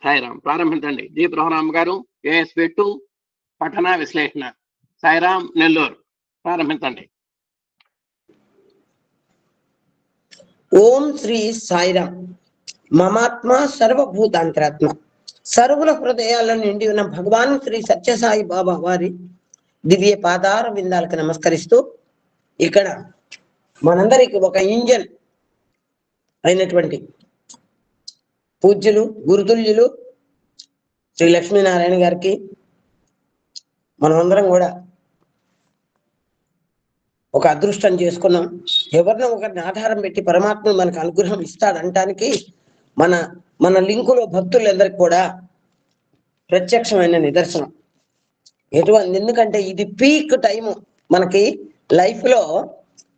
సాయిరామ్. ప్రారంభించండి. జి ప్రోహరామ్ గారు, ఏఎస్పి 2 పఠన విశ్లేషణ. సాయిరామ్, నెల్లూరు. ప్రారంభించండి. ఓం శ్రీ సాయిరామ్. మమాత్మ సర్వభూతాంతరాత్మ, సర్వుల హృదయాలను నిండి ఉన్న భగవాన్ శ్రీ సత్యసాయి బాబా వారి దివ్య పాదార విందాలకు నమస్కరిస్తూ, ఇక్కడ మనందరికి ఒక ఇంజన్ అయినటువంటి పూజ్యులు గురుతుల్యులు శ్రీ లక్ష్మీనారాయణ గారికి మనమందరం కూడా ఒక అదృష్టం చేసుకున్నాం. ఎవరినో ఒకరిని ఆధారం పెట్టి పరమాత్మ మనకు అనుగ్రహం ఇస్తాడంటానికి మన మన లింకులో భక్తులందరికీ కూడా ప్రత్యక్షమైన నిదర్శనం. ఎందుకంటే ఇది పీక్ టైము మనకి లైఫ్ లో.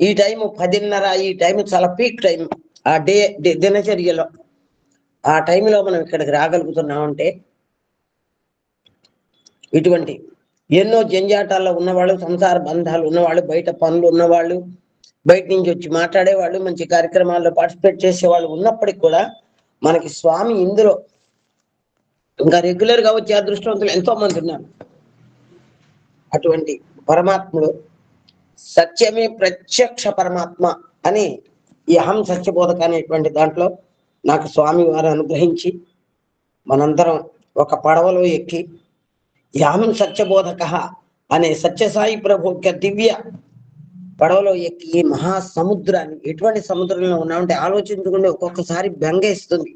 ఈ టైము 10:30, ఈ టైము చాలా పీక్ టైం ఆ దినచర్యలో. ఆ టైంలో మనం ఇక్కడికి రాగలుగుతున్నామంటే ఇటువంటి ఎన్నో జంజాటాల్లో ఉన్నవాళ్ళు, సంసార బంధాలు ఉన్నవాళ్ళు, బయట పనులు ఉన్నవాళ్ళు, బయట నుంచి వచ్చి మాట్లాడేవాళ్ళు, మంచి కార్యక్రమాల్లో పార్టిసిపేట్ చేసేవాళ్ళు ఉన్నప్పటికి కూడా మనకి స్వామి ఇందులో ఇంకా రెగ్యులర్ గా వచ్చే అదృష్టవంతులు ఎంతో మంది ఉన్నారు. అటువంటి పరమాత్ముడు సత్యమే ప్రత్యక్ష పరమాత్మ అని ఈ అహం సత్యబోధక అనేటువంటి దాంట్లో నాకు స్వామి వారు అనుగ్రహించి మనందరం ఒక పడవలో ఎక్కి ఈ అహం సత్యబోధక అనే సత్యసాయి ప్రభు యొక్క దివ్య పడవలో ఎక్కి మహాసముద్రాన్ని, ఎటువంటి సముద్రంలో ఉన్నామంటే ఆలోచించుకుంటే ఒక్కొక్కసారి బెంగేస్తుంది.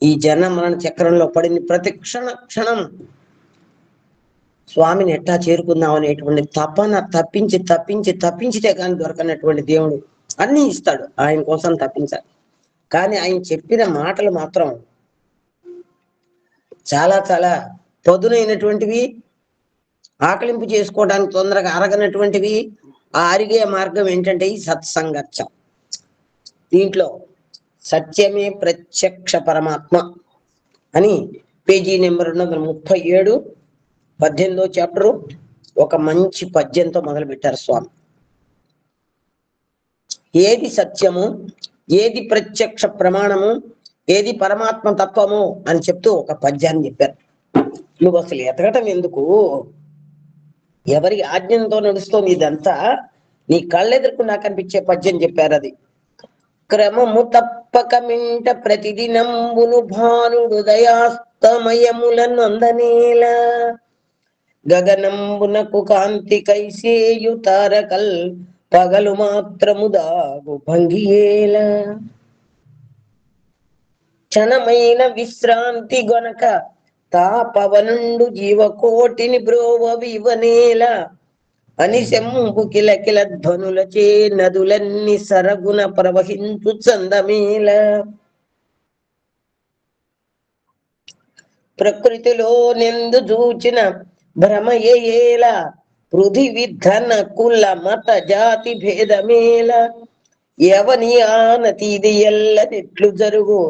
ఈ జన మరణ చక్రంలో పడింది. ప్రతి క్షణం స్వామిని ఎట్టా చేరుకుందాం అనేటువంటి తపన తప్పించితే కానీ దొరకనటువంటి దేవుడు అన్ని ఇస్తాడు. ఆయన కోసం తప్పించాలి. కానీ ఆయన చెప్పిన మాటలు మాత్రం చాలా చాలా పదునైనటువంటివి, ఆకలింపు చేసుకోవడానికి తొందరగా అరగనటువంటివి. ఆ అరిగే మార్గం ఏంటంటే ఈ సత్సంగత్యం. దీంట్లో సత్యమే ప్రత్యక్ష పరమాత్మ అని పేజీ నెంబర్ 237, 18వ చాప్టరు ఒక మంచి పద్యంతో మొదలు పెట్టారు స్వామి. ఏది సత్యము, ఏది ప్రత్యక్ష ప్రమాణము, ఏది పరమాత్మ తత్వము అని చెప్తూ ఒక పద్యాన్ని చెప్పారు. నువ్వు అసలు ఎతకటం ఎందుకు, ఎవరి ఆజ్ఞంతో నడుస్తోంది ఇదంతా, నీ కళ్ళెదురుకు నాకు అనిపించే పద్యం చెప్పారు. అది క్రమము తప్పక మింట ప్రతిదినంబును భానుడు దయాస్తమయములను అందనేల, గగనంబునకు కాంతి కైసేయు తారకల్ పగలు మాత్రము దాగు భంగియేల, క్షణమైన విశ్రాంతి గొనక తాపవనుండు జీవకోటిని బ్రోవ వివనేల, అని శంభు కిలకిల ధ్వనులచే నదులన్నీ సరగున ప్రవహించు చందమేల, ప్రకృతిలో నెందు చూచిన భ్రమయేల, పృథివి ధన కుల మత జాతి భేదమేల, ఎవని ఆనతిది ఎల్లనెట్లు జరుగు,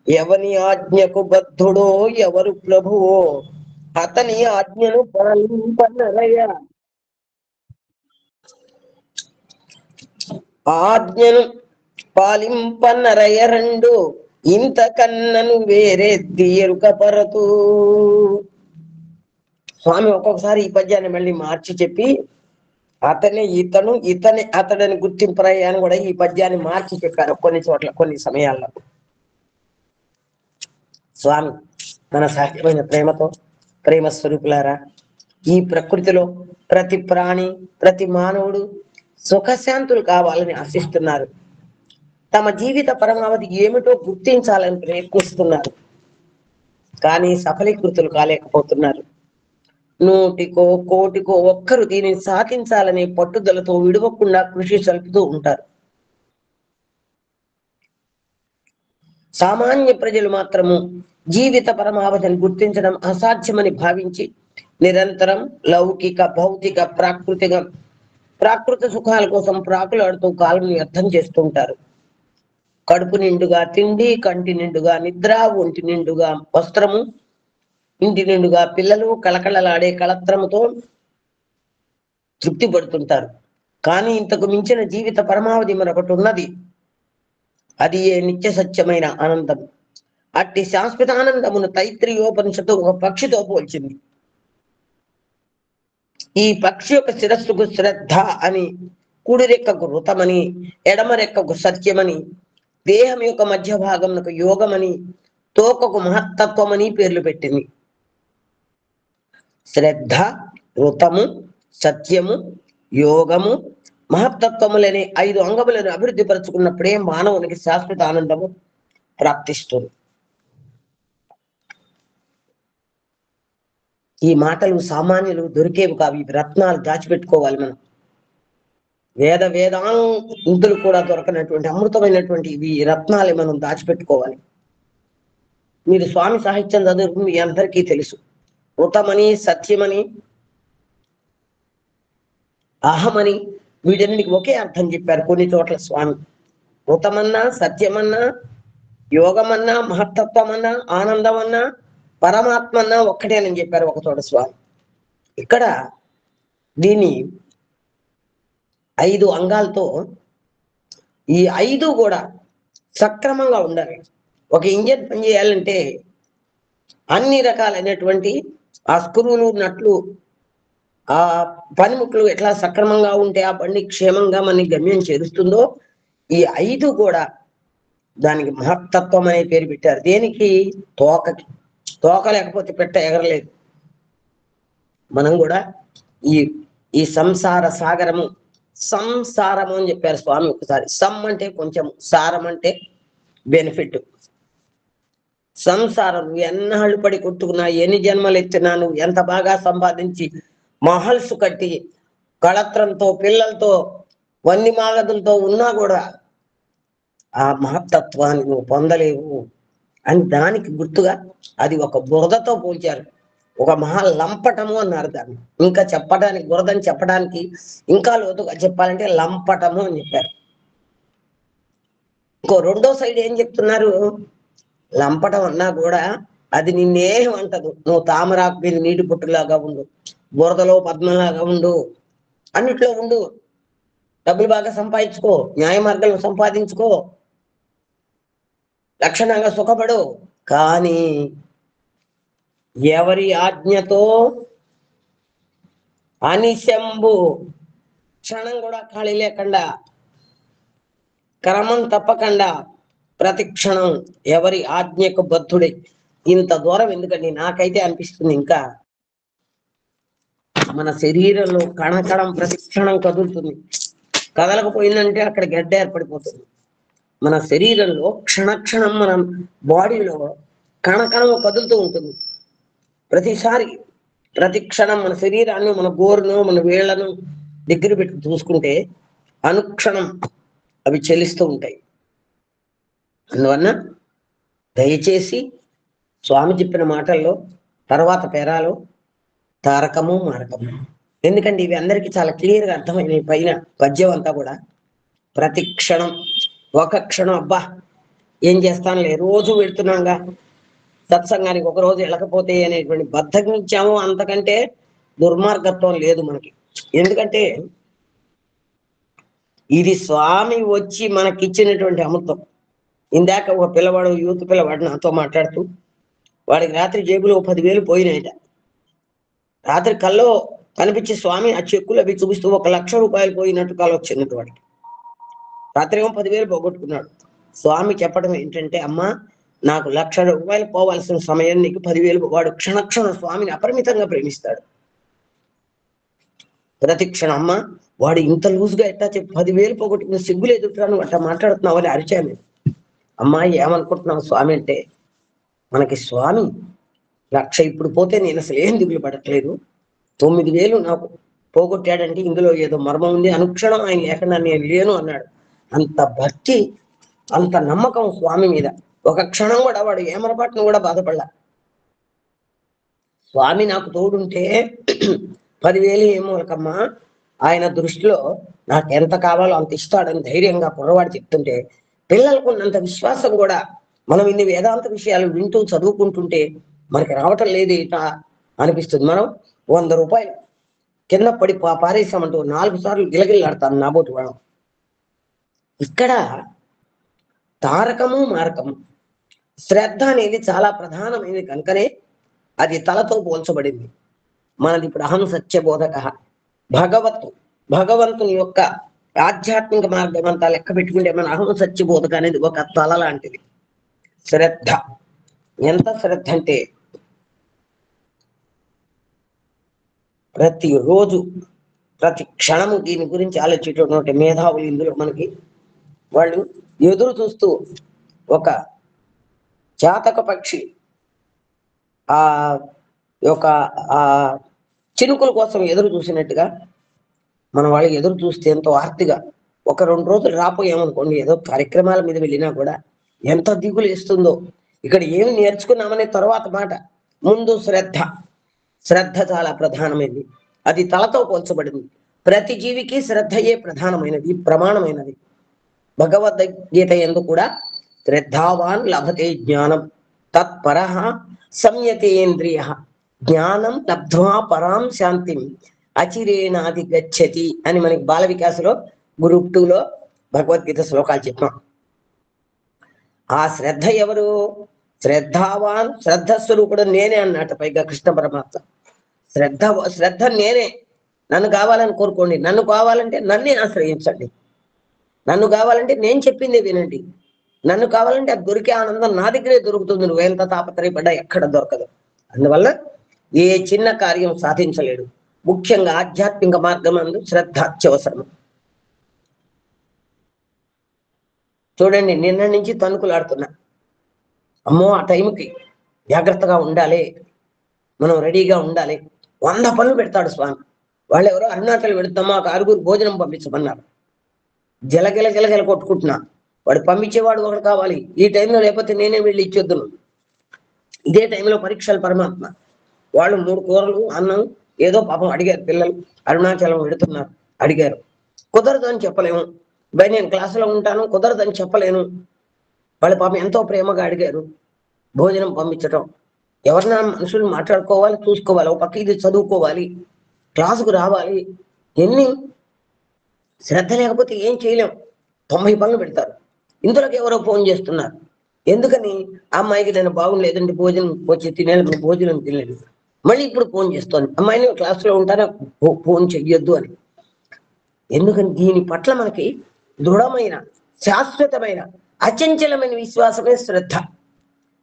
ఎవని ఆజ్ఞకు బద్ధుడో ఎవరు ప్రభువో, అతని ఆజ్ఞను పాలింపనరయ, ఆజ్ఞను పాలింపనరయ రెండు, ఇంతకన్నను వేరే తీరుక పరతు. స్వామి ఒక్కొక్కసారి ఈ పద్యాన్ని మళ్ళీ మార్చి చెప్పి అతనే ఇతను, ఇతనే అతడని గుర్తింపరయ్య అని కూడా ఈ పద్యాన్ని మార్చి చెప్పారు కొన్ని చోట్ల, కొన్ని సమయాల్లో. స్వామి మన సహజమైన ప్రేమతో, ప్రేమ స్వరూపులారా, ఈ ప్రకృతిలో ప్రతి ప్రాణి, ప్రతి మానవుడు సుఖశాంతులు కావాలని ఆశిస్తున్నారు. తమ జీవిత పరమావధి ఏమిటో గుర్తించాలని ప్రయత్నిస్తున్నారు. కానీ సఫలీకృతులు కాలేకపోతున్నారు. 100కో 1,00,00,000కో ఒక్కరు దీనిని సాధించాలనే పట్టుదలతో విడవకుండా కృషి సల్పుతూ ఉంటారు. సామాన్య ప్రజలు మాత్రము జీవిత పరమావధిని గుర్తించడం అసాధ్యమని భావించి నిరంతరం లౌకిక, భౌతిక, ప్రాకృత సుఖాల కోసం ప్రాకులాడుతూ కాలం వ్యర్థం చేస్తుంటారు. కడుపు నిండుగా తిండి, కంటి నిండుగా నిద్ర, ఒంటి నిండుగా వస్త్రము, ఇంటి నిండుగా పిల్లలు, కళకళలాడే కళత్రముతో తృప్తి పడుతుంటారు. కానీ ఇంతకు మించిన జీవిత పరమావధి మరొకటి ఉన్నది. అది ఏ నిత్య సత్యమైన ఆనందం. అట్టి శాశ్వతానందమును తైత్రీయోపనిషత్తు ఒక పక్షితో పోల్చింది. ఈ పక్షి యొక్క శిరస్సుకు శ్రద్ధ అని, కుడి రెక్కకు ఋతమని, ఎడమ రెక్కకు సత్యమని, దేహం యొక్క మధ్య భాగమునకు యోగమని, తోకకు మహత్తత్వమని పేర్లు పెట్టింది. శ్రద్ధ, ఋతము, సత్యము, యోగము, మహత్తత్వములనే 5 అంగములను అభివృద్ధి పరుచుకున్నప్పుడే మానవునికి శాశ్వత ఆనందము ప్రాప్తిస్తుంది. ఈ మాటలు సామాన్యులు దొరికేవి కావు. ఇవి రత్నాలు దాచిపెట్టుకోవాలి మనం. వేదాంతులు కూడా దొరకనటువంటి అమృతమైనటువంటి ఇవి రత్నాలు మనం దాచిపెట్టుకోవాలి. మీరు స్వామి సాహిత్యం చదువుకుని మీ అందరికీ తెలుసు. ఋతమని, సత్యమని, అహమని, వీటన్నిటికి ఒకే అర్థం చెప్పారు కొన్ని చోట్ల స్వామి. ఋతమన్నా, సత్యమన్నా, యోగమన్నా, మహత్తత్వమన్నా, ఆనందమన్నా, పరమాత్మన్నా ఒక్కటేనని చెప్పారు ఒక చోట స్వామి. ఇక్కడ దీన్ని 5 అంగాలతో, ఈ 5 కూడా సక్రమంగా ఉండాలి. ఒక ఇంజన్ పని చేయాలంటే అన్ని రకాలైనటువంటి ఆ స్క్రూలు, నట్లు, ఆ పనిముట్లు ఎట్లా సక్రమంగా ఉంటే ఆ బండి క్షేమంగా మన గమ్యం చేరుస్తుందో, ఈ 5 కూడా దానికి మహత్తత్వం అనే పేరు పెట్టారు. దేనికి? తోకకి. తోక లేకపోతే పెట్ట ఎగరలేదు. మనం కూడా ఈ సంసార సాగరము, సంసారము అని చెప్పారు స్వామి ఒకసారి. సమ్ అంటే కొంచెం, సారం అంటే బెనిఫిట్. సంసారం ఎన్నాళ్ళు పడి కొట్టుకున్నా, ఎన్ని జన్మలు ఎత్తినా, నువ్వు ఎంత బాగా సంపాదించి మహల్స్ కట్టి కళత్రంతో, పిల్లలతో, వన్ని మాగదులతో ఉన్నా కూడా ఆ మహత్తత్వాన్ని నువ్వు పొందలేవు అని దానికి గుర్తుగా అది ఒక బురదతో పోల్చారు. ఒక మహా లంపటము అన్నారు దాన్ని. ఇంకా చెప్పడానికి, బురదని చెప్పడానికి ఇంకా లోతుగా చెప్పాలంటే లంపటము అని చెప్పారు. ఇంకో రెండో సైడ్ ఏం చెప్తున్నారు? లంపటం అన్నా కూడా అది నిన్నేం అంటదు. నువ్వు తామరాకు మీద నీటి పుట్టులాగా ఉండు, బురదలో పద్మలాగా ఉండు, అన్నిట్లో ఉండు, డబ్బులు బాగా సంపాదించుకో, న్యాయ మార్గాలను సంపాదించుకో, లక్షణంగా సుఖపడు. కానీ ఎవరి ఆజ్ఞతో అనిశంబు, క్షణం కూడా ఖాళీ లేకుండా, క్రమం తప్పకుండా, ప్రతి క్షణం ఎవరి ఆజ్ఞకు బద్ధుడై. ఇంత దూరం ఎందుకండి? నాకైతే అనిపిస్తుంది ఇంకా మన శరీరంలో కణకణం ప్రతి క్షణం కదులుతుంది. కదలకపోయిందంటే అక్కడ గడ్డ ఏర్పడిపోతుంది. మన శరీరంలో క్షణక్షణం మన బాడీలో కణకణం కదులుతూ ఉంటుంది. ప్రతిసారి, ప్రతి క్షణం మన శరీరాన్ని, మన గోరును, మన వేళ్లను దగ్గర పెట్టి చూసుకుంటే అనుక్షణం అవి చెల్లిస్తూ ఉంటాయి. అందువల్ల దయచేసి స్వామి చెప్పిన మాటల్లో తర్వాత పేరాలో తారకము, మారకము. ఎందుకంటే ఇవి అందరికీ చాలా క్లియర్గా అర్థమైన పైన పద్యం అంతా కూడా ప్రతి క్షణం, ఒక క్షణం, అబ్బా ఏం చేస్తానులే, రోజు వెళ్తున్నాగా సత్సంగానికి, ఒక రోజు వెళ్ళకపోతే అనేటువంటి బద్ధకించాము. అంతకంటే దుర్మార్గత్వం లేదు మనకి. ఎందుకంటే ఇది స్వామి వచ్చి మనకిచ్చినటువంటి అమృతం. ఇందాక ఒక పిల్లవాడు, యూత్ పిల్లవాడు నాతో మాట్లాడుతూ, వాడికి రాత్రి జేబులో 10,000 పోయినాయట. రాత్రి కల్లో కనిపించి స్వామి ఆ చెక్కులు అవి చూపిస్తూ 1,00,000 రూపాయలు పోయినట్టు కళ వచ్చినట్టు వాడికి. రాత్రి ఏమో 10,000 పోగొట్టుకున్నాడు. స్వామి చెప్పడం ఏంటంటే, అమ్మా నాకు 1,00,000 రూపాయలు పోవాల్సిన సమయం నీకు 10,000. వాడు క్షణక్షణం స్వామిని అపరిమితంగా ప్రేమిస్తాడు. ప్రతి క్షణం, అమ్మ వాడు ఇంత లూజ్గా ఎట్టా చెప్పి 10,000 పోగొట్టుకున్న, సిగ్గులు ఎదుగుతున్నా, నువ్వు అట్టా మాట్లాడుతున్నావు అని అరిచాను. అమ్మా ఏమనుకుంటున్నావు స్వామి అంటే, మనకి స్వామి 1,00,000 ఇప్పుడు పోతే నేను అసలు ఏం దిగులు పడట్లేదు, 9,000 నాకు పోగొట్టాడంటే ఇందులో ఏదో మర్మం ఉంది, అనుక్షణం ఆయన లేకుండా నేను లేను అన్నాడు. అంత భక్తి, అంత నమ్మకం స్వామి మీద. ఒక క్షణం కూడా వాడు ఏమరపాటును కూడా బాధపడలా. స్వామి నాకు తోడుంటే 10,000 ఏమోలకమ్మా, ఆయన దృష్టిలో నాకు ఎంత కావాలో అంత ఇస్తాడని ధైర్యంగా కుర్రవాడు చెప్తుంటే, పిల్లలకు ఉన్నంత విశ్వాసం కూడా మనం ఇన్ని వేదాంత విషయాలు వింటూ చదువుకుంటుంటే మనకి రావటం లేదు ఇటా అనిపిస్తుంది. మనం 100 రూపాయలు కింద పడి పారేసామంటూ 4 సార్లు గిలగిల్లాడతాను నాబోటి వాడు. ఇక్కడ తారకము, మారకము. శ్రద్ధ అనేది చాలా ప్రధానమైనది కనుకనే అది తలతో పోల్చబడింది. మనది ఇప్పుడు అహం సత్యబోధక. భగవంతుని యొక్క ఆధ్యాత్మిక మార్గం అంతా లెక్క పెట్టుకుంటే మన అహం సత్యబోధక అనేది ఒక తల లాంటిది. శ్రద్ధ ఎంత శ్రద్ధ అంటే ప్రతిరోజు ప్రతి క్షణము దీని గురించి ఆలోచించేటువంటి మేధావులు ఇందులో మనకి వాళ్ళు ఎదురు చూస్తూ ఒక జాతక పక్షి ఆ యొక్క ఆ చినుకుల కోసం ఎదురు చూసినట్టుగా మన వాళ్ళు ఎదురు చూస్తే ఎంతో ఆర్తిగా ఒక 2 రోజులు రాపోయామనుకోండి, ఏదో కార్యక్రమాల మీద వెళ్ళినా కూడా ఎంత దిగులు ఇస్తుందో. ఇక్కడ ఏమి నేర్చుకున్నామనే తర్వాత మాట, ముందు శ్రద్ధ చాలా ప్రధానమైనది. అది తలతో పోల్చబడింది. ప్రతి జీవికి శ్రద్ధయే ప్రధానమైనది, ప్రమాణమైనది. భగవద్గీత యందు కూడా శ్రద్ధావాన్ లభతే జ్ఞానం తత్పరః సంయతేంద్రియ జ్ఞానం లబ్ధ్వా పరాం శాంతిం అచిరేణాది గచ్చతి అని మనకి బాల వికాసలో గ్రూప్ 2లో భగవద్గీత శ్లోకాలు చెప్పాం. ఆ శ్రద్ధ ఎవరు? శ్రద్ధావాన్, శ్రద్ధ స్వరూపుడు నేనే అన్నట్టు పైగా కృష్ణ పరమాత్మ. శ్రద్ధ నేనే. నన్ను కావాలని కోరుకోండి, నన్ను కావాలంటే నన్నే ఆశ్రయించండి, నన్ను కావాలంటే నేను చెప్పిందే వినండి, నన్ను కావాలంటే అది దొరికే ఆనందం నా దగ్గరే దొరుకుతుంది. నువ్వు ఎంత తాపత్రయపడ్డా ఎక్కడ దొరకదు. అందువల్ల ఏ చిన్న కార్యం సాధించలేడు. ముఖ్యంగా ఆధ్యాత్మిక మార్గం అందు శ్రద్ధ అత్యవసరం. చూడండి, నిన్న నుంచి తణుకులాడుతున్నా. అమ్మో, ఆ టైంకి జాగ్రత్తగా ఉండాలి, మనం రెడీగా ఉండాలి. 100 పనులు పెడతాడు స్వామి. వాళ్ళు ఎవరో అరుణాచల్ పెడతామా, ఒక 6 భోజనం పంపించమన్నారు. జలగల కొట్టుకుంటున్నా. వాడు పంపించేవాడు ఒకడు కావాలి. ఈ టైంలో లేకపోతే నేనే వెళ్ళి ఇచ్చొద్దును. ఇదే టైంలో పరీక్షలు పరమాత్మ. వాళ్ళు 3 కూరలు అన్నం ఏదో పాపం అడిగారు. పిల్లలు అరుణాచలం పెడుతున్నారు, అడిగారు. కుదరదు అని చెప్పలేము. బయట నేను క్లాసులో ఉంటాను, కుదరదని చెప్పలేను. వాళ్ళ పాపం ఎంతో ప్రేమగా అడిగారు. భోజనం పంపించటం, ఎవరినా మనుషులు మాట్లాడుకోవాలి, చూసుకోవాలి, ఒక పక్క ఇది చదువుకోవాలి, క్లాసుకు రావాలి. ఎన్ని శ్రద్ధ లేకపోతే ఏం చేయలేం. 90 పనులు పెడతారు. ఇందులోకి ఎవరో ఫోన్ చేస్తున్నారు. ఎందుకని? ఆ అమ్మాయికి నేను బాగుండలేదండి, భోజనం వచ్చి తినేది, భోజనం తినలేదు. మళ్ళీ ఇప్పుడు ఫోన్ చేస్తోంది, అమ్మాయిని క్లాసులో ఉంటారా, ఫోన్ చెయ్యొద్దు అని. ఎందుకని? దీని పట్ల మనకి దృఢమైన, శాశ్వతమైన, అచంచలమైన విశ్వాసమే శ్రద్ధ.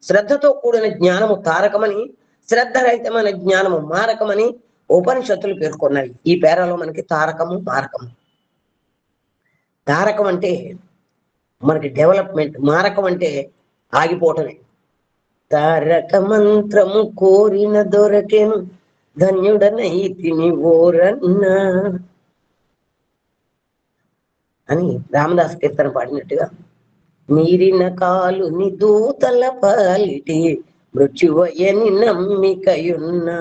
శ్రద్ధతో కూడిన జ్ఞానము తారకమని, శ్రద్ధరహితమైన జ్ఞానము మారకమని ఉపనిషత్తులు పేర్కొన్నాయి. ఈ పేరాలో మనకి తారకము, మారకము. తారకం అంటే మనకి డెవలప్మెంట్, మారకం అంటే ఆగిపోవటమే. తారక మంత్రము కోరిన దొరకెను, ధన్యుడనైతిని ఓరన్నా అని రామదాస్ కీర్తన పాడినట్టుగా, మీరిన కాలుని దూతల పాలిటి మృత్యువయని నమ్మికయున్నా,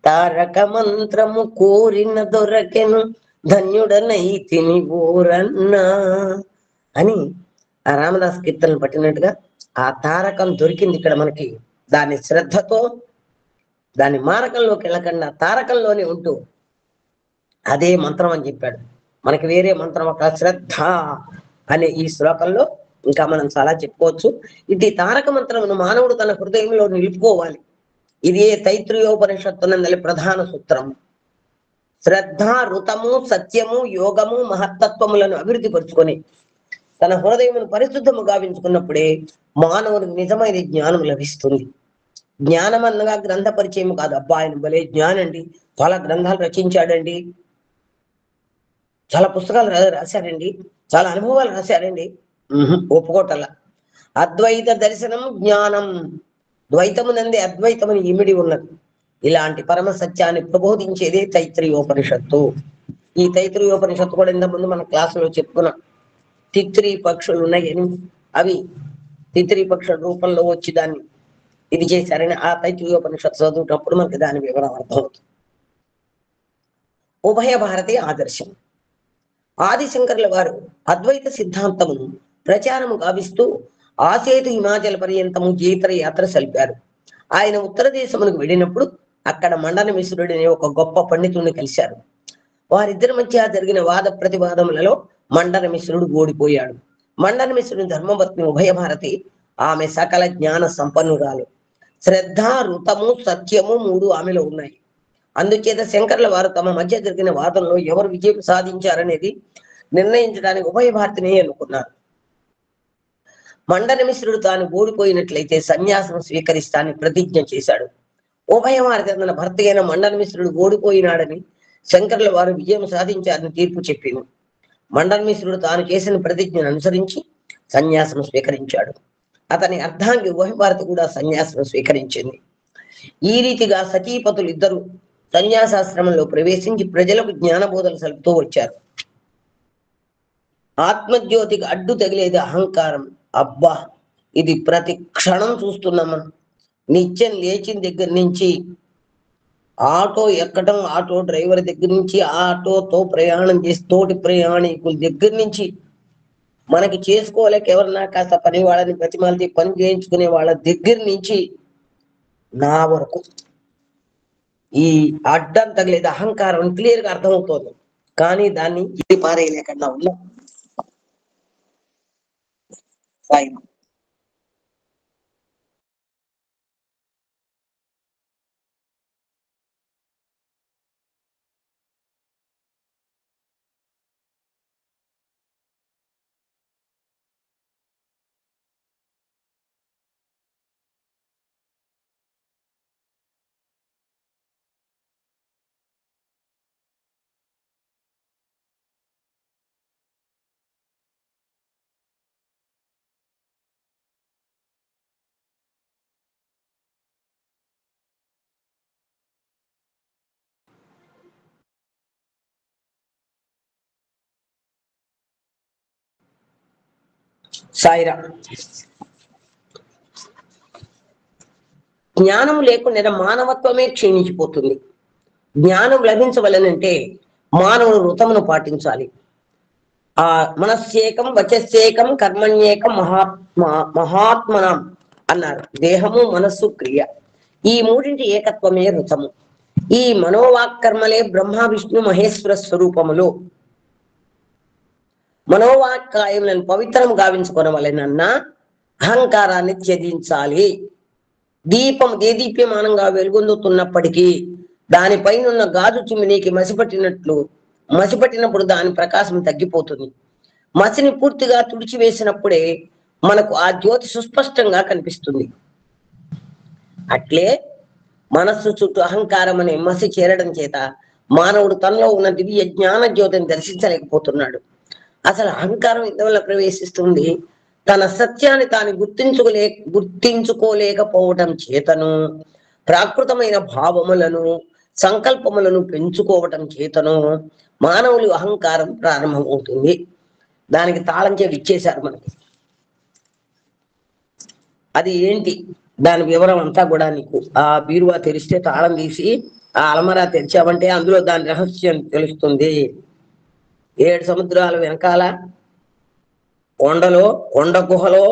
తారక మంత్రము కోరిన దొరకెను, ధన్యుడనైతిని ఓరన్నా అని ఆ రామదాస్ కీర్తనలు పట్టినట్టుగా ఆ తారకం దొరికింది ఇక్కడ మనకి. దాని శ్రద్ధతో, దాని మారకంలోకి వెళ్ళకుండా తారకంలోనే ఉంటూ అదే మంత్రం అని చెప్పాడు. మనకి వేరే మంత్రం ఒక శ్రద్ధ అనే ఈ శ్లోకంలో ఇంకా మనం చాలా చెప్పుకోవచ్చు. ఇది తారక మంత్రమును మానవుడు తన హృదయంలో నిలుపుకోవాలి. ఇది తైత్రీయోపనిషత్తునందలి ప్రధాన సూత్రం. శ్రద్ధ, ఋతము, సత్యము, యోగము, మహత్తత్వములను అభివృద్ధి పరుచుకొని తన హృదయమును పరిశుద్ధము గావించుకున్నప్పుడే మానవునికి నిజమైన జ్ఞానం లభిస్తుంది. జ్ఞానం అనగా గ్రంథ పరిచయం కాదు. అబ్బా, ఆయన భలే జ్ఞానండి, చాలా గ్రంథాలు రచించాడండి, చాలా పుస్తకాలు రాశారండి, చాలా అనుభవాలు రాశారండి, ఒప్పుకోటల్లా. అద్వైత దర్శనం జ్ఞానం. ద్వైతమునందే అద్వైతమని ఇమిడి ఉన్నది. ఇలాంటి పరమ సత్యాన్ని ప్రబోధించేదే తైత్రీయోపనిషత్తు. ఈ తైత్రీయోపనిషత్తు కూడా ఇంతకుముందు మన క్లాసులో చెప్పుకున్నాం. తిత్రీ పక్షులు ఉన్నాయని, అవి తిత్రీ పక్షుల రూపంలో వచ్చి దాన్ని ఇది చేశారని ఆ తైత్రీయోపనిషత్తు చదువుతున్నప్పుడు మనకి దాని వివరం అర్థమవుతుంది. ఉభయ భారతీయ ఆదర్శం. ఆదిశంకరుల వారు అద్వైత సిద్ధాంతమును ప్రచారము గావిస్తూ ఆసేతు హిమాచల పర్యంతము జీతర యాత్ర సలిపారు. ఆయన ఉత్తర దేశమునకు వెళ్ళినప్పుడు అక్కడ మండన మిశ్రుడిని ఒక గొప్ప పండితుడిని కలిశారు. వారిద్దరి మధ్య జరిగిన వాద ప్రతివాదములలో మండన మిశ్రుడు ఓడిపోయాడు. మండన మిశ్రుని ధర్మపత్ని ఉభయ భారతి ఆమె సకల జ్ఞాన సంపన్నురాలు. శ్రద్ధ, ఋతము, సత్యము 3 ఆమెలో ఉన్నాయి. అందుచేత శంకర్ల వారు తమ మధ్య జరిగిన వాదనలో ఎవరు విజయం సాధించారనేది నిర్ణయించడానికి ఉభయ భారతిని ఎన్నుకున్నారు. మండన మిశ్రుడు తాను ఓడిపోయినట్లయితే సన్యాసం స్వీకరిస్తానని ప్రతిజ్ఞ చేశాడు. ఉభయ భారతి తన భర్త అయిన మండన మిశ్రుడు ఓడిపోయినాడని శంకర్ల వారు విజయం సాధించారని తీర్పు చెప్పింది. మండన మిశ్రుడు తాను చేసిన ప్రతిజ్ఞను అనుసరించి సన్యాసం స్వీకరించాడు. అతని అర్ధాంగి ఉభయ భారతి కూడా సన్యాసం స్వీకరించింది. ఈ రీతిగా సతీపతులు ఇద్దరు సన్యాసాశ్రమంలో ప్రవేశించి ప్రజలకు జ్ఞానబోధలు సలుపుతూ వచ్చారు. ఆత్మజ్యోతికి అడ్డు తగిలేది అహంకారం. అబ్బా, ఇది ప్రతి క్షణం చూస్తున్నాం మనం. నిత్యం లేచిన దగ్గర నుంచి ఆటో ఎక్కడం, ఆటో డ్రైవర్ దగ్గర నుంచి, ఆటోతో ప్రయాణం చేసి తోటి ప్రయాణికుల దగ్గర నుంచి, మనకి చేసుకోలేక ఎవరన్నా కాస్త పని వాళ్ళని ప్రతిమాలతి పని చేయించుకునే వాళ్ళ దగ్గర నుంచి నా వరకు ఈ అడ్డం తగిలేది అహంకారం క్లియర్ గా అర్థమవుతోంది. కానీ దాన్ని ఇది పారేయలేకుండా ఉన్నాం. సాయిరా, జ్ఞానం లేకుండా మానవత్వమే క్షీణించిపోతుంది. జ్ఞానం లభించవలనంటే మానవుడు ఋతమును పాటించాలి. ఆ మనస్సేకం, వచస్సేకం, కర్మణ్యేకం, మహాత్మనం అన్నారు. దేహము, మనస్సు, క్రియ ఈ మూడింటి ఏకత్వమే ఋతము. ఈ మనోవాక్కర్మలే బ్రహ్మ, విష్ణు, మహేశ్వర స్వరూపములు. మనోవాక్కాయములను పవిత్రం గావించుకోవలనన్నా అహంకారాన్ని త్యజించాలి. దీపం దేదీప్యమానంగా వెలుగొందుతున్నప్పటికీ దానిపైన ఉన్న గాజు చిమ్మినికి మసిపట్టినప్పుడు దాని ప్రకాశం తగ్గిపోతుంది. మసిని పూర్తిగా తుడిచివేసినప్పుడే మనకు ఆ జ్యోతి సుస్పష్టంగా కనిపిస్తుంది. అట్లే మనస్సు చుట్టూ అహంకారం అనే మసి చేరడం చేత మానవుడు తనలో ఉన్న దివ్య జ్ఞాన జ్యోతిని దర్శించలేకపోతున్నాడు. అసలు అహంకారం ఇందువల్ల ప్రవేశిస్తుంది, తన సత్యాన్ని తాను గుర్తించుకోలేకపోవటం చేతను, ప్రాకృతమైన భావములను సంకల్పములను పెంచుకోవటం చేతను మానవులు అహంకారం ప్రారంభమవుతుంది. దానికి తాళం చెవి ఇచ్చేశారు మనకి. అది ఏంటి దాని వివరం అంతా కూడా నీకు ఆ బీరువా తెరిస్తే తాళం తీసి ఆ అలమరా తెరిచావంటే అందులో దాని రహస్యం తెలుస్తుంది. 7 సముద్రాల వెనకాల కొండ గుహలో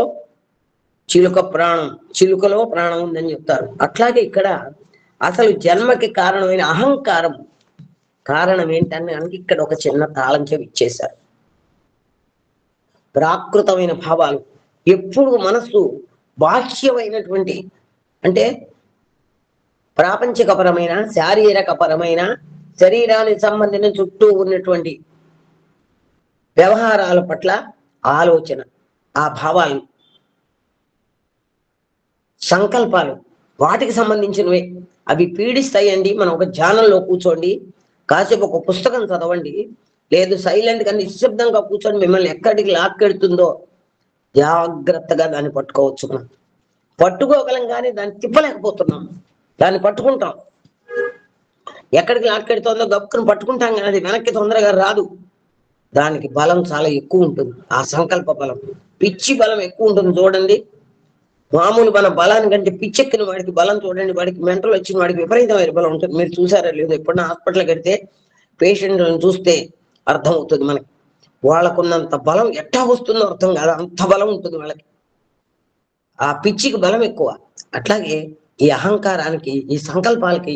చిలుకలో ప్రాణం ఉందని చెప్తారు. అట్లాగే ఇక్కడ అసలు జన్మకి కారణమైన అహంకారం కారణం ఏంటని ఇక్కడ ఒక చిన్న తాళం చెవి ఇచ్చేశారు. ప్రాకృతమైన భావాలు ఎప్పుడు మనస్సు బాహ్యమైనటువంటి అంటే ప్రాపంచికపరమైన, శారీరకపరమైన, శరీరానికి సంబంధించిన చుట్టూ ఉన్నటువంటి వ్యవహారాల పట్ల ఆలోచన, ఆ భావాలు, సంకల్పాలు వాటికి సంబంధించినవే. అవి పీడిస్తాయండి. మనం ఒక ధ్యానంలో కూర్చోండి, కాసేపు ఒక పుస్తకం చదవండి, లేదు సైలెంట్ గా నిశ్శబ్దంగా కూర్చొని మిమ్మల్ని ఎక్కడికి లాక్కెడుతుందో జాగ్రత్తగా దాన్ని పట్టుకోవచ్చు. మనం పట్టుకోగలం కానీ దాన్ని తిప్పలేకపోతున్నాం. దాన్ని పట్టుకుంటాం, ఎక్కడికి లాక్కెడుతుందో గప్పుకుని పట్టుకుంటాం కానీ అది వెనక్కి తొందరగా రాదు. దానికి బలం చాలా ఎక్కువ ఉంటుంది. ఆ సంకల్ప బలం, పిచ్చి బలం ఎక్కువ ఉంటుంది. చూడండి, మామూలు మన బలానికంటే పిచ్చెక్కిన వాడికి బలం చూడండి, వాడికి మెంటల్ వచ్చిన వాడికి విపరీతమైన బలం ఉంటుంది. మీరు చూసారా లేదు? ఎప్పుడన్నా హాస్పిటల్కి వెళ్తే పేషెంట్లను చూస్తే అర్థమవుతుంది మనకి. వాళ్ళకున్నంత బలం ఎట్టా వస్తుందో అర్థం కాదు, అంత బలం ఉంటుంది వాళ్ళకి. ఆ పిచ్చికి బలం ఎక్కువ. అట్లాగే ఈ అహంకారానికి, ఈ సంకల్పాలకి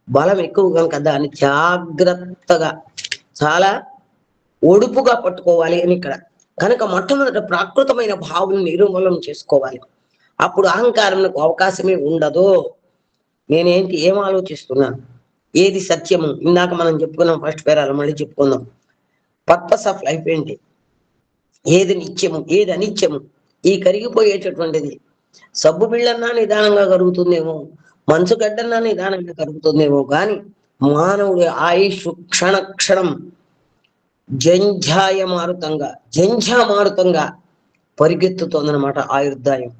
బలం ఎక్కువ కనుక దాన్ని జాగ్రత్తగా చాలా ఒడుపుగా పట్టుకోవాలి అని ఇక్కడ. కనుక మొట్టమొదట ప్రాకృతమైన భావం నిర్మూలన చేసుకోవాలి. అప్పుడు అహంకారంకు అవకాశమే ఉండదు. నేనేంటి ఏం ఆలోచిస్తున్నాను, ఏది సత్యము, ఇందాక మనం చెప్పుకున్నాం ఫస్ట్ పేరాలు, మళ్ళీ చెప్పుకుందాం. పర్పస్ ఆఫ్ లైఫ్ ఏంటి, ఏది నిత్యము ఏది అనిత్యము. ఈ కరిగిపోయేటటువంటిది సబ్బు బిళ్ళన్నా నిదానంగా కరుగుతుందేమో, మంచు గడ్డన్నా నిదానంగా కరుగుతుందేమో, కానీ మానవుడి ఆయుష్ క్షణ క్షణం జంఝామారుతంగా పరిగెత్తుతోందనమాట ఆయుర్దాయం.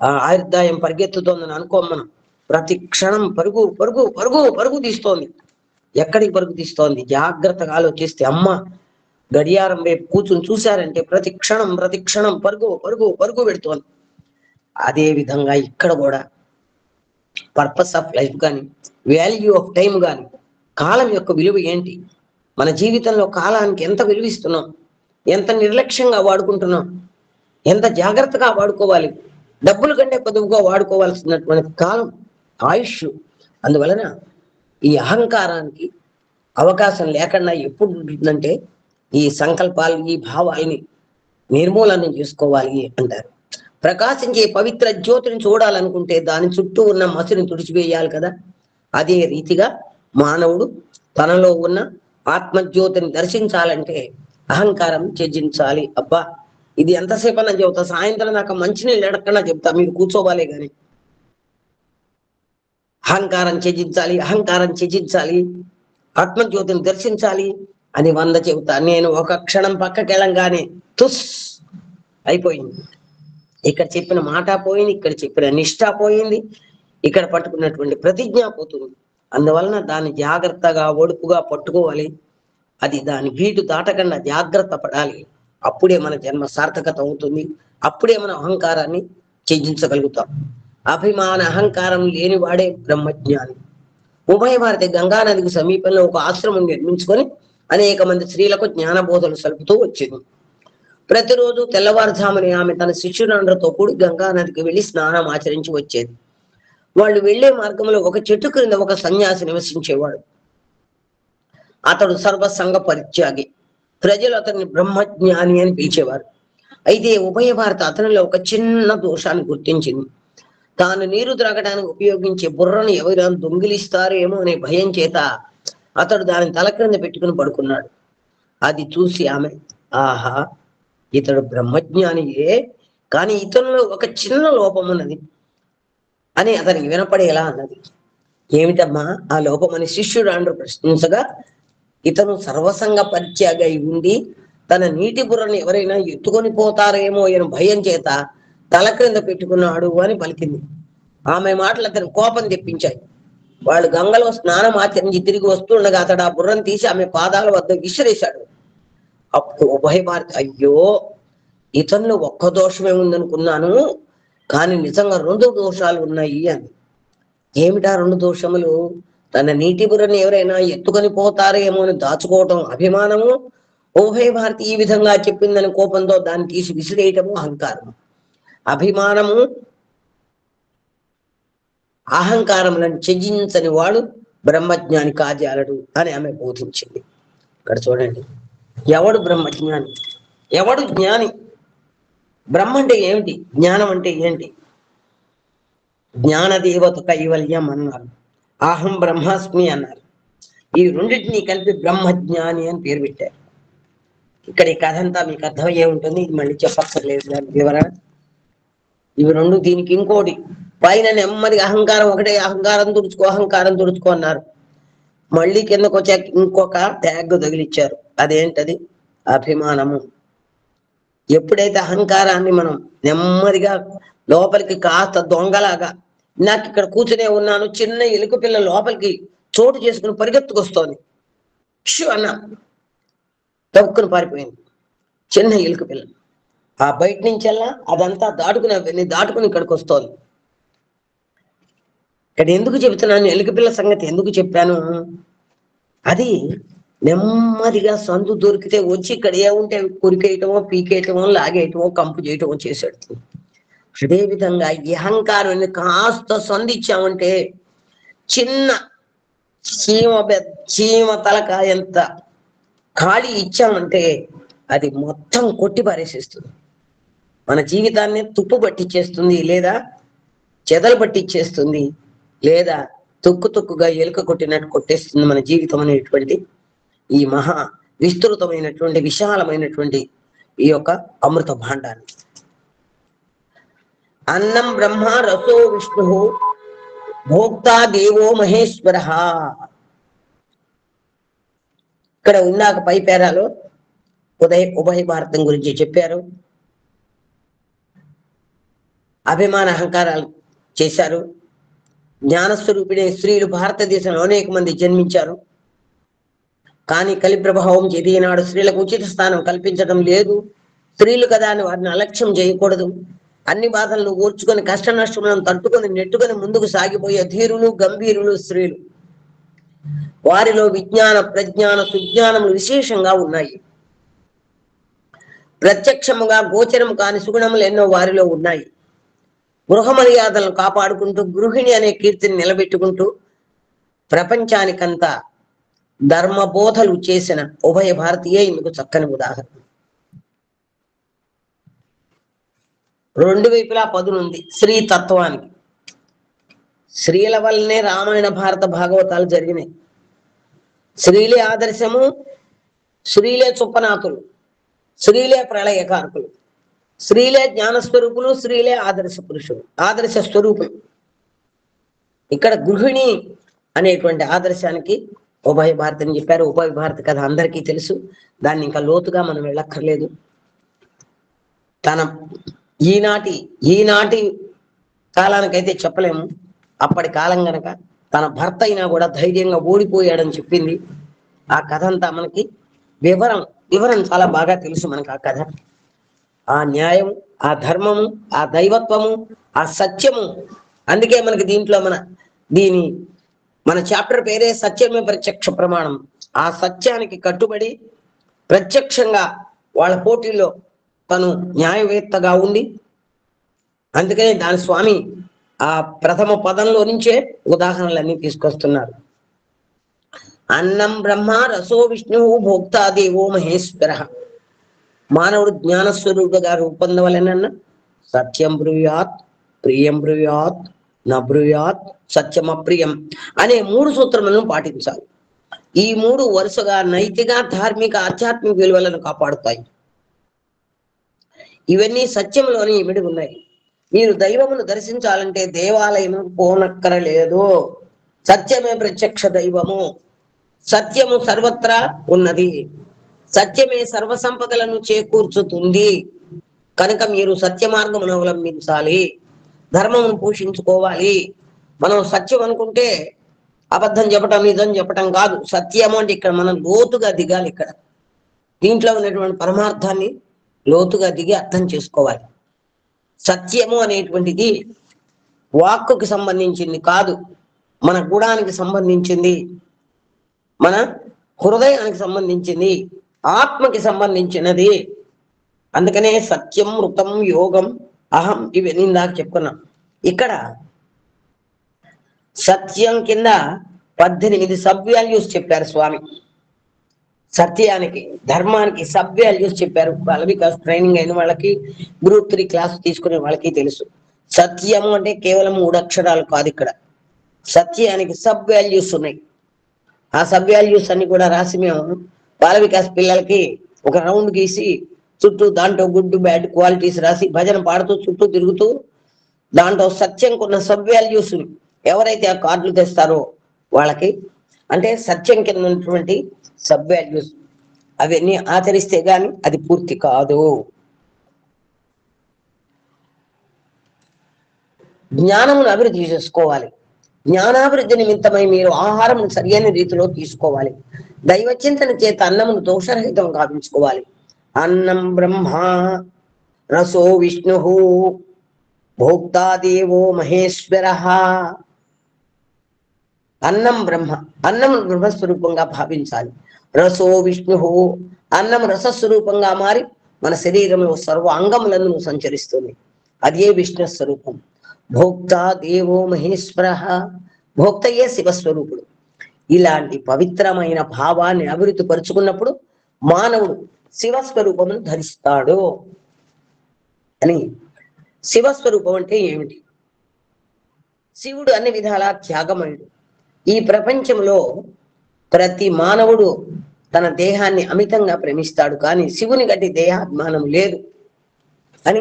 ఆ ఆయుర్దాయం పరిగెత్తుతోందని అనుకోం మనం. ప్రతి క్షణం పరుగు పరుగు పరుగు పరుగు తీస్తోంది. ఎక్కడికి పరుగు తీస్తోంది? జాగ్రత్తగా ఆలోచిస్తే, అమ్మ గడియారం వైపు కూర్చుని చూశారంటే ప్రతి క్షణం పరుగు పరుగు పరుగు పెడుతోంది. అదే విధంగా ఇక్కడ కూడా పర్పస్ ఆఫ్ లైఫ్ కానీ, వాల్యూ ఆఫ్ టైం కానీ, కాలం యొక్క విలువ ఏంటి, మన జీవితంలో కాలానికి ఎంత విలువిస్తున్నాం, ఎంత నిర్లక్ష్యంగా వాడుకుంటున్నాం, ఎంత జాగ్రత్తగా వాడుకోవాలి, డబ్బుల కంటే పొదుపుగా వాడుకోవాల్సినటువంటి కాలం ఆయుష్. అందువలన ఈ అహంకారానికి అవకాశం లేకుండా ఎప్పుడు ఉంటుందంటే ఈ సంకల్పాలు, ఈ భావాల్ని నిర్మూలన చేసుకోవాలి అంటారు. ప్రకాశించే పవిత్ర జ్యోతిని చూడాలనుకుంటే దాని చుట్టూ ఉన్న మసిని తుడిచివేయాలి కదా. అదే రీతిగా మానవుడు తనలో ఉన్న ఆత్మజ్యోతిని దర్శించాలంటే అహంకారం త్యజించాలి. అబ్బా ఇది ఎంతసేపు అన్నా చెబుతా, సాయంత్రం దాకా మంచినీళ్ళు ఎడకన్నా చెప్తా, మీరు కూర్చోవాలే గాని. అహంకారం త్యజించాలి, ఆత్మజ్యోతిని దర్శించాలి అని 100 చెబుతా. నేను ఒక క్షణం పక్కకి వెళ్ళంగానే తుస్ అయిపోయింది. ఇక్కడ చెప్పిన మాట పోయింది, ఇక్కడ చెప్పిన నిష్ఠ పోయింది, ఇక్కడ పట్టుకున్నటువంటి ప్రతిజ్ఞ పోతుంది. అందువలన దాన్ని జాగ్రత్తగా ఒడుపుగా పట్టుకోవాలి. అది దాని బీటు దాటకుండా జాగ్రత్త పడాలి. అప్పుడే మన జన్మ సార్థకత అవుతుంది. అప్పుడే మనం అహంకారాన్ని త్యజించగలుగుతాం. అభిమాన అహంకారం లేనివాడే బ్రహ్మజ్ఞాని. ఉభయ భారతి గంగానదికి సమీపంలో ఒక ఆశ్రమం నిర్మించుకొని అనేక మంది స్త్రీలకు జ్ఞానబోధలు సలుపుతూ వచ్చింది. ప్రతిరోజు తెల్లవారుజాముని ఆమె తన శిష్యులందరితో కూడి గంగానదికి వెళ్లి స్నానం ఆచరించి వచ్చేది. వాళ్ళు వెళ్లే మార్గంలో ఒక చెట్టు క్రింద ఒక సన్యాసి నివసించేవాడు. అతడు సర్వసంగ పరిత్యాగి. ప్రజలు అతన్ని బ్రహ్మజ్ఞాని అని పిలిచేవారు. అయితే ఉభయ భారత అతనిలో ఒక చిన్న దోషాన్ని గుర్తించింది. తాను నీరు త్రాగడానికి ఉపయోగించే బుర్రను ఎవరైనా దొంగిలిస్తారేమో అనే భయం చేత అతడు దాని తల క్రింద పెట్టుకుని పడుకున్నాడు. అది చూసి ఆమె, ఆహా ఇతడు బ్రహ్మజ్ఞానియే, కానీ ఇతనిలో ఒక చిన్న లోపం ఉన్నది అని అతనికి వినపడేలా అన్నది. ఏమిటమ్మా ఆ లోపం అని శిష్యుడు అంటూ ప్రశ్నించగా, ఇతను సర్వసంగ పరిత్యాగి ఉండి తన నీటి బుర్రను ఎవరైనా ఎత్తుకొని పోతారేమో అని భయం చేత తల క్రింద పెట్టుకున్నాడు అని పలికింది. ఆమె మాటలు అతని కోపం తెప్పించాయి. వాళ్ళు గంగలో స్నానం ఆచరించి తిరిగి వస్తుండగా అతడు ఆ బుర్రను తీసి ఆమె పాదాల వద్ద విసిరేశాడు. అప్పుడు ఉభయ భారతి, అయ్యో ఇతనిలో ఒక్క దోషమే ఉందనుకున్నాను, కానీ నిజంగా 2 దోషాలు ఉన్నాయి అని. ఏమిటా 2 దోషములు? తన నీటి బుర్రని ఎవరైనా ఎత్తుకొని పోతారేమో అని దాచుకోవటం అభిమానము, ఉభయ భారతి ఈ విధంగా చెప్పిందని కోపంతో దాన్ని తీసి విసిరేయటము అహంకారము. అభిమానము అహంకారములను త్యజించని వాడు బ్రహ్మజ్ఞాని కాజాలడు అని ఆమె బోధించింది. ఇక్కడ చూడండి, ఎవడు బ్రహ్మజ్ఞాని, ఎవడు జ్ఞాని? బ్రహ్మ అంటే ఏమిటి, జ్ఞానం అంటే ఏంటి? జ్ఞానదేవత కైవల్యం అన్నారు, అహం బ్రహ్మాస్మి అన్నారు. ఈ రెండింటినీ కలిపి బ్రహ్మజ్ఞాని అని పేరు పెట్టారు. ఇక్కడ ఈ కథ అంతా మీకు అర్థమయ్యే ఉంటుంది, ఇది మళ్ళీ చెప్పక్కర్లేదు దాని వివరణ. ఇవి 2. దీనికి ఇంకోటి పైన నెమ్మదిగా అహంకారం తుడుచుకో అన్నారు. మళ్ళీ కిందకు వచ్చాక ఇంకొక ట్యాగ్ తగిలిచ్చారు. అదేంటది? అభిమానము. ఎప్పుడైతే అహంకారాన్ని మనం నెమ్మదిగా లోపలికి కాస్త దొంగలాగా, నాకు ఇక్కడ కూర్చునే ఉన్నాను, చిన్న ఎలుక పిల్ల లోపలికి చోటు చేసుకుని పరిగెత్తుకొస్తోంది, షూ అన్నా తక్కుని పారిపోయింది చిన్న ఎలుక పిల్ల. ఆ బయట నుంచెల్లా అదంతా దాటుకుని ఇక్కడికి వస్తోంది. ఇక్కడ ఎందుకు చెబుతున్నాను, ఎలుక పిల్ల సంగతి ఎందుకు చెప్పాను? అది నెమ్మదిగా సందు దొరికితే వచ్చి ఇక్కడ ఏముంటే కొరికేయటమో, పీకేయటమో, లాగేయటమో, కంపు చేయటమో చేశాడు. అదే విధంగా ఈ అహంకారాన్ని కాస్త సంధించామంటే, చిన్న చీమ తలకాయంత ఖాళీ ఇచ్చామంటే అది మొత్తం కొట్టి పారేసేస్తుంది. మన జీవితాన్ని తుప్పు పట్టించేస్తుంది, లేదా చెదలు పట్టించేస్తుంది, లేదా తొక్కుగా ఎలుక కొట్టినట్టు కొట్టేస్తుంది మన జీవితం అనేటువంటి ఈ మహా విస్తృతమైనటువంటి విశాలమైనటువంటి ఈ యొక్క అమృత భాండాన్ని. అన్నం బ్రహ్మ రసో విష్ణు భోక్తా దేవో మహేశ్వర. ఇక్కడ ఇందాక పై పేరాలో ఉభయ భారతం గురించి చెప్పారు. అభిమాన అహంకారాలు చేశారు. జ్ఞానస్వరూపిణి స్త్రీలు భారతదేశంలో అనేక మంది జన్మించారు. కానీ కలి ప్రభావం చేతి ఈనాడు స్త్రీలకు ఉచిత స్థానం కల్పించడం లేదు. స్త్రీలు కదా అని వారిని అలక్ష్యం చేయకూడదు. అన్ని బాధలను ఓర్చుకొని కష్ట నష్టములను తట్టుకొని నెట్టుకొని ముందుకు సాగిపోయే ధీరులు గంభీరులు స్త్రీలు. వారిలో విజ్ఞాన ప్రజ్ఞాన సుజ్ఞానములు విశేషంగా ఉన్నాయి. ప్రత్యక్షముగా గోచరము కాని సుగుణములు ఎన్నో వారిలో ఉన్నాయి. గృహ మర్యాదలను కాపాడుకుంటూ గృహిణి అనే కీర్తిని నిలబెట్టుకుంటూ ప్రపంచానికంతా ధర్మబోధలు చేసిన ఉభయ భారతీయ ఇందుకు చక్కని ఉదాహరణ. రెండు వైపులా పదునుంది స్త్రీ తత్వానికి. స్త్రీల వల్లనే రామాయణ భారత భాగవతాలు జరిగినాయి. స్త్రీలే ఆదర్శము, స్త్రీలే చుప్పనాథులు, స్త్రీలే ప్రళయకారకులు, స్త్రీలే జ్ఞానస్వరూపులు, స్త్రీలే ఆదర్శ పురుషులు, ఆదర్శ స్వరూపులు. ఇక్కడ గృహిణి అనేటువంటి ఆదర్శానికి ఉభయ భారతిని చెప్పారు. ఉభయ భారతి కథ అందరికీ తెలుసు. దాన్ని ఇంకా లోతుగా మనం వెళ్ళక్కర్లేదు. తన ఈనాటి కాలానికైతే చెప్పలేము. అప్పటి కాలం గనక తన భర్త అయినా కూడా ధైర్యంగా ఓడిపోయాడని చెప్పింది. ఆ కథ అంతా మనకి వివరం చాలా బాగా తెలుసు మనకు. ఆ కథ, ఆ న్యాయం, ఆ ధర్మము, ఆ దైవత్వము, ఆ సత్యము. అందుకే మనకి దీంట్లో మన చాప్టర్ పేరే సత్యమే ప్రత్యక్ష ప్రమాణం. ఆ సత్యానికి కట్టుబడి ప్రత్యక్షంగా వాళ్ళ పోటీల్లో తను న్యాయవేత్తగా ఉండి, అందుకనే దాని స్వామి ఆ ప్రథమ పదంలో నుంచే ఉదాహరణలన్నీ తీసుకొస్తున్నారు. అన్నం బ్రహ్మ రసో విష్ణువు భోక్తా దేవో మహేశ్వర. మానవుడు జ్ఞానస్వరూపుగా రూపొందవలెనన్న సత్యం బ్రూయాత్, ప్రియం బ్రూయాత్, నబ్రూయాత్, సత్యం అప్రియం అనే 3 సూత్రములను పాటించాలి. ఈ 3 వరుసగా నైతిక, ధార్మిక, ఆధ్యాత్మిక విలువలను కాపాడుతాయి. ఇవన్నీ సత్యంలోని ఇమిడి ఉన్నాయి. మీరు దైవమును దర్శించాలంటే దేవాలయం పోనక్కరలేదు. సత్యమే ప్రత్యక్ష దైవము. సత్యము సర్వత్రా ఉన్నది. సత్యమే సర్వ సంపదలను చేకూర్చుతుంది. కనుక మీరు సత్య మార్గమును అవలంబించాలి, ధర్మమును పోషించుకోవాలి. మనం సత్యం అనుకుంటే అబద్ధం చెప్పటం, నిజం చెప్పటం కాదు. సత్యము అంటే ఇక్కడ మనం లోతుగా దిగాలి. ఇక్కడ దీంట్లో ఉన్నటువంటి పరమార్థాన్ని లోతుగా దిగి అర్థం చేసుకోవాలి. సత్యము అనేటువంటిది వాక్కుకి సంబంధించింది కాదు, మన గుణానికి సంబంధించింది, మన హృదయానికి సంబంధించింది, ఆత్మకి సంబంధించినది. అందుకనే సత్యం, మృతం, యోగం, అహం ఇవన్నీ ఇందాక చెప్పుకున్నాం. ఇక్కడ సత్యం కింద 18 సబ్ వాల్యూస్ చెప్పారు స్వామి. సత్యానికి, ధర్మానికి సబ్ వాల్యూస్ చెప్పారు. వికాస్ ట్రైనింగ్ అయిన వాళ్ళకి, గ్రూప్ 3 క్లాస్ తీసుకునే వాళ్ళకి తెలుసు. సత్యము అంటే కేవలం 3 అక్షరాలు కాదు. ఇక్కడ సత్యానికి సబ్ వాల్యూస్ ఉన్నాయి. ఆ సబ్ వాల్యూస్ అన్ని కూడా రాసి మేము బాల వికాస్ పిల్లలకి ఒక రౌండ్ గీసి చుట్టూ దాంట్లో గుడ్ బ్యాడ్ క్వాలిటీస్ రాసి భజన పాడుతూ చుట్టూ తిరుగుతూ దాంట్లో సత్యంకున్న సబ్ వాల్యూస్ ఎవరైతే ఆ కార్డులు తెస్తారో వాళ్ళకి, అంటే సత్యం కింద ఉన్నటువంటి సబ్ వాల్యూస్ అవన్నీ ఆచరిస్తే గాని అది పూర్తి కాదు. జ్ఞానమును అభివృద్ధి చేసుకోవాలి. జ్ఞానాభివృద్ధి నిమిత్తమై మీరు ఆహారం సరియైన రీతిలో తీసుకోవాలి. దైవచింతన చేత అన్నమును దోషరహితం గావించుకోవాలి. అన్నం బ్రహ్మ రసో విష్ణు భోక్తా దేవో మహేశ్వర. అన్నం బ్రహ్మ, అన్నము బ్రహ్మస్వరూపంగా భావించాలి. రసో విష్ణు, అన్నం రసస్వరూపంగా మారి మన శరీరంలో సర్వ అంగములను సంచరిస్తుంది. అదే విష్ణు స్వరూపం. భోక్తా దేవో మహేశ్వర, భోక్తయే శివస్వరూపుడు. ఇలాంటి పవిత్రమైన భావాన్ని అభివృద్ధి పరుచుకున్నప్పుడు మానవుడు శివస్వరూపమును ధరిస్తాడు. అని. శివస్వరూపం అంటే ఏమిటి? శివుడు అన్ని విధాలా త్యాగమయుడు. ఈ ప్రపంచంలో ప్రతి మానవుడు తన దేహాన్ని అమితంగా ప్రేమిస్తాడు, కానీ శివుని గట్టి దేహాభిమానం లేదు అని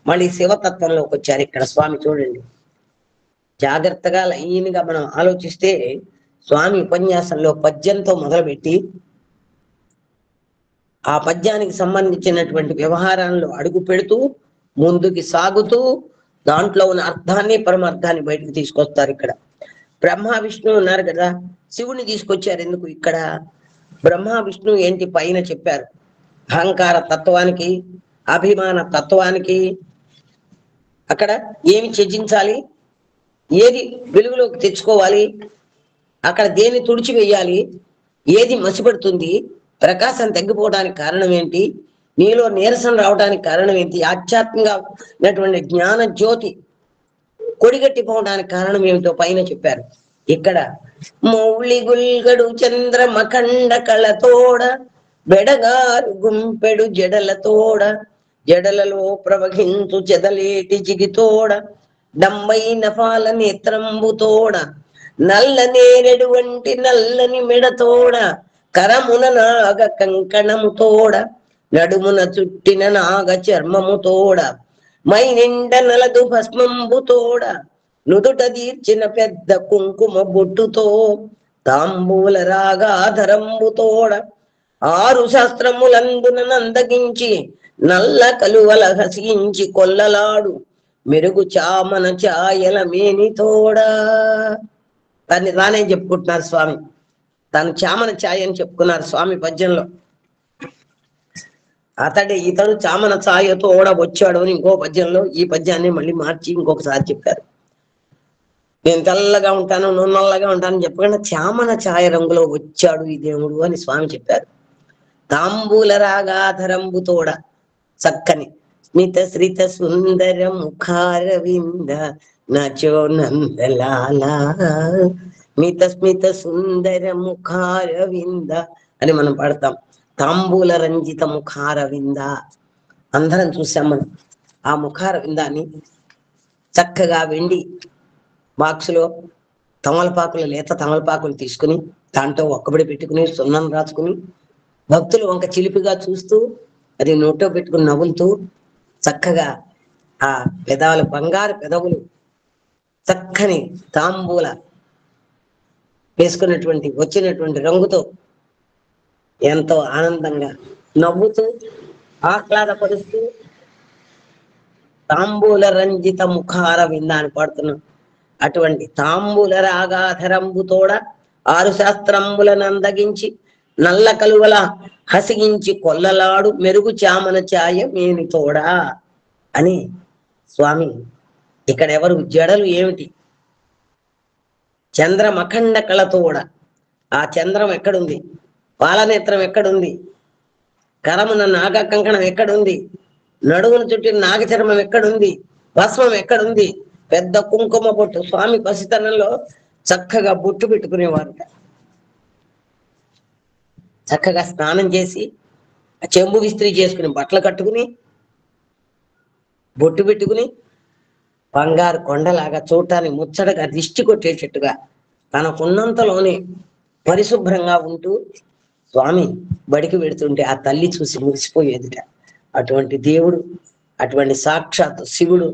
మళ్ళీ శివతత్వంలోకి వచ్చారు ఇక్కడ స్వామి. చూడండి జాగ్రత్తగా లైన్గా మనం ఆలోచిస్తే, స్వామి ఉపన్యాసంలో పద్యంతో మొదలుపెట్టి ఆ పద్యానికి సంబంధించినటువంటి వ్యవహారాల్లో అడుగు పెడుతూ ముందుకి సాగుతూ దాంట్లో ఉన్న అర్థాన్ని పరమార్థాన్ని బయటకు తీసుకొస్తారు. ఇక్కడ బ్రహ్మ విష్ణు ఉన్నారు కదా, శివుని తీసుకొచ్చారు ఎందుకు? ఇక్కడ బ్రహ్మ విష్ణు ఏంటి పైన చెప్పారు, అహంకార తత్వానికి అభిమాన తత్వానికి అక్కడ ఏమి త్యజించాలి, ఏది వెలుగులోకి తెచ్చుకోవాలి, అక్కడ దేన్ని తుడిచివేయాలి, ఏది మసిపడుతుంది, ప్రకాశం తగ్గిపోవడానికి కారణం ఏంటి, నీలో నీరసం రావడానికి కారణం ఏంటి, ఆధ్యాత్మికమైనటువంటి జ్ఞాన జ్యోతి కొడిగట్టిపోవడానికి కారణం ఏమిటో పైన చెప్పారు. ఇక్కడ మౌళి గుల్గడు చంద్రమఖండ కళతోడ బెడగారు గుంపెడు జడలతోడ జడలలో ప్రవహించు చెదలేటి జిగితోడ డంబైన పాల నేత్రంబుతోడ నల్ల నేరెడు వంటి నల్లని మెడతోడ కరమున నాగ కంకణముతోడ నడుమున చుట్టిన నాగ చర్మముతోడ మై నిండ నలదు భస్మంబుతోడ నుదుట తీర్చిన పెద్ద కుంకుమ బొట్టుతో తాంబూల రాగాధరంబుతోడ 6 శాస్త్రములందున నందగించి నల్ల కలువల హసించి కొల్లలాడు మెరుగు చామన ఛాయల మేనితోడా. దాన్ని రానే చెప్పుకుంటున్నారు స్వామి, తను చామన ఛాయ అని చెప్పుకున్నారు స్వామి పద్యంలో. ఇతడు చామన ఛాయతోడ వచ్చాడు అని ఇంకో పద్యంలో, ఈ పద్యాన్ని మళ్ళీ మార్చి ఇంకొకసారి చెప్పారు. నేను తెల్లగా ఉంటాను, నువ్వు నల్లగా ఉంటానని చెప్పకుండా చామన ఛాయ రంగులో వచ్చాడు ఈ దేవుడు అని స్వామి చెప్పారు. తాంబూల రాగాధరంబుతోడ చక్కని స్మిత శ్రిత సుందర ముఖారవింద నచో నందలాల మిత స్మిత సుందర ముఖారవింద అని మనం పాడతాం. తాంబూల రంజిత ముఖారవింద అందరం చూసాం మనం. ఆ ముఖారవిందాన్ని చక్కగా వెండి బాక్సులో లేత తమలపాకులు తీసుకుని దాంట్లో ఒక్కబడి పెట్టుకుని సున్నం రాసుకుని భక్తులు వంక చిలిపిగా చూస్తూ అది నోట్లో పెట్టుకుని నవ్వులుతూ చక్కగా ఆ పెదాలు బంగారు పెదవులు చక్కని తాంబూల వేసుకున్నటువంటి వచ్చినటువంటి రంగుతో ఎంతో ఆనందంగా నవ్వుతూ ఆహ్లాదపరుస్తూ తాంబూల రంజిత ముఖార వింద అని పాడుతున్నాం. అటువంటి తాంబూల రాగాధరంబుతోడ 6 శాస్త్రంబులను అందగించి నల్ల కలువల హసిగించి కొల్లలాడు మెరుగు చామన ఛాయ మేనితోడా అని స్వామి. ఇక్కడ ఎవరు జడలు ఏమిటి? చంద్రమఖండ కళతోడ. ఆ చంద్రం ఎక్కడుంది? పాలనేత్రం ఎక్కడుంది? కరమున నాగ కంకణం ఎక్కడుంది? నడుమును చుట్టిన నాగచర్మం ఎక్కడుంది? భస్మం ఎక్కడుంది? పెద్ద కుంకుమ బొట్టు. స్వామి పసితనంలో చక్కగా బొట్టు పెట్టుకునేవారు. చక్కగా స్నానం చేసి చెంబు విస్త్రీ చేసుకుని బట్టలు కట్టుకుని బొట్టు పెట్టుకుని బంగారు కొండలాగా చూడటానికి ముచ్చటగా దిష్టి కొట్టేటట్టుగా తనకున్నంతలోనే పరిశుభ్రంగా ఉంటూ స్వామి బడికి పెడుతుంటే ఆ తల్లి చూసి మురిసిపోయేదిట. అటువంటి దేవుడు, అటువంటి సాక్షాత్ శివుడు,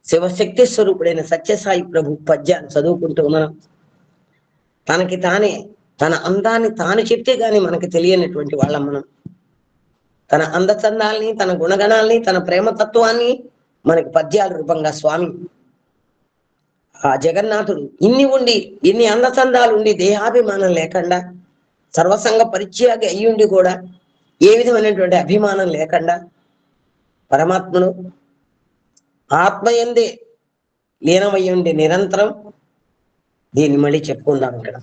శివశక్తి స్వరూపుడైన సత్యసాయి ప్రభు పద్యాన్ని చదువుకుంటూ మనం తనకి తానే తన అందాన్ని తాను చెప్తే గాని మనకి తెలియనటువంటి వాళ్ళం మనం. తన అందచందాల్ని, తన గుణగణాల్ని, తన ప్రేమతత్వాన్ని మనకి పద్యాల రూపంగా స్వామి ఆ జగన్నాథుడు ఇన్ని అందచందాలు ఉండి దేహాభిమానం లేకుండా సర్వసంగ పరిత్యాగి అయ్యుండి కూడా ఏ విధమైనటువంటి అభిమానం లేకుండా పరమాత్మను ఆత్మయందే లీనమయ్యుండి నిరంతరం దీన్ని మళ్ళీ చెప్పుకుందాం. ఇక్కడ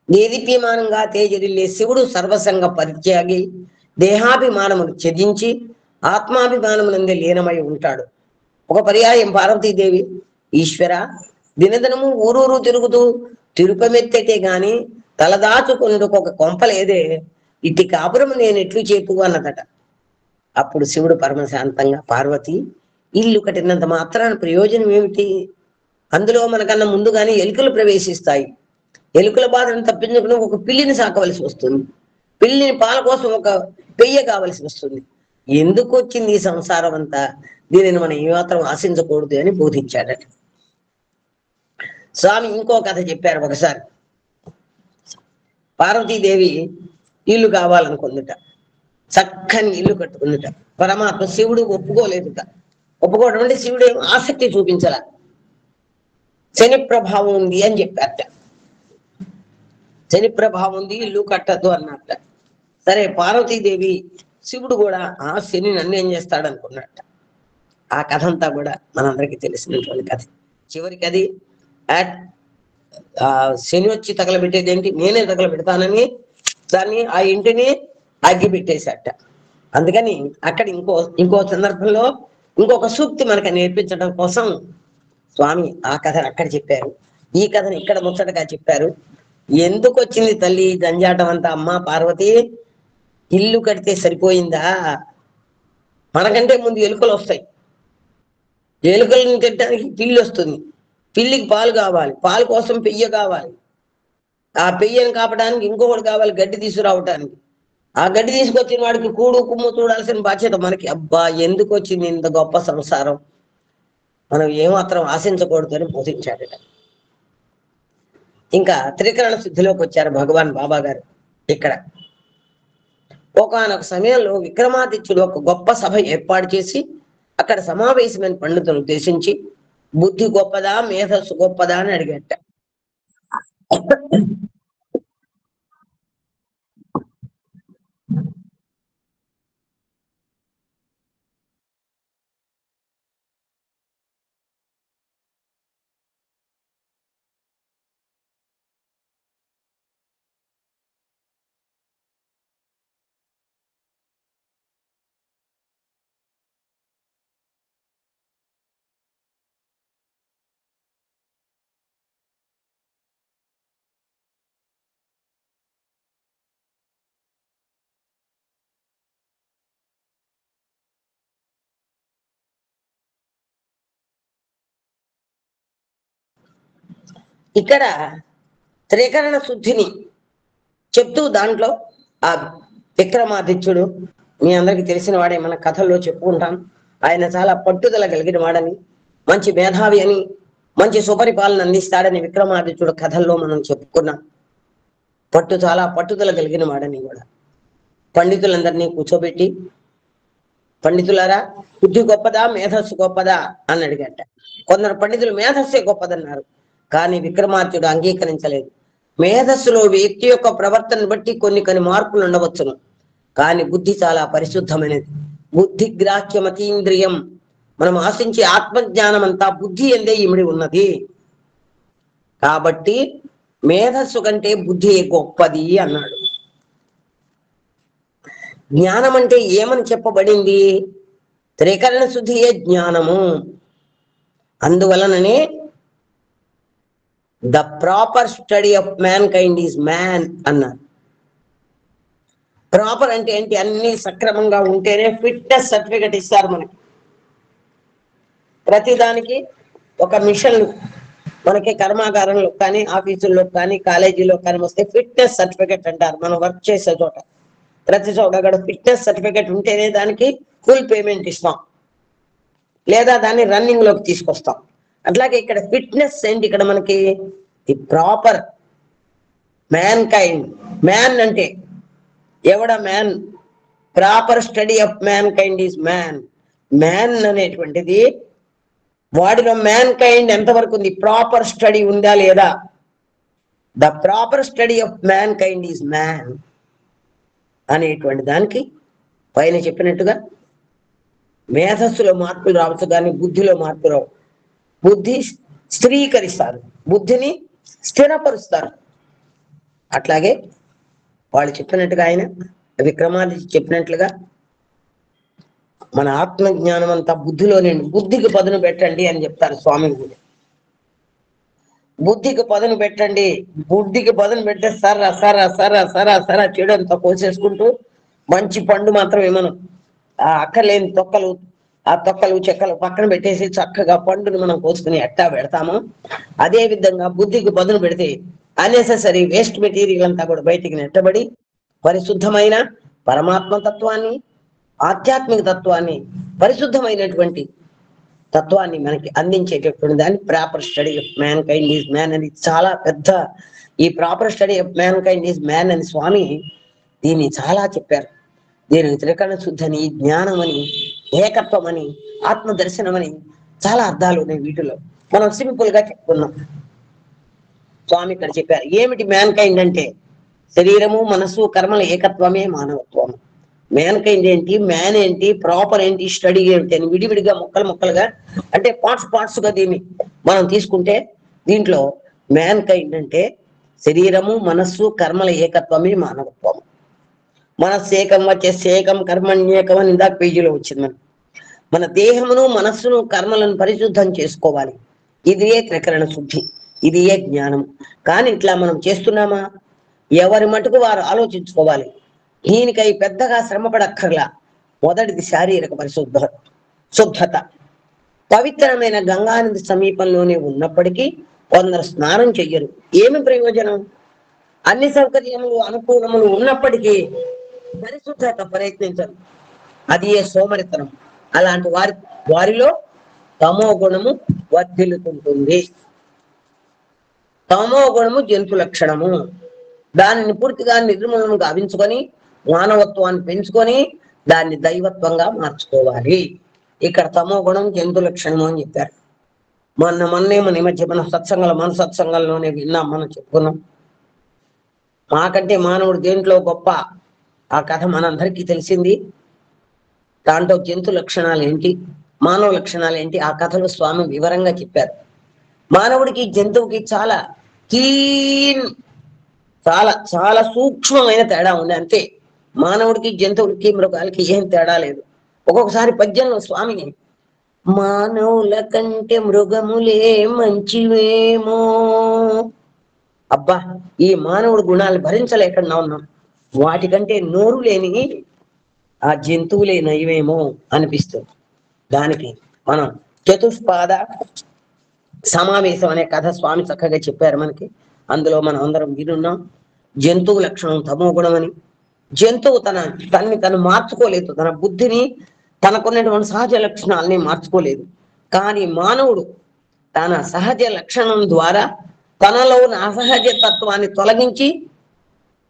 దేదీప్యమానంగా తేజరిల్లే శివుడు సర్వసంగ పరిత్యాగి దేహాభిమానమును త్యజించి ఆత్మాభిమానమునందే లీనమై ఉంటాడు. ఒక పర్యాయం పార్వతీదేవి, ఈశ్వర దినదినము ఊరూరు తిరుగుతూ తిరుపమెత్తటే గాని తలదాచుకొనుటకు ఒక కొంపలేదే, ఇట్టి కాపురము నేను ఎట్లు చేపు అన్నదట. అప్పుడు శివుడు పరమశాంతంగా, పార్వతి ఇల్లు కట్టినంత మాత్రాన ప్రయోజనం ఏమిటి? అందులో మనకన్నా ముందుగానే ఎలుకలు ప్రవేశిస్తాయి. ఎలుకల బాధను తప్పించుకుని ఒక పిల్లిని సాకవలసి వస్తుంది. పిల్లిని పాల కోసం ఒక పెయ్య కావలసి వస్తుంది. ఎందుకు వచ్చింది ఈ సంసారం అంతా? దీనిని మనం ఏమాత్రం ఆశించకూడదు అని బోధించాడట. స్వామి ఇంకో కథ చెప్పారు. ఒకసారి పార్వతీదేవి ఇల్లు కావాలనుకుందిట, చక్కని ఇల్లు కట్టుకుందిట. పరమాత్మ శివుడు ఒప్పుకోలేదుట. ఒప్పుకోవడం అంటే శివుడు ఏమో ఆసక్తి చూపించాల, శని ప్రభావం ఉంది అని చెప్పారట. శని ప్రభావం ఉంది, ఇల్లు కట్టద్దు అన్నట్ట. సరే, పార్వతీదేవి శివుడు కూడా ఆ శని నన్ను ఏం చేస్తాడు అనుకున్నట్ట. ఆ కథ అంతా కూడా మనందరికీ తెలిసినటువంటి కథ. చివరికి అది శని వచ్చి తగలబెట్టేది ఏంటి, నేనే తగలబెడతానని దాన్ని, ఆ ఇంటిని అగ్గి పెట్టేశాట. అందుకని అక్కడ ఇంకో సందర్భంలో ఇంకొక సూక్తి మనకు నేర్పించడం కోసం స్వామి ఆ కథను అక్కడ చెప్పారు, ఈ కథను ఇక్కడ ముచ్చటగా చెప్పారు. ఎందుకు వచ్చింది తల్లి జంజాటం అంతా? అమ్మ పార్వతి, ఇల్లు కడితే సరిపోయిందా? మనకంటే ముందు ఎలుకలు వస్తాయి. ఎలుకలను తిట్టడానికి పిల్లి వస్తుంది. పిల్లికి పాలు కావాలి, పాలు కోసం పెయ్య కావాలి. ఆ పెయ్యను కాపడానికి ఇంకొకటి కావాలి, గడ్డి తీసుకురావటానికి. ఆ గడ్డి తీసుకొచ్చిన వాడికి కూడు కుమ్ము చూడాల్సిన బాధ్యత మనకి. అబ్బా, ఎందుకు వచ్చింది ఇంత గొప్ప సంసారం? మనం ఏమాత్రం ఆశించకూడదు అని బోధించాడట. ఇంకా త్రికరణ శుద్ధిలోకి వచ్చారు భగవాన్ బాబా గారు. ఇక్కడ ఒకానొక సమయంలో విక్రమాదిత్యుడు ఒక గొప్ప సభ ఏర్పాటు చేసి అక్కడ సమావేశమైన పండితులను ఉద్దేశించి బుద్ధి గొప్పదా మేధస్సు గొప్పదా అని అడిగట. ఇక్కడ త్రికరణ శుద్ధిని చెప్తూ దాంట్లో ఆ విక్రమాదిత్యుడు, మీ అందరికి తెలిసిన వాడే, మన కథల్లో చెప్పుకుంటాం. ఆయన చాలా పట్టుదల కలిగిన వాడని, మంచి మేధావి అని, మంచి సుపరిపాలన అందిస్తాడని విక్రమాదిత్యుడు కథల్లో మనం చెప్పుకున్నాం. చాలా పట్టుదల కలిగిన వాడని కూడా పండితులందరినీ కూర్చోబెట్టి, పండితులారా బుద్ధి గొప్పదా మేధస్సు గొప్పదా అని అడిగట. కొందరు పండితులు మేధస్సే గొప్పదన్నారు, కానీ విక్రమాదిత్యుడు అంగీకరించలేదు. మేధస్సులో వ్యక్తి యొక్క ప్రవర్తన బట్టి కొన్ని మార్పులు ఉండవచ్చును, కానీ బుద్ధి చాలా పరిశుద్ధమైనది. బుద్ధి గ్రాహ్యమతీంద్రియం, మనం ఆశించే ఆత్మజ్ఞానం అంతా బుద్ధి ఎందే ఇమిడి ఉన్నది. కాబట్టి మేధస్సు కంటే బుద్ధి గొప్పది అన్నాడు. జ్ఞానం అంటే ఏమని చెప్పబడింది? త్రికరణ శుద్ధియే జ్ఞానము. అందువలననే the proper study of mankind is man అన్నారు. ప్రాపర్ అంటే ఏంటి? అన్ని సక్రమంగా ఉంటేనే ఫిట్నెస్ సర్టిఫికెట్ ఇస్తారు మనకి. ప్రతిదానికి ఒక మిషన్ మనకి కర్మాగారంలో కానీ, ఆఫీసుల్లో కానీ, కాలేజీలో కానీ వస్తే ఫిట్నెస్ సర్టిఫికెట్ అంటారు. మనం వర్క్ చేసే చోట ప్రతి చోట కూడా ఫిట్నెస్ సర్టిఫికెట్ ఉంటేనే దానికి ఫుల్ పేమెంట్ ఇస్తాం, లేదా దాన్ని రన్నింగ్ లోకి తీసుకొస్తాం. అట్లాగే ఇక్కడ ఫిట్నెస్ ఏంటి? ఇక్కడ మనకి the proper man kind. Man అంటే ఎవడ man? Proper study of mankind is man. Man అనేటువంటిది వాడిలో మ్యాన్ కైండ్ ఎంతవరకు ఉంది? ప్రాపర్ స్టడీ ఉందా లేదా? The proper study of mankind is man అనేటువంటి దానికి పైన చెప్పినట్టుగా మేధస్సులో మార్పులు రావచ్చు, కానీ బుద్ధిలో మార్పు రావు. బుద్ధి స్థిరీకరిస్తారు, బుద్ధిని స్థిరపరుస్తారు. అట్లాగే వాళ్ళు చెప్పినట్టుగా, ఆయన విక్రమాదిత్య చెప్పినట్లుగా మన ఆత్మజ్ఞానం అంతా బుద్ధిలోనే. బుద్ధికి పదును పెట్టండి అని చెప్తారు స్వామి కూడా. బుద్ధికి పదును పెట్టండి. బుద్ధికి పదును పెట్టే సరా సరా సరా సరా సరా చెడు అంతా కోసేసుకుంటూ మంచి పండు మాత్రం ఏమను ఆ అక్కర్లేని తొక్కలు, ఆ తొక్కలు చెక్కలు పక్కన పెట్టేసి చక్కగా పండును మనం కోసుకుని ఎట్టా పెడతామో, అదే విధంగా బుద్ధికి పదును పెడితే అన్నెసెసరీ వేస్ట్ మెటీరియల్ అంతా కూడా బయటికి నెట్టబడి పరిశుద్ధమైన పరమాత్మ తత్వాన్ని, ఆధ్యాత్మిక తత్వాన్ని, పరిశుద్ధమైనటువంటి తత్వాన్ని మనకి అందించేటటువంటి దాన్ని proper study of mankind is man అని చాలా పెద్ద, ఈ proper study of mankind is man అని స్వామి దీన్ని చాలా చెప్పారు. దీనికి త్రికరణ శుద్ధని, జ్ఞానం అని, ఏకత్వం అని, ఆత్మ దర్శనం అని చాలా అర్థాలు ఉన్నాయి వీటిలో. మనం సింపుల్ గా చెప్పుకున్నాం. స్వామి ఇక్కడ చెప్పారు ఏమిటి మ్యాన్ కైండ్ అంటే, శరీరము మనస్సు కర్మల ఏకత్వమే మానవత్వం. మ్యాన్ కైండ్ ఏంటి, మ్యాన్ ఏంటి, ప్రాపర్ ఏంటి, స్టడీ ఏంటి అని విడివిడిగా ముక్కలుగా అంటే పార్ట్స్ గా దీన్ని మనం తీసుకుంటే, దీంట్లో మ్యాన్ కైండ్ అంటే శరీరము మనస్సు కర్మల ఏకత్వమే మానవత్వం. మనస్సేకం వచ్చేసేకం కర్మణ్యేకం అని ఇందాక పేజీలో వచ్చింది. మన దేహమును మనస్సును కర్మలను పరిశుద్ధం చేసుకోవాలి. ఇదే త్రికరణ శుద్ధి, ఇదే జ్ఞానం. కానీ ఇట్లా మనం చేస్తున్నామా? ఎవరి మటుకు వారు ఆలోచించుకోవాలి. దీనికై పెద్దగా శ్రమపడక్కర్లా. మొదటిది శారీరక శుద్ధత. పవిత్రమైన గంగానది సమీపంలోనే ఉన్నప్పటికీ కొందరు స్నానం చెయ్యరు. ఏమి ప్రయోజనం? అన్ని సౌకర్యములు అనుకూలములు ఉన్నప్పటికీ పరిశుద్ధత ప్రయత్నించరు. అది ఏ సోమరితనం. అలాంటి వారిలో తమో గుణము వర్ధిల్లుతుంటుంది. తమో గుణము జంతు లక్షణము. దానిని పూర్తిగా నిర్మూలన గావించుకొని మానవత్వాన్ని పెంచుకొని దాన్ని దైవత్వంగా మార్చుకోవాలి. ఇక్కడ తమో గుణం జంతు లక్షణము అని చెప్పారు. మొన్నే మన మధ్య మన సత్సంగంలోనే విన్నాం, మనం చెప్పుకున్నాం. మాకంటే మానవుడు దేంట్లో గొప్ప, ఆ కథ మనందరికీ తెలిసింది. దాంట్లో జంతు లక్షణాలు ఏంటి, మానవ లక్షణాలు ఏంటి, ఆ కథలో స్వామి వివరంగా చెప్పారు. మానవుడికి జంతువుకి చాలా చాలా సూక్ష్మమైన తేడా ఉంది అంతే. మానవుడికి జంతువులకి మృగాలకి ఏం తేడా లేదు. ఒక్కొక్కసారి పద్యంలో స్వామిని మానవుల కంటే మృగములే మంచివేమో, అబ్బా ఈ మానవుడి గుణాలు భరించలేకుండా ఉన్నాం, వాటికంటే నోరు లేని ఆ జంతువులే నయమేమో అనిపిస్తుంది. దానికి మనం చతుష్పాద సమావేశం అనే కథ స్వామి చక్కగా చెప్పారు మనకి. అందులో మనం అందరం వినున్నాం. జంతువు లక్షణం తమో గుణం అని. జంతువు తను మార్చుకోలేదు, తన బుద్ధిని, తనకున్నటువంటి సహజ లక్షణాలని మార్చుకోలేదు. కానీ మానవుడు తన సహజ లక్షణం ద్వారా తనలో ఉన్న అసహజ తత్వాన్ని తొలగించి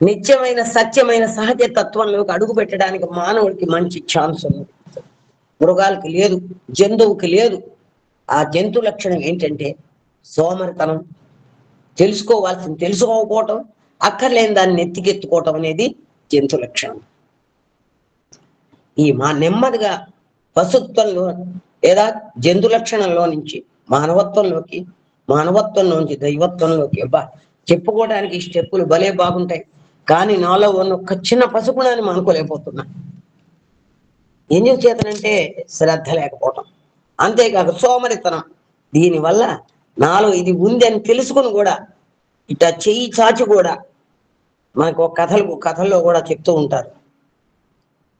నిత్యమైన సత్యమైన సహజ తత్వంలోకి అడుగు పెట్టడానికి మానవుడికి మంచి ఛాన్స్ ఉంది. మృగాలకి లేదు, జంతువుకి లేదు. ఆ జంతు లక్షణం ఏంటంటే సోమరితనం, తెలుసుకోవాల్సింది తెలుసుకోకపోవటం, అక్కర్లేని దాన్ని ఎత్తికెత్తుకోవటం అనేది జంతు లక్షణం. ఈ నెమ్మదిగా పశుత్వంలో లేదా జంతు లక్షణంలో నుంచి మానవత్వంలోకి, మానవత్వం నుంచి దైవత్వంలోకి, అబ్బా చెప్పుకోవడానికి ఈ స్టెప్పులు భలే బాగుంటాయి. కానీ నాలో ఉన్న ఒక చిన్న పసుగుణాన్ని మానుకోలేకపోతున్నా. ఎందుకు చేతనంటే శ్రద్ధ లేకపోవటం, అంతేకాక సోమరితనం. దీనివల్ల నాలో ఇది ఉంది అని తెలుసుకుని కూడా ఇట్లా చెయ్యి చాచి కూడా మనకు కథల్లో కూడా చెప్తూ ఉంటారు.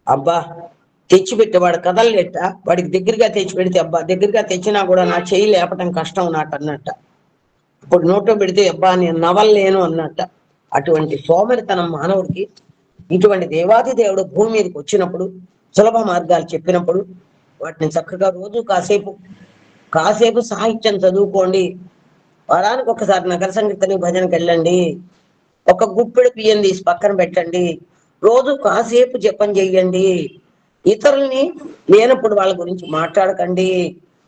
అబ్బా తెచ్చిపెట్టేవాడు కథలెట్ట, వాడికి దగ్గరగా తెచ్చి పెడితే అబ్బా దగ్గరగా తెచ్చినా కూడా నా చెయ్యి లేపటం కష్టం నాకు అన్నట్ట. ఇప్పుడు నోట్లో పెడితే అబ్బా నేను నవల్లేను అన్నట్ట. అటువంటి సోమరితనం మానవుడికి. ఇటువంటి దేవాది దేవుడు భూమి మీదకి వచ్చినప్పుడు సులభ మార్గాలు చెప్పినప్పుడు వాటిని చక్కగా రోజు కాసేపు సాహిత్యం చదువుకోండి. వారానికి ఒకసారి నగర సంకీర్తన భజనకి వెళ్ళండి. ఒక గుప్పెడు బియ్యం తీసి పక్కన పెట్టండి. రోజు కాసేపు జపం చెయ్యండి. ఇతరుల్ని లేనప్పుడు వాళ్ళ గురించి మాట్లాడకండి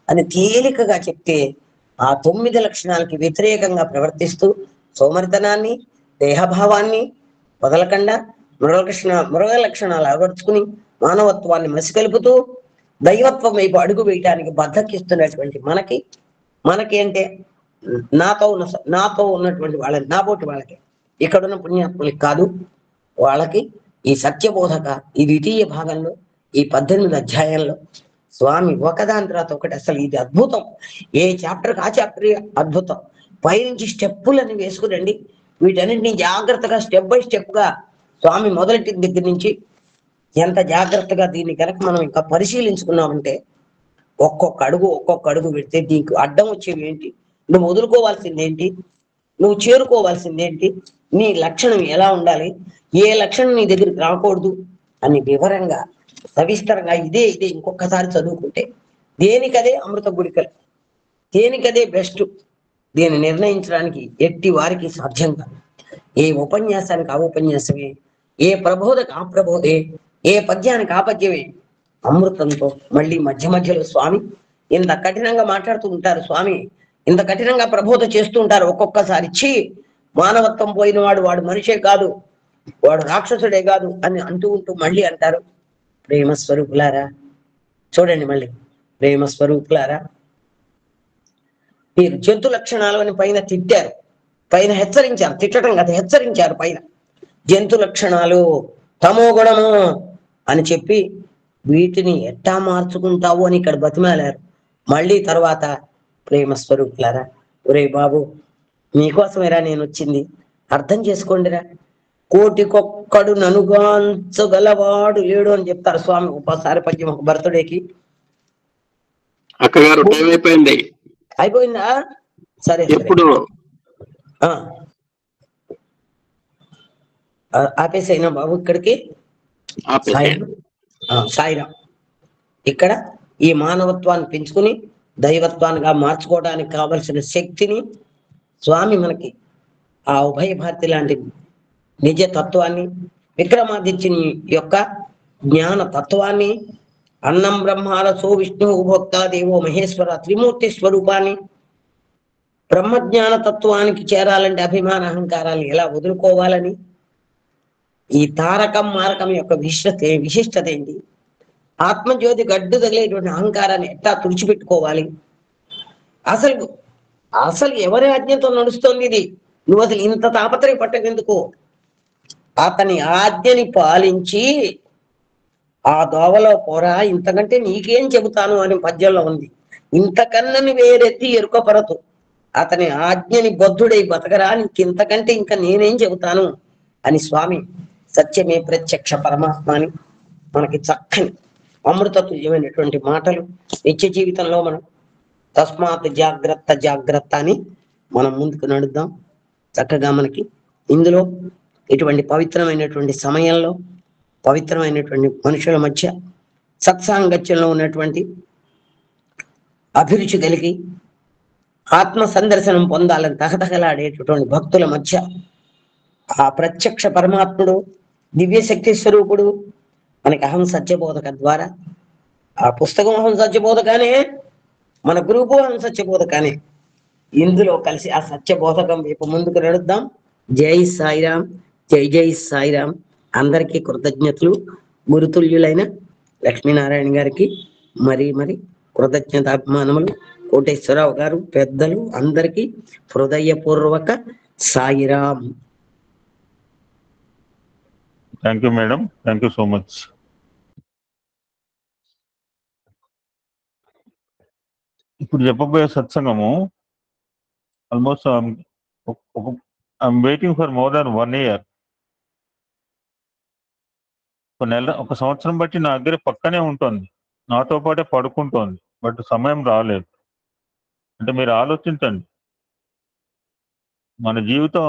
అని తేలికగా చెప్తే ఆ 9 లక్షణాలకి వ్యతిరేకంగా ప్రవర్తిస్తూ సోమరితనాన్ని, దేహభావాన్ని వదలకుండా మృగ లక్షణాలు అలవర్చుకుని మానవత్వాన్ని మసికలుపుతూ దైవత్వం వైపు అడుగు వేయటానికి బద్దకిస్తున్నటువంటి మనకి అంటే నాతో ఉన్నటువంటి వాళ్ళకి, నాబోటి వాళ్ళకి, ఇక్కడున్న పుణ్యాత్ములకి కాదు, వాళ్ళకి ఈ సత్యబోధక ఈ ద్వితీయ భాగంలో ఈ 18 అధ్యాయంలో స్వామి ఒకదాని తర్వాత ఒకటి, అసలు ఇది అద్భుతం. ఏ చాప్టర్కి ఆ చాప్టర్ అద్భుతం. పైనుంచి స్టెప్పులని వేసుకురండి. వీటన్నింటినీ జాగ్రత్తగా స్టెప్ బై స్టెప్ గా స్వామి మొదటి దగ్గర నుంచి ఎంత జాగ్రత్తగా దీన్ని కనుక మనం ఇంకా పరిశీలించుకున్నామంటే ఒక్కొక్క అడుగు పెడితే దీనికి అడ్డం వచ్చేవి ఏంటి, నువ్వు వదులుకోవాల్సింది ఏంటి, నువ్వు చేరుకోవాల్సింది ఏంటి, నీ లక్షణం ఎలా ఉండాలి, ఏ లక్షణం నీ దగ్గరికి రాకూడదు అని వివరంగా సవిస్తరంగా ఇదే ఇంకొకసారి చదువుకుంటే దేనికదే అమృత గుళికలు, దేనికదే బెస్ట్, దీన్ని నిర్ణయించడానికి ఎట్టి వారికి సాధ్యం కాదు. ఏ ఉపన్యాసానికి ఆ ఉపన్యాసమే, ఏ ప్రబోధకు ఆ ప్రబోధే, ఏ పద్యానికి ఆ పద్యమే అమృతంతో. మళ్ళీ మధ్య మధ్యలో స్వామి ఇంత కఠినంగా మాట్లాడుతూ ఉంటారు, స్వామి ఇంత కఠినంగా ప్రబోధ చేస్తూ ఉంటారు. ఒక్కొక్కసారి మానవత్వం పోయిన వాడు మనిషే కాదు, వాడు రాక్షసుడే కాదు అని అంటూ మళ్ళీ అంటారు, ప్రేమ స్వరూపులారా. చూడండి మళ్ళీ, ప్రేమ స్వరూపులారా, మీరు జంతు లక్షణాలు అని పైన తిట్టారు, పైన హెచ్చరించారు, తిట్టడం కదా హెచ్చరించారు పైన. జంతు లక్షణాలు తమో గుణము అని చెప్పి వీటిని ఎట్టా మార్చుకుంటావు అని ఇక్కడ బతిమాలారు. మళ్ళీ తర్వాత ప్రేమ స్వరూపులారా, ఒరే బాబు మీకోసమేరా నేను వచ్చింది, అర్థం చేసుకోండిరా. కోటికొక్కడు ననుగాంచగలవాడు లేడు అని చెప్తారు స్వామి ఒకసారి పద్యం ఒక బర్త్డేకి. అక్కగారు టైం అయిపోయింది. అయిపోయిందా? సరే ఎప్పుడు ఆపేసైనా బాబు ఇక్కడికి. సాయిరాం. ఇక్కడ ఈ మానవత్వాన్ని పెంచుకుని దైవత్వానిగా మార్చుకోవడానికి కావలసిన శక్తిని స్వామి మనకి ఆ ఉభయ భారతి లాంటి నిజ తత్వాన్ని, విక్రమాదిత్యుని యొక్క జ్ఞాన తత్వాన్ని, అన్నం బ్రహ్మారసో విష్ణు భోక్త దేవో మహేశ్వర త్రిమూర్తి స్వరూపాన్ని, బ్రహ్మజ్ఞాన తత్వానికి చేరాలంటే అభిమాన అహంకారాలు ఎలా వదులుకోవాలని, ఈ తారకం మారకం యొక్క విశిష్టత ఏంటి, ఆత్మజ్యోతి గడ్డు తగిలేటువంటి అహంకారాన్ని ఎట్టా తుడిచిపెట్టుకోవాలి, అసలు ఎవరి ఆజ్ఞతో నడుస్తోంది ఇది, నువ్వు అసలు ఇంత తాపత్రయ పట్టకెందుకు, అతని ఆజ్ఞని పాలించి ఆ దోవలో పోరా, ఇంతకంటే నీకేం చెబుతాను అని పద్యంలో ఉంది. ఇంతకన్నని వేరెత్తి ఎరుకపరతు, అతని ఆజ్ఞని బద్ధుడై బతకరా, ఇంతకంటే ఇంకా నేనేం చెబుతాను అని స్వామి సత్యమే ప్రత్యక్ష పరమాత్మ అని మనకి చక్కని అమృతతుల్యమైనటువంటి మాటలు నిత్య జీవితంలో మనం తస్మాత్ జాగ్రత్త జాగ్రత్త అని మనం ముందుకు నడుద్దాం. చక్కగా మనకి ఇందులో ఇటువంటి పవిత్రమైనటువంటి సమయంలో పవిత్రమైనటువంటి మనుషుల మధ్య సత్సాంగత్యంలో ఉన్నటువంటి అభిరుచి కలిగి ఆత్మ సందర్శనం పొందాలని తహతహలాడేటటువంటి భక్తుల మధ్య ఆ ప్రత్యక్ష పరమాత్ముడు దివ్యశక్తి స్వరూపుడు మనకి అహం సత్యబోధక ద్వారా, ఆ పుస్తకం అహం సత్యబోధకానే, మన గ్రూపు అహం సత్యబోధకానే, ఇందులో కలిసి ఆ సత్యబోధకం వైపు ముందుకు నడుద్దాం. జై సాయిరాం, జై జై సాయిరాం. అందరికీ కృతజ్ఞతలు. గురుతుల్యులైన లక్ష్మీనారాయణ గారికి మరి కృతజ్ఞతాభిమానములు. కోటేశ్వరరావు గారు పెద్దలు అందరికీ హృదయపూర్వక Sairam. Thank you madam, thank you so much. ఇప్పుడు చెప్పబోయే సత్సంగము almost I'm waiting for more than 1 year. ఒక సంవత్సరం బట్టి నా దగ్గర పక్కనే ఉంటుంది, నాతో పాటే పడుకుంటోంది, బట్ సమయం రాలేదు. అంటే మీరు ఆలోచించండి, మన జీవితం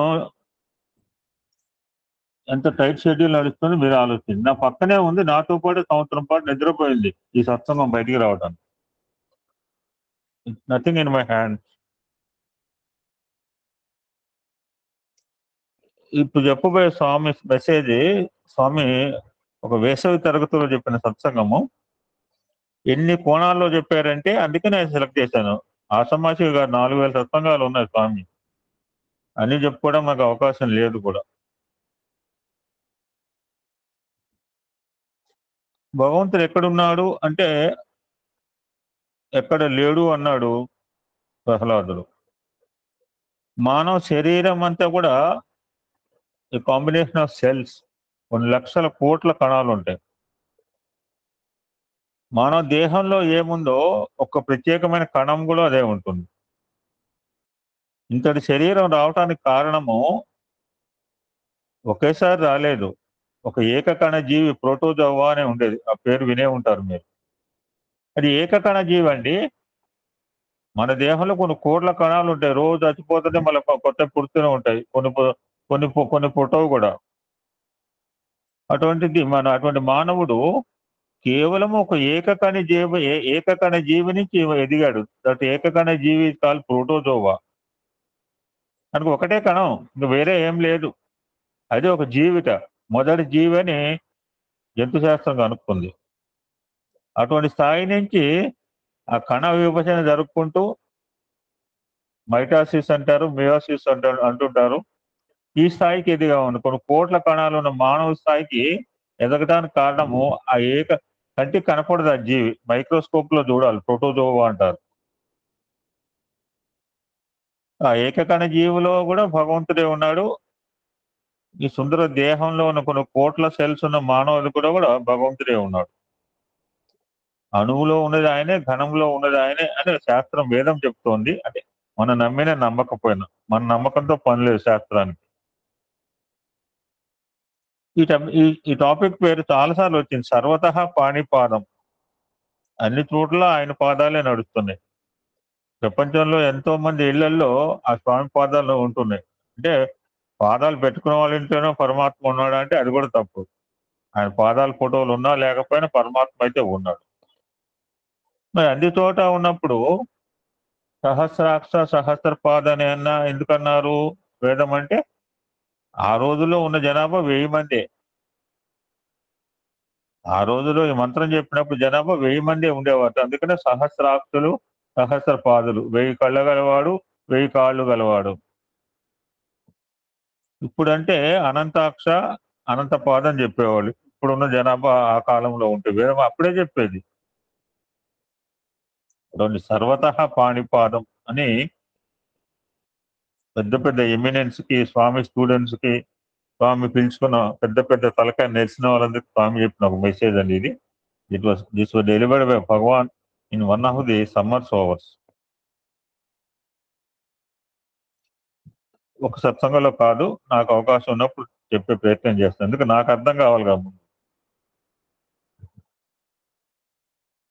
ఎంత టైట్ షెడ్యూల్ నడుస్తుంది మీరు ఆలోచించండి. నా పక్కనే ఉంది, నాతో పాటు సంవత్సరం పాటు నిద్రపోయింది ఈ సత్సంగం బయటికి రావడానికి. Nothing in my hand. ఇప్పుడు చెప్పబోయే స్వామి మెసేజ్, స్వామి ఒక వేసవి తరగతిలో చెప్పిన సత్సంగము ఎన్ని కోణాల్లో చెప్పారంటే అందుకే నేను సెలెక్ట్ చేశాను. ఆషమాషి గారు 4000 సత్సంగాలు ఉన్నాయి స్వామి, అన్ని చెప్పుకోవడం నాకు అవకాశం లేదు కూడా. భగవంతుడు ఎక్కడున్నాడు అంటే ఎక్కడ లేడు అన్నాడు ప్రహ్లాదుడు. మానవ శరీరం అంతా కూడా కాంబినేషన్ ఆఫ్ సెల్స్, 1 లక్షల కోట్ల కణాలు ఉంటాయి. మానవ దేహంలో ఏముందో ఒక ప్రత్యేకమైన కణం కూడా అదే ఉంటుంది. ఇంతటి శరీరం రావటానికి కారణము ఒకేసారి రాలేదు, ఒక ఏకకణ జీవి ప్రోటోజోవా అనే ఉండేది, ఆ పేరు వినే ఉంటారు మీరు. అది ఏకకణ జీవి అండి. మన దేహంలో కొన్ని కోట్ల కణాలు ఉంటాయి, రోజు చచ్చిపోతుంటే మళ్ళీ కొత్త పుడుతూనే ఉంటాయి, కొన్ని పుట్టవు కూడా. అటువంటి మానవుడు కేవలం ఒక ఏకకణ జీవి నుంచి ఎదిగాడు. దట్ ఏకకణ జీవి కాల్ ప్రోటోజోవా. మనకు ఒకటే కణం, ఇంక వేరే ఏం లేదు. అది ఒక జీవిట మొదటి జీవి అని జంతు శాస్త్రం కనుక్కుంది. అటువంటి స్థాయి నుంచి ఆ కణ విభజన జరుపుకుంటూ మైటాసిస్ అంటారు, మియోసిస్ అంటుంటారు. ఈ స్థాయికి ఎదిగామని కొన్ని కోట్ల కణాలు ఉన్న మానవ స్థాయికి ఎదగడానికి కారణము ఆ కంటికి కనపడదు ఆ జీవి, మైక్రోస్కోప్ లో చూడాలి, ప్రోటోజోవా అంటారు. ఆ ఏకకణ జీవిలో కూడా భగవంతుడే ఉన్నాడు. ఈ సుందర దేహంలో ఉన్న కొన్ని కోట్ల సెల్స్ ఉన్న మానవులు కూడా భగవంతుడే ఉన్నాడు. అణువులో ఉన్నది ఆయనే, ఘనంలో ఉన్నది ఆయనే అని శాస్త్రం వేదం చెప్తోంది. అంటే మనం నమ్మినా నమ్మకపోయినా మన నమ్మకంతో పని లేదు శాస్త్రానికి. ఈ టాపిక్ పేరు చాలాసార్లు వచ్చింది, సర్వతః పాణిపాదం. అన్ని చోట్ల ఆయన పాదాలే నడుస్తున్నాయి. ప్రపంచంలో ఎంతో మంది ఇళ్లలో ఆ స్వామి పాదాలు ఉంటున్నాయి. అంటే పాదాలు పెట్టుకున్న వాళ్ళ ఇంట్లోనో పరమాత్మ ఉన్నాడు అంటే అది కూడా తప్పు. ఆయన పాదాల ఫోటోలు ఉన్నా లేకపోయినా పరమాత్మ అయితే ఉన్నాడు. మరి అన్ని చోట ఉన్నప్పుడు సహస్రాక్ష సహస్రపాద అని ఎందుకన్నారు వేదం అంటే? ఆ రోజుల్లో ఉన్న జనాభా 1000 మందే. ఆ రోజులో ఈ మంత్రం చెప్పినప్పుడు జనాభా 1000 మందే ఉండేవారు. అందుకనే సహస్రాక్షులు సహస్రపాదులు, 1000 కళ్ళ గలవాడు 1000 కాళ్ళు గలవాడు. ఇప్పుడంటే అనంతాక్ష అనంత పాదం చెప్పేవాళ్ళు. ఇప్పుడున్న జనాభా ఆ కాలంలో ఉంటే వేదం అప్పుడే చెప్పేది. సర్వతః పాణిపాదం అని పెద్ద పెద్ద ఎమినెన్స్ కి, స్వామి స్టూడెంట్స్ కి, స్వామి పిలుచుకున్న పెద్ద పెద్ద తలకాయ నెరిసిన వాళ్ళందరికీ స్వామి చెప్పిన ఒక మెసేజ్ అండి ఇది. This was delivered by Bhagavan in one of the Summer Showers. ఒక సత్సంగంలో కాదు, నాకు అవకాశం ఉన్నప్పుడు చెప్పే ప్రయత్నం చేస్తాను, ఎందుకు నాకు అర్థం కావాలి కాబట్టి.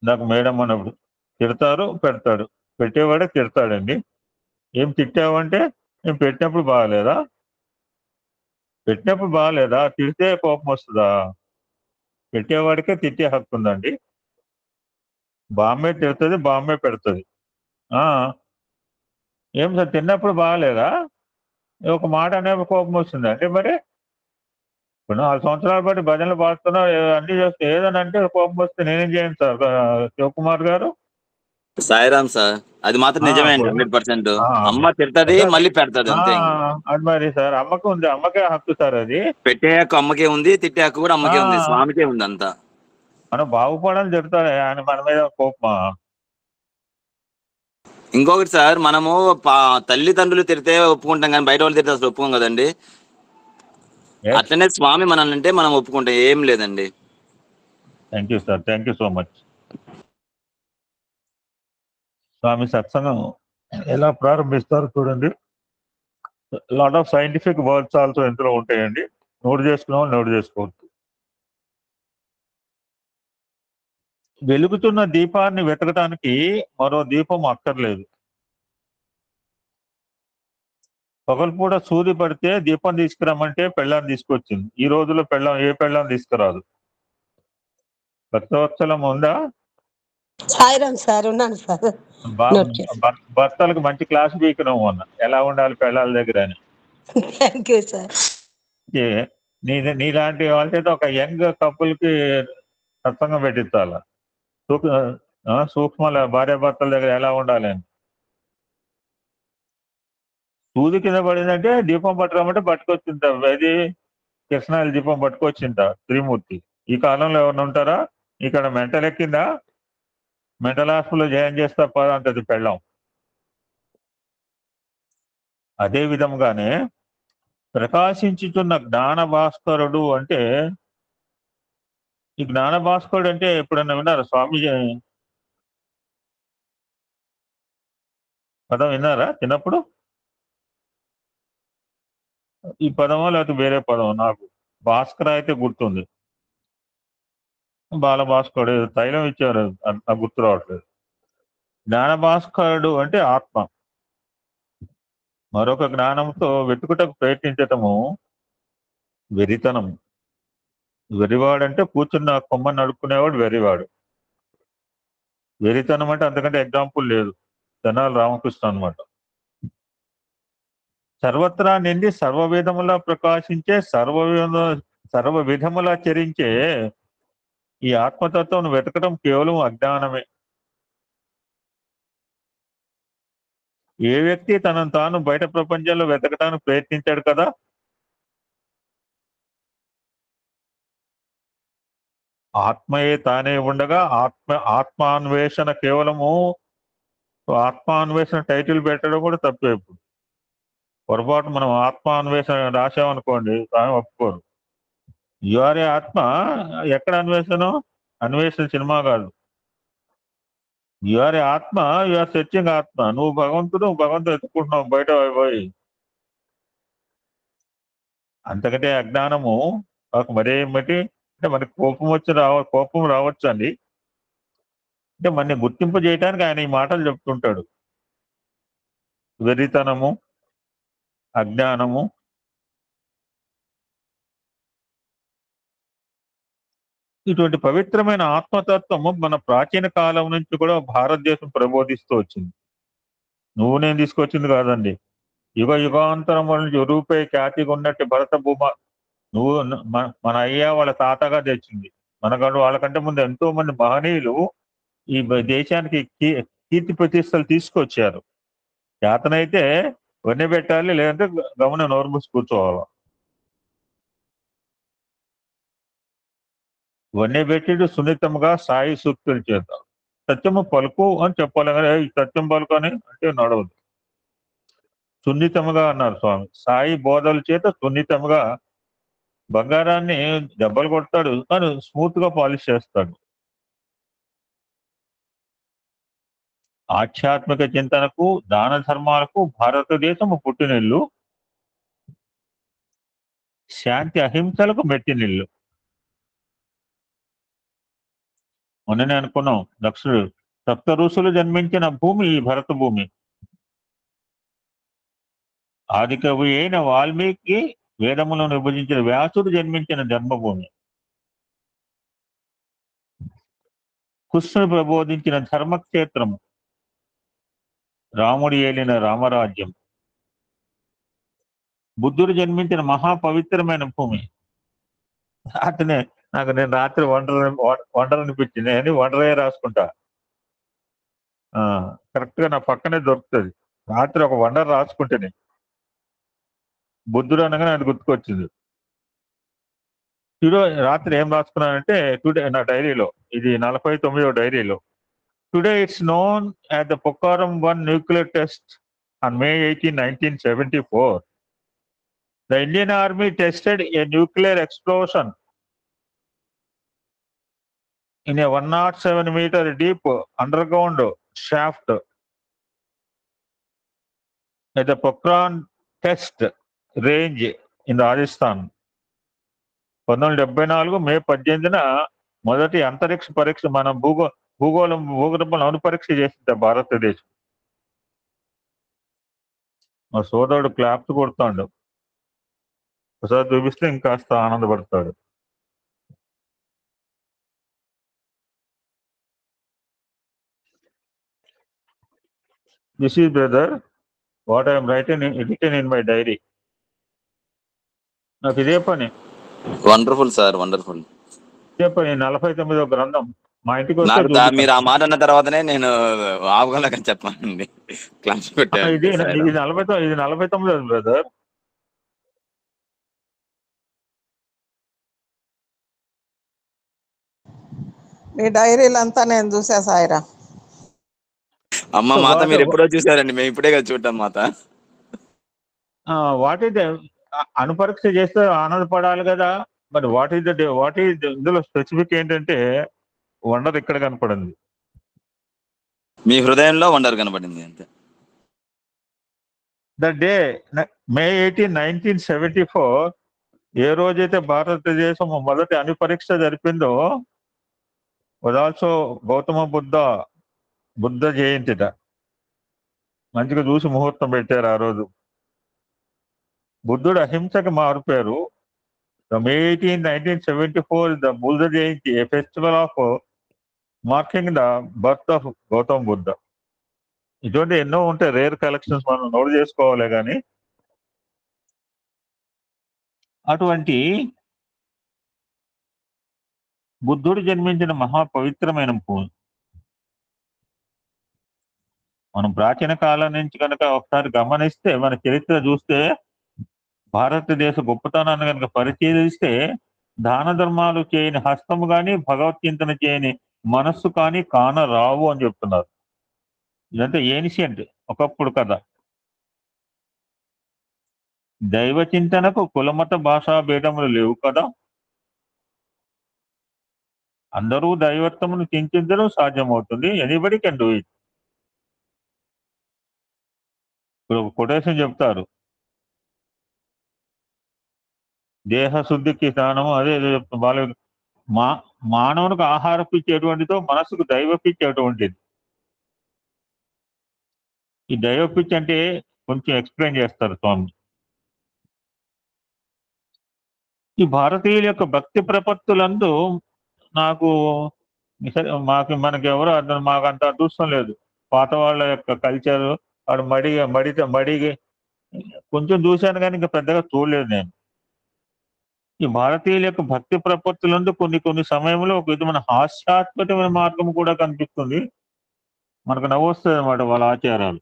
నాకు మేడం అన్నప్పుడు తిడతారు, పెడతాడు. పెట్టేవాడే తిడతాడండి. ఏం తిట్టావంటే, నేను పెట్టినప్పుడు బాగాలేదా? పెట్టినప్పుడు బాగాలేదా? తిడితే కోపం వస్తుందా? పెట్టేవాడికే తిట్టే హక్కు ఉందండి. బామ్మే తిడుతుంది, బామ్మే పెడుతుంది. ఏం సార్ తిన్నప్పుడు బాగాలేదా? ఒక మాట అనేవి కోపం వస్తుంది అంటే మరి ఇప్పుడు 4 సంవత్సరాల బట్టి భజనలు పాడుతున్నా, అన్ని చేస్తే ఏదని అంటే కోపం వస్తే నేనేం చేయను సార్ శివకుమార్ గారు. సాయిరామ్ సార్, అది మాత్రం నిజమే అండి, 100%. అమ్మ తిడతది, మళ్ళీ పెడతది, అంతే. అది మరి సార్ అమ్మకు ఉంది, అమ్మకే హక్కు సార్. అది పెట్టే హక్కు అమ్మకే ఉంది, తిట్టే హక్కు కూడా అమ్మకే ఉంది, స్వామికే ఉంది అంతా. మనం బాగుపడాలని చెప్తాడు ఆయన, మన మీద కోపమా? ఇంకొకటి సార్, మనము తల్లిదండ్రులు తిడితే ఒప్పుకుంటాం కానీ బయట వాళ్ళు తిడితే అసలు ఒప్పుకోం కదండి. అట్లనే స్వామి మనల్ని అంటే మనం ఒప్పుకుంటాం, ఏం లేదండి. Thank you sir, thank you so much. స్వామి సత్సంగం ఎలా ప్రారంభిస్తారు చూడండి. Lot of scientific words also ఇందులో ఉంటాయండి. నోట్ చేసుకున్నాం, నోట్ చేసుకోవచ్చు. వెలుగుతున్న దీపాన్ని వెతకటానికి మరో దీపం అక్కర్లేదు. పగలుపూట సూది పడితే దీపం తీసుకురమ్మంటే పెళ్ళాన్ని తీసుకొచ్చింది. ఈ రోజుల్లో ఏ పెళ్ళాం తీసుకురాదు. భక్తవత్సలం ఉందా? సాయిరామ్ సార్, ఉన్నాను సార్. భర్తలకు మంచి క్లాస్ వీకినావు అన్న, ఎలా ఉండాలి పెళ్ళాల దగ్గర అని. Thank you sir. నీలాంటి వాళ్ళతో ఒక యంగ్ కపుల్ కి సత్సంగం పెట్టించాల. సూక్ష్మ భార్యాభర్తల దగ్గర ఎలా ఉండాలి అని. సూది కింద పడిందంటే దీపం పట్టుకోమంటే పట్టుకొచ్చింట, అది కృష్ణాయిల దీపం పట్టుకొచ్చింట త్రిమూర్తి. ఈ కాలంలో ఎవరిని ఉంటారా? ఇక్కడ మెంటల్ ఎక్కిందా, మెంటల్ హాస్పిటల్లో జాయిన్ చేస్తా పదా అంటది పెళ్ళం. అదే విధంగానే ప్రకాశించుతున్న జ్ఞాన భాస్కరుడు అంటే, ఈ జ్ఞాన భాస్కరుడు అంటే ఎప్పుడన్నా విన్నారా స్వామి పదం? విన్నారా చిన్నప్పుడు? ఈ పదమో లేకపోతే వేరే పదం నాకు భాస్కర అయితే గుర్తుంది, బాలభాస్కరుడు తైలం ఇచ్చారు, అంత గుర్తు రావట్లేదు. జ్ఞాన భాస్కరుడు అంటే ఆత్మ. మరొక జ్ఞానంతో వెతుకుటకు ప్రయత్నించటము వెరితనం. వెరివాడంటే కూర్చున్న కొమ్మ నడుపుకునేవాడు వెరివాడు. వెరితనం అంటే అంతకంటే ఎగ్జాంపుల్ లేదు. జనాలు రామకృష్ణ అనమాట. సర్వత్రా నిండి సర్వ విధములా ప్రకాశించే సర్వ విధములా చరించే ఈ ఆత్మతత్వం వెతకడం కేవలం అజ్ఞానమే. ఏ వ్యక్తి తనను తాను బయట ప్రపంచంలో వెతకడానికి ప్రయత్నించాడు కదా, ఆత్మయే తానే ఉండగా ఆత్మాన్వేషణ కేవలము ఆత్మాన్వేషణ టైటిల్ పెట్టడం కూడా తప్పే. ఇప్పుడు పొరపాటు మనం ఆత్మాన్వేషణ రాసామనుకోండి, స్వామి ఒప్పుకోరు. యువరే ఆత్మ ఎక్కడ అన్వేషణ సినిమా కాదు. యువరే ఆత్మ, యువర్ సెర్చింగ్ ఆత్మ. నువ్వు భగవంతుడు ఎత్తుకుంటున్నావు బయట పోయి. అంతకంటే అజ్ఞానము మరేమిటి అంటే మనకి కోపం రావచ్చు అండి. అంటే మనని గుర్తింపు చేయడానికి ఆయన ఈ మాటలు చెప్తుంటాడు. వెర్రితనము, అజ్ఞానము, ఇటువంటి పవిత్రమైన ఆత్మతత్వము మన ప్రాచీన కాలం నుంచి కూడా భారతదేశం ప్రబోధిస్తూ వచ్చింది. నువ్వు నేను తీసుకొచ్చింది కాదండి. యుగాంతరం నుంచి రూపే ఖ్యాతిగా ఉన్నట్టు భరత భూమ నువ్వు మన అయ్యా వాళ్ళ తాతగా తెచ్చింది. వాళ్ళకంటే ముందు ఎంతో మంది మహనీయులు ఈ దేశానికి కీర్తి ప్రతిష్టలు తీసుకొచ్చారు. చేతనైతే వన్నె పెట్టాలి, లేదంటే గమన నోరు మూసి కూర్చోవాలి. వన్నె పెట్టి సున్నితంగా సాయి సూక్తులు చేద్దాం. సత్యము పలుకు అని చెప్పాలి కానీ సత్యం పలుకు అని అంటే నడవదు. సున్నితముగా అన్నారు స్వామి. సాయి బోధల చేత సున్నితంగా బంగారాన్ని దెబ్బలు కొడతాడు కానీ స్మూత్ గా పాలిష్ చేస్తాడు. ఆధ్యాత్మిక చింతనకు, దాన ధర్మాలకు భారతదేశము పుట్టినిల్లు, శాంతి అహింసలకు మెట్టినిల్లు. మొన్ననే అనుకున్నాం, దక్షుడు సప్త ఋషులు జన్మించిన భూమి ఈ భరత భూమి. ఆదికవి అయిన వాల్మీకి వేదములను విభజించిన వ్యాసుడు జన్మించిన జన్మభూమి. కృష్ణుడు ప్రబోధించిన ధర్మక్షేత్రము, రాముడు ఏలిన రామరాజ్యం. బుద్ధుడు జన్మించిన మహాపవిత్రమైన భూమి. నేను రాత్రి వండర్ అనిపించింది అని వండరే రాసుకుంటా. కరెక్ట్ గా నా పక్కనే దొరుకుతుంది. రాత్రి ఒక వండర్ రాసుకుంటేనే బుద్ధుడు అనగానే అది గుర్తుకొచ్చింది. రాత్రి ఏం రాసుకున్నానంటే టుడే నా డైరీలో, ఇది 49వ డైరీలో, today it's known at the Pokhran 1 nuclear test on May 18, 1974. The Indian Army tested a nuclear explosion in a 107-meter deep underground shaft at the Pokhran test range in Rajasthan. 1974 మే 18న మొదటి అంతరిక్ష పరీక్ష మన భూగోళంలో అణు పరీక్ష చేసింది భారతదేశం. మా సోదరుడు క్లాప్స్ కొడతాడు, ఒకసారి చూపిస్తే ఇంకాస్త ఆనందపడతాడు. This is brother what I am written in my diary. నాకు ఇదే పని. Wonderful sir, wonderful. ఇదే పని 49వ గ్రంథం. మా ఇంటికి మీరు ఆ మాట అన్న తర్వాతనే నేను ఆవుగలగా చెప్పానండి క్లాస్ పెట్టాను. ఇది 49 బ్రదర్. మీ డైరీలంతా నేను చూసా సాయిరా. అమ్మ మాత మీరు ఎప్పుడో చూసారండి, మేము ఇప్పుడే కదా చూడటం మాత. వాట్ ఈజ్ అనుపరీక్ష చేస్తే ఆనందపడాలి కదా, మరి వాట్ ఈజ్ ఇందులో స్పెసిఫిక్ ఏంటంటే వండర్ ఇక్కడ కనపడింది, మీ హృదయంలో వండర్ కనపడింది అంతే. ద డే May 18, 1974 ఏ రోజైతే భారతదేశం మొదటి అణు పరీక్ష జరిపిందో was also గౌతమ బుద్ధ జయంతిట. మంచిగా చూసి ముహూర్తం పెట్టారు ఆ రోజు. బుద్ధుడు అహింసకి మారుపేరు. May 18, 1974 the Buddha Jayanti, a festival of marking the birth of Gautama Buddha. ఇటువంటి ఎన్నో ఉంటాయి రేర్ కలెక్షన్స్, మనం నోట్ చేసుకోవాలి. కానీ అటువంటి బుద్ధుడు జన్మించిన మహా పవిత్రమైన భూమి. మనం ప్రాచీన కాలం నుంచి కనుక ఒకసారి గమనిస్తే, మన చరిత్ర చూస్తే, భారతదేశ గొప్పతనాన్ని కనుక పరిశీలిస్తే, దాన ధర్మాలు చేయని హస్తము కానీ, భగవద్చింతన చేయని మనస్సు కానీ కానరావు అని చెప్తున్నారు. ఇదంతా ఏన్షియంట్, ఒకప్పుడు కదా. దైవ చింతనకు కులమత భాషా భేదములు లేవు కదా. అందరూ దైవత్వమును చింతించడం సాధ్యమవుతుంది. Anybody can do it. ఇప్పుడు ఒక కొటేషన్ చెప్తారు, దేహ శుద్ధికి స్నానము, అదే వాళ్ళ మానవునికి ఆహార పిచ్చి ఎటువంటిదో మనసుకు దైవ పిచ్చి ఎటువంటిది. ఈ దైవ పిచ్చి అంటే కొంచెం ఎక్స్ప్లెయిన్ చేస్తారు స్వామి. ఈ భారతీయుల యొక్క భక్తి ప్రపత్తులందు మనకి ఎవరు మాకు అంత అదృష్టం లేదు. పాత వాళ్ళ యొక్క కల్చర్ వాడు మడిగి కొంచెం చూశాను కానీ ఇంకా పెద్దగా చూడలేదు నేను. ఈ భారతీయుల యొక్క భక్తి ప్రపత్తులందు కొన్ని సమయంలో ఒక విధమైన హాస్యాత్మకమైన మార్గం కూడా కనిపిస్తుంది. మనకు నవ్వొస్తుంది అన్నమాట వాళ్ళ ఆచారాలు.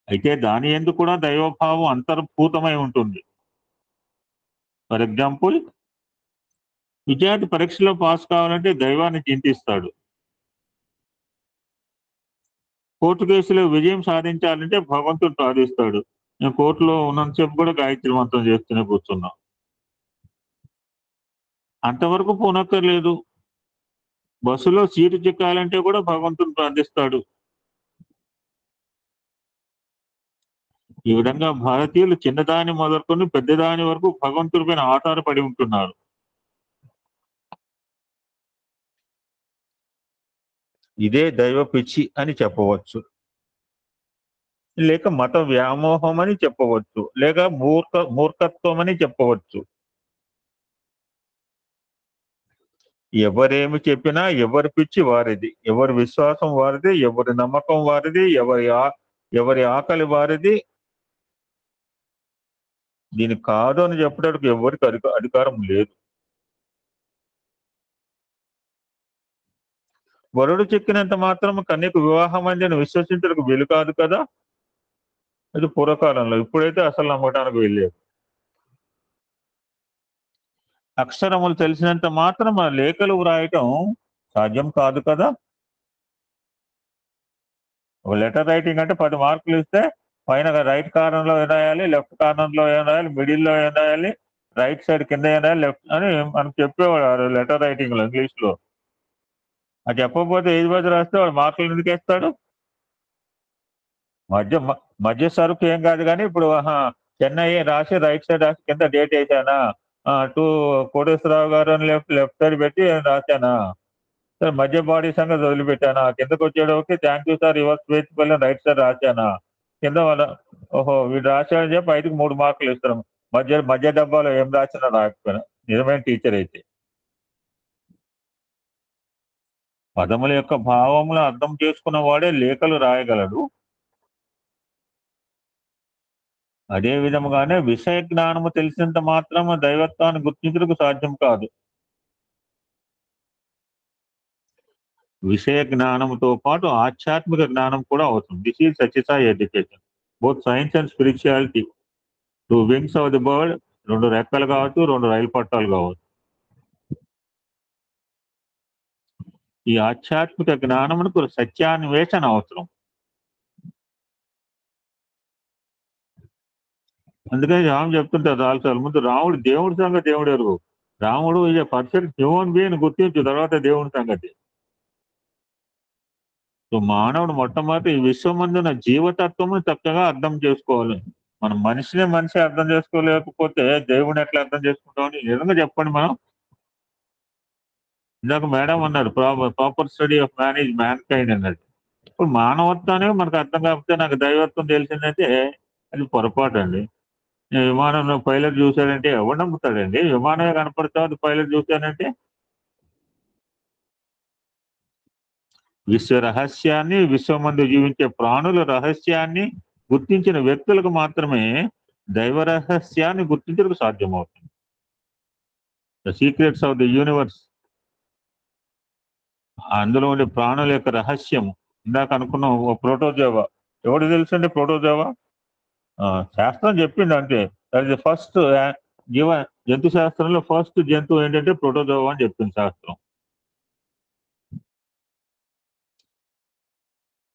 అయితే దాని యందు కూడా దైవభావం అంతర్భూతమై ఉంటుంది. ఫర్ ఎగ్జాంపుల్, విద్యార్థి పరీక్షలో పాస్ కావాలంటే దైవాన్ని చింతిస్తాడు. కోర్టు కేసులో విజయం సాధించాలంటే భగవంతుడు ప్రార్థిస్తాడు. నేను కోర్టులో ఉన్నంతసేపు కూడా గాయత్రి మంత్రం చేస్తూనే కూర్చున్నా. అంతవరకు పోనక్కర్లేదు. బస్సులో సీటు చిక్కాలంటే కూడా భగవంతుడు ప్రార్థిస్తాడు. ఈ విధంగా భారతీయులు చిన్నదాని మొదలుకొని పెద్దదాని వరకు భగవంతుడి పైన ఆధారపడి ఉంటున్నారు. ఇదే దైవ పిచ్చి అని చెప్పవచ్చు, లేక మత వ్యామోహం అని చెప్పవచ్చు, లేక మూర్ఖత్వం అని చెప్పవచ్చు. ఎవరేమి చెప్పినా ఎవరి పిచ్చి వారిది, ఎవరి విశ్వాసం వారిది, ఎవరి నమ్మకం వారిది, ఎవరి ఆకలి వారిది. దీని కాదు అని చెప్పడానికి ఎవరికి అధికారం లేదు. వరుడు చెక్కినంత మాత్రం కన్యకు వివాహం అని విశ్వసించడానికి వీలు కాదు కదా. అది పూర్వకాలంలో. ఇప్పుడైతే అసలు నమ్మటానికి వెళ్ళలేదు. అక్షరములు తెలిసినంత మాత్రం మన లేఖలు వ్రాయటం సాధ్యం కాదు కదా. ఒక లెటర్ రైటింగ్ అంటే 10 మార్కులు ఇస్తే పైన రైట్ కార్నర్లో ఏం రాయాలి, లెఫ్ట్ కార్నర్లో ఏం రాయాలి, మిడిల్లో ఏం రాయాలి, రైట్ సైడ్ కింద ఏం రాయాలి, లెఫ్ట్ అని మనకు చెప్పేవాడు లెటర్ రైటింగ్ లో, ఇంగ్లీష్ లో. అది చెప్పకపోతే ఏది మధ్య రాస్తే వాడు మార్కులు ఎందుకు వేస్తాడు? మధ్య సరుకు ఏం కాదు. కానీ ఇప్పుడు చెన్నై రాసి రైట్ సైడ్ రాసి కింద డేట్ వేసానా, టు కోటేశ్వరరావు గారు అని లెఫ్ట్ సైడ్ పెట్టి రాశానా, సార్ మధ్య బాడీ సంగతి వదిలిపెట్టానా, కిందకు వచ్చేటోకి thank you sir your speech వల్ల రైట్ సైడ్ రాశానా, కింద వాళ్ళ ఓహో వీడు రాశాడని చెప్పి 5కి 3 మార్కులు ఇస్తాం. మధ్య డబ్బాలో ఏం రాసినా రాకపోయినా నిజమైన టీచర్ అయితే. పదముల యొక్క భావములు అర్థం చేసుకున్న వాడే లేఖలు రాయగలడు. అదే విధముగానే విషయ జ్ఞానము తెలిసినంత మాత్రము దైవత్వాన్ని గుర్తించడానికి సాధ్యం కాదు. విషయ జ్ఞానంతో పాటు ఆధ్యాత్మిక జ్ఞానం కూడా అవుతుంది. This is Sathya Sai education, both science and spirituality. 2 wings of the bird, 2 రెక్కలు కావచ్చు, 2 రైలు పట్టాలు కావచ్చు. ఈ ఆధ్యాత్మిక జ్ఞానమునకు సత్యాన్వేషణ అవసరం. అందుకని రాము చెప్తుంటారు చాలాసార్లు, ముందు రాముడు దేవుడి సంగతి దేవుడు ఎరుగు. రాముడు ఇక పర్ఫెక్ట్ హ్యూమన్ బీయింగ్ గుర్తించు, తర్వాత దేవుడి సంగతి. సో మానవుడు మొట్టమొదటి ఈ విశ్వమందున జీవతత్వమును చక్కగా అర్థం చేసుకోవాలి. మనం మనిషి అర్థం చేసుకోలేకపోతే దేవుడిని ఎట్లా అర్థం చేసుకుంటామని నిజంగా చెప్పండి. మనం ఇందాక మేడం అన్నారు proper study of man is man kind అన్నట్టు. ఇప్పుడు మానవత్వాన్ని మనకు అర్థం కాకపోతే నాకు దైవత్వం తెలిసిందంటే అది పొరపాటు అండి. నేను విమానంలో పైలట్ చూశాడంటే ఎవరు నమ్ముతాడండి? విమానమే కనపడతా అది పైలట్ చూశానంటే. విశ్వ రహస్యాన్ని, విశ్వమందు జీవించే ప్రాణుల రహస్యాన్ని గుర్తించిన వ్యక్తులకు మాత్రమే దైవ రహస్యాన్ని గుర్తించడానికి సాధ్యమవుతుంది. The secrets of the universe, అందులో ఉండే ప్రాణుల యొక్క రహస్యం. ఇందాక అనుకున్నాం ప్రోటోజోవా. ఎవరు తెలుసు అండి ప్రోటోజోవా? శాస్త్రం చెప్పింది అంతే. దట్ ఇస్ ఫస్ట్ జంతు శాస్త్రంలో ఫస్ట్ జంతువు ఏంటంటే ప్రోటోజోవా అని చెప్పింది శాస్త్రం.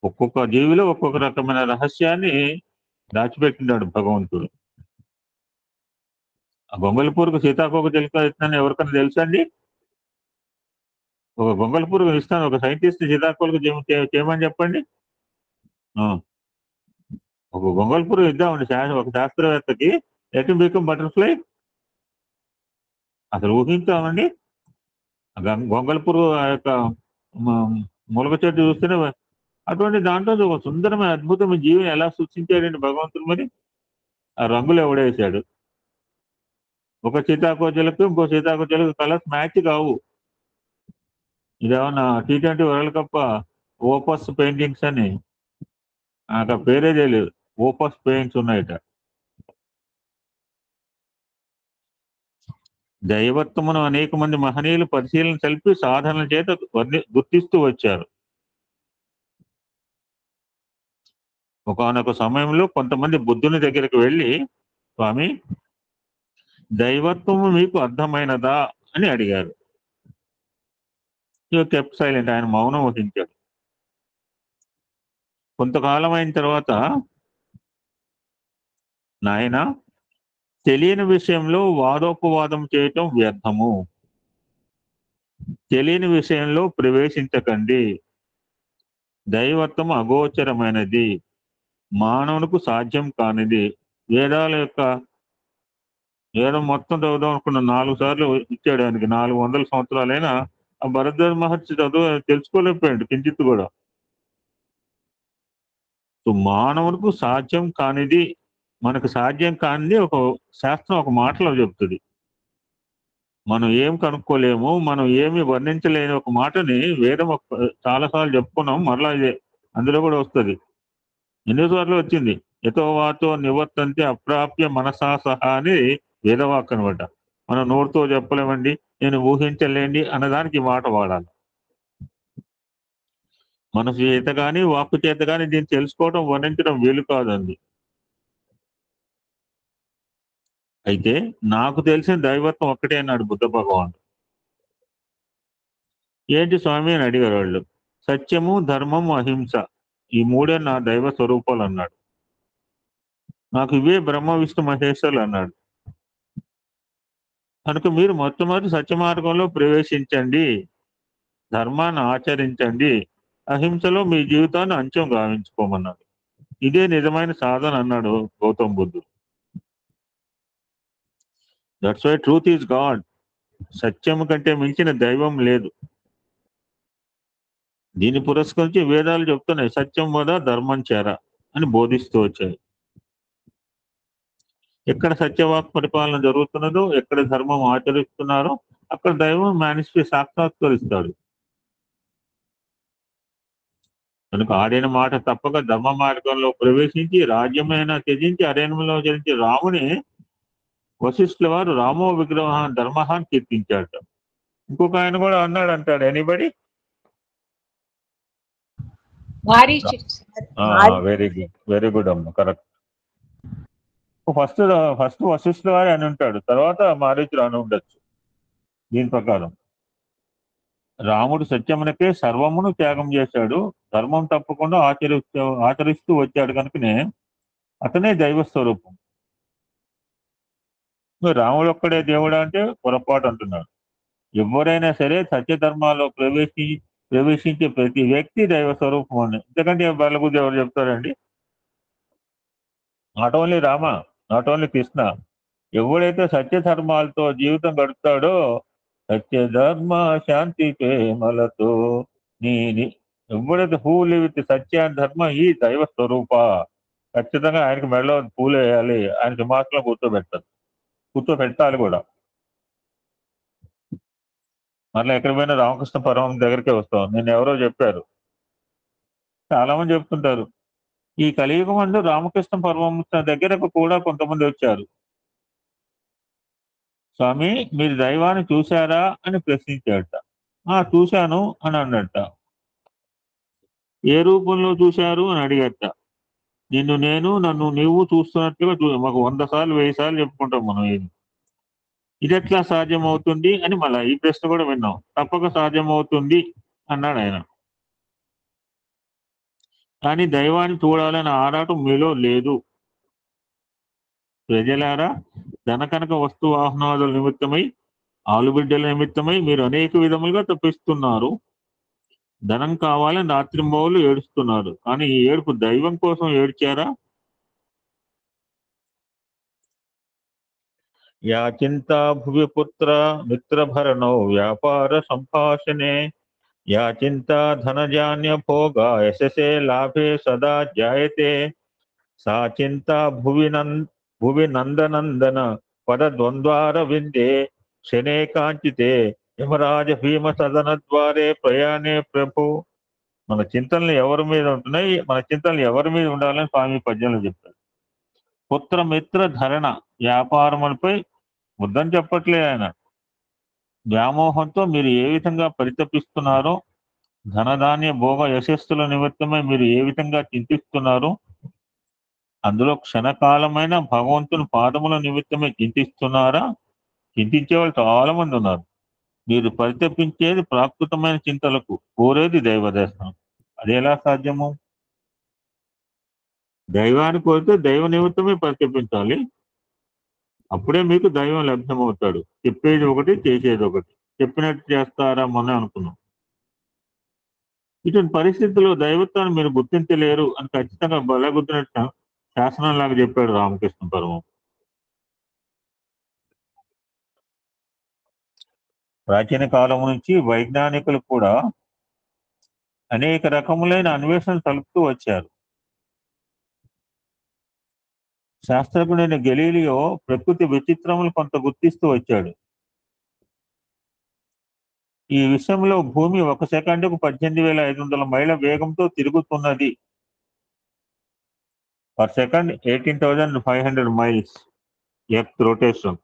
ఒక్కొక్క జీవిలో ఒక్కొక్క రకమైన రహస్యాన్ని దాచిపెట్టినాడు భగవంతుడు. ఆ గొంగళి సీతాకోక చిలుక ఇస్తాను ఎవరికైనా తెలుసా అండి? ఒక గొంగళి పురుగు ఇస్తాను ఒక సైంటిస్ట్ సీతాకోక చేయమని చెప్పండి. ఒక గొంగళి పురుగు ఇద్దామండి ఒక శాస్త్రవేత్తకి. Let him become butterfly. అసలు ఊహించామండి. గొంగళి పురుగు ఆ యొక్క మొలక చెట్టు చూస్తేనే అటువంటి దాంట్లో ఒక సుందరమైన అద్భుతమైన జీవిని ఎలా సృష్టించాడండి భగవంతుడు. మరి ఆ రంగులు ఎవడేసాడు? ఒక సీతాకోజలకు ఇంకో సీతాకోజలకు కలర్స్ మ్యాచ్ కావు. ఇదేమన్నా T20 world cup opus paintings అని నాకు పేరే తెలియదు. ఓపస్ పెయింట్స్ ఉన్నాయట. దైవత్వమును అనేక మంది మహనీయులు పరిశీలన కలిపి సాధనల చేత గుర్తిస్తూ వచ్చారు. ఒకానొక సమయంలో కొంతమంది బుద్ధుని దగ్గరికి వెళ్ళి, స్వామి దైవత్వము మీకు అర్థమైనదా అని అడిగారు. Kept silent. ఆయన మౌనం వహించాడు. కొంతకాలం అయిన తర్వాత, నాయన తెలియని విషయంలో వాదోపవాదం చేయటం వ్యర్థము, తెలియని విషయంలో ప్రవేశించకండి, దైవత్వం అగోచరమైనది, మానవునికి సాధ్యం కానిది. వేదం మొత్తం చదువుదాం అనుకున్న 4 సార్లు ఇచ్చాడు ఆయనకి. 400 సంవత్సరాలైనా ఆ భరద్వాజ మహర్షి తెలుసుకోలేకపోయాడు కించిత్ కూడా. సో మానవునికి సాధ్యం కానిది, మనకు సాధ్యం కానిది ఒక శాస్త్రం ఒక మాటలో చెప్తుంది. మనం ఏం కనుక్కోలేము, మనం ఏమి వర్ణించలేని ఒక మాటని వేదం చాలాసార్లు చెప్పుకున్నాం. మరలా ఇదే అందులో కూడా వస్తుంది. ఎన్నోసార్లు వచ్చింది. ఎతో వాతో నివర్తంతే అప్రాప్య మనసా సహా అని వేదవాక్ అనమాట. మనం నోటితో చెప్పలేమండి, నేను ఊహించలేండి అన్నదానికి ఈ మాట వాడాలి. మనసు చేత కానీ వాక్కు చేత కానీ దీన్ని తెలుసుకోవడం వర్ణించడం వీలు కాదండి. అయితే నాకు తెలిసిన దైవత్వం ఒక్కటే అన్నాడు బుద్ధ భగవానుడు. ఏంటి స్వామి అని అడిగారు వాళ్ళు. సత్యము, ధర్మము, అహింస, ఈ మూడే నా దైవ స్వరూపాలు అన్నాడు. నాకు ఇవే బ్రహ్మ విష్ణు మహేశ్వరులు అన్నాడు. కనుక మీరు మొట్టమొదటి సత్య మార్గంలో ప్రవేశించండి, ధర్మాన్ని ఆచరించండి, అహింసలో మీ జీవితాన్ని అంత్యం గావించుకోమన్నాడు. ఇదే నిజమైన సాధన అన్నాడు గౌతమ్ బుద్ధుడు. That's why truth is God. సత్యము కంటే మించిన దైవం లేదు. దీన్ని పురస్కరించి వేదాలు చెప్తున్నాయి, సత్యం వద ధర్మం చేర అని బోధిస్తూ వచ్చాయి. ఎక్కడ సత్యవాక్ పరిపాలన జరుగుతున్నదో, ఎక్కడ ధర్మం ఆచరిస్తున్నారో అక్కడ దైవం సాక్షాత్కరిస్తాడు. కనుక ఆడిన మాట తప్పక ధర్మ మార్గంలో ప్రవేశించి రాజ్యమైన త్యజించి అరణ్యంలో చరించి రాముని వశిష్ఠుల వారు రామో విగ్రహ ధర్మహాన్ని కీర్తించాడు. ఇంకొక ఆయన కూడా అన్నాడు అంటాడు. ఎనీబడి? వెరీ గుడ్ అమ్మ, కరెక్ట్. ఫస్ట్ వశిష్ఠుల వారి అని ఉంటాడు, తర్వాత మారీచుడు అని ఉండొచ్చు. దీని ప్రకారం రాముడు సత్యమునకే సర్వమును త్యాగం చేశాడు, ధర్మం తప్పకుండా ఆచరిస్తూ వచ్చాడు. కనుకనే అతనే దైవ స్వరూపం. రాముడు ఒక్కడే దేవుడు అంటే పొరపాటు అంటున్నాడు. ఎవరైనా సరే సత్యధర్మాల్లో ప్రవేశించే ప్రతి వ్యక్తి దైవ స్వరూపం అని. ఎందుకంటే బలబుద్ధి ఎవరు చెప్తారండి? Not only Rama, not only Krishna. ఎవడైతే సత్య ధర్మాలతో జీవితం గడుపుతాడో, సత్య ధర్మ శాంతి ప్రేమలతో ఎవడైతే హూ లివ్ విత్ సత్య ధర్మ ఈ దైవ స్వరూప, ఖచ్చితంగా ఆయనకి మెడలో పూలు వేయాలి, ఆయన సింహాసనంలో కూర్చోబెట్టాలి కూడా. మళ్ళీ ఎక్కడ పోయినా రామకృష్ణ పరమహంస దగ్గరికే వస్తాం. నేను ఎవరో చెప్పారు, చాలా మంది చెప్తుంటారు, ఈ కలియుగం అందు రామకృష్ణ పరమహంస దగ్గరకు కూడా కొంతమంది వచ్చారు. స్వామి మీరు దైవాన్ని చూశారా అని ప్రశ్నించాడట. చూశాను అని అన్నట్ట. ఏ రూపంలో చూశారు అని అడిగట. నన్ను నీవు చూస్తున్నట్లుగా మాకు 100 సార్లు 1000 సార్లు చెప్పుకుంటాం మనం. ఇది ఎట్లా సాధ్యం అవుతుంది అని మళ్ళీ ఈ ప్రశ్న కూడా విన్నాం. తప్పక సాధ్యం అవుతుంది అన్నాడు ఆయన. కానీ దైవాన్ని చూడాలనే ఆరాటం మీలో లేదు. ప్రజలారా, ధనకనక వస్తు వాహనాదుల నిమిత్తమై, ఆలుబిడ్డల నిమిత్తమై మీరు అనేక విధములుగా తప్పిస్తున్నారు. ధనం కావాలని రాత్రింబవళ్ళు ఏడుస్తున్నారు. కానీ ఈ ఏడుపు దైవం కోసం ఏడ్చారా? యా చింతా భువి పుత్ర మిత్రభరణో వ్యాపార సంభాషణే, యా చింతా ధనజాన్య భోగ యశసే లాభే సదా జాయతే, సా చింతా భువి నందనందన పద ద్వంద్వార విందే, శనే కాంచితే యమరాజ భీమ సదన ద్వారే ప్రయాణే ప్రభు. మన చింతనలు ఎవరి మీద ఉంటున్నాయి, మన చింతనలు ఎవరి మీద ఉండాలని స్వామి పద్యంలో చెప్పారు. పుత్ర మిత్ర ధరణ వ్యాపారములపై వద్దని చెప్పట్లే ఆయన. వ్యామోహంతో మీరు ఏ విధంగా పరితపిస్తున్నారో, ధనధాన్య భోగ యశస్సుల నిమిత్తమై మీరు ఏ విధంగా చింతిస్తున్నారో, అందులో క్షణకాలమైన భగవంతుని పాదముల నిమిత్తమే చింతిస్తున్నారా? చింతించే వాళ్ళు చాలా మంది ఉన్నారు. మీరు పరితపించేది ప్రాకృతమైన చింతలకు, కోరేది దైవ దర్శనం. అది ఎలా సాధ్యము? దైవాన్ని కోరితే దైవ నిమిత్తమే పరితపించాలి. అప్పుడే మీకు దైవం లభ్యమవుతాడు. చెప్పేది ఒకటి, చేసేది ఒకటి. చెప్పినట్టు చేస్తారా మొన్న అనుకున్నాం. ఇటువంటి పరిస్థితుల్లో దైవత్వాన్ని మీరు గుర్తించలేరు అని ఖచ్చితంగా బలగుద్దినట్టు శాసనం లాగా చెప్పాడు రామకృష్ణ పరమహంస. ప్రాచీన కాలం నుంచి వైజ్ఞానికులు కూడా అనేక రకములైన అన్వేషణలు తలుపుతూ వచ్చారు. శాస్త్రజ్ఞుడైన గెలీలియో ప్రకృతి విచిత్రములు కొంత గుర్తిస్తూ వచ్చాడు. ఈ విషయంలో భూమి 1 సెకండుకు 18,500 మైళ్ళ వేగంతో తిరుగుతున్నది. Per second 18,500 miles earth rotation.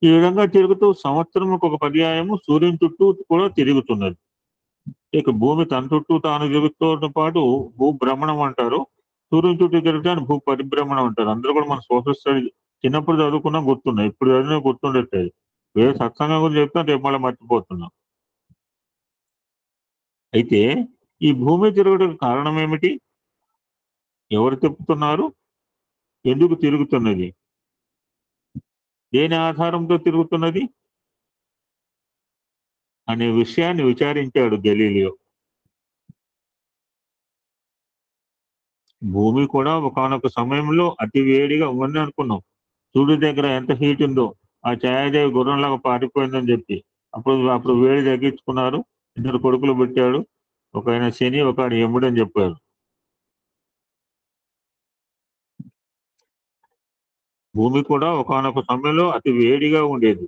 ఈ విధంగా తిరుగుతూ సంవత్సరంకు ఒక పర్యాయము సూర్యుని చుట్టూ కూడా తిరుగుతున్నది. ఇక భూమి తన చుట్టూ తాను తిరుగుతూ పాటు భూభ్రమణం అంటారు, సూర్యుని చుట్టూ తిరుగుతాను భూ పరిభ్రమణం అంటారు. అందరూ కూడా మన సోషల్ స్టడీ చిన్నప్పుడు చదువుకున్నా గుర్తున్నాయి, ఇప్పుడు చదివినా గుర్తుండట్లేదు. వేరే సత్సంగం గురించి చెప్తాను, రేపు మళ్ళీ మర్చిపోతున్నాం. అయితే ఈ భూమి తిరగడానికి కారణం ఏమిటి? ఎవరు తిప్పుతున్నారు? ఎందుకు తిరుగుతున్నది? దేని ఆధారంతో తిరుగుతున్నది అనే విషయాన్ని విచారించాడు గెలీలియో. భూమి కూడా ఒకానొక సమయంలో అతి వేడిగా ఉందని అనుకున్నాం. సూర్యుడి దగ్గర ఎంత హీట్ ఉందో, ఆ ఛాయాదేవి గుర్రంలాగా పారిపోయిందని చెప్పి అప్పుడు వేడి తగ్గించుకున్నారు. 2 కొడుకులు పెట్టాడు, ఒక ఆయన శని, ఒక ఆయన యముడు అని చెప్పారు. భూమి కూడా ఒకానొక సమయంలో అతి వేడిగా ఉండేది.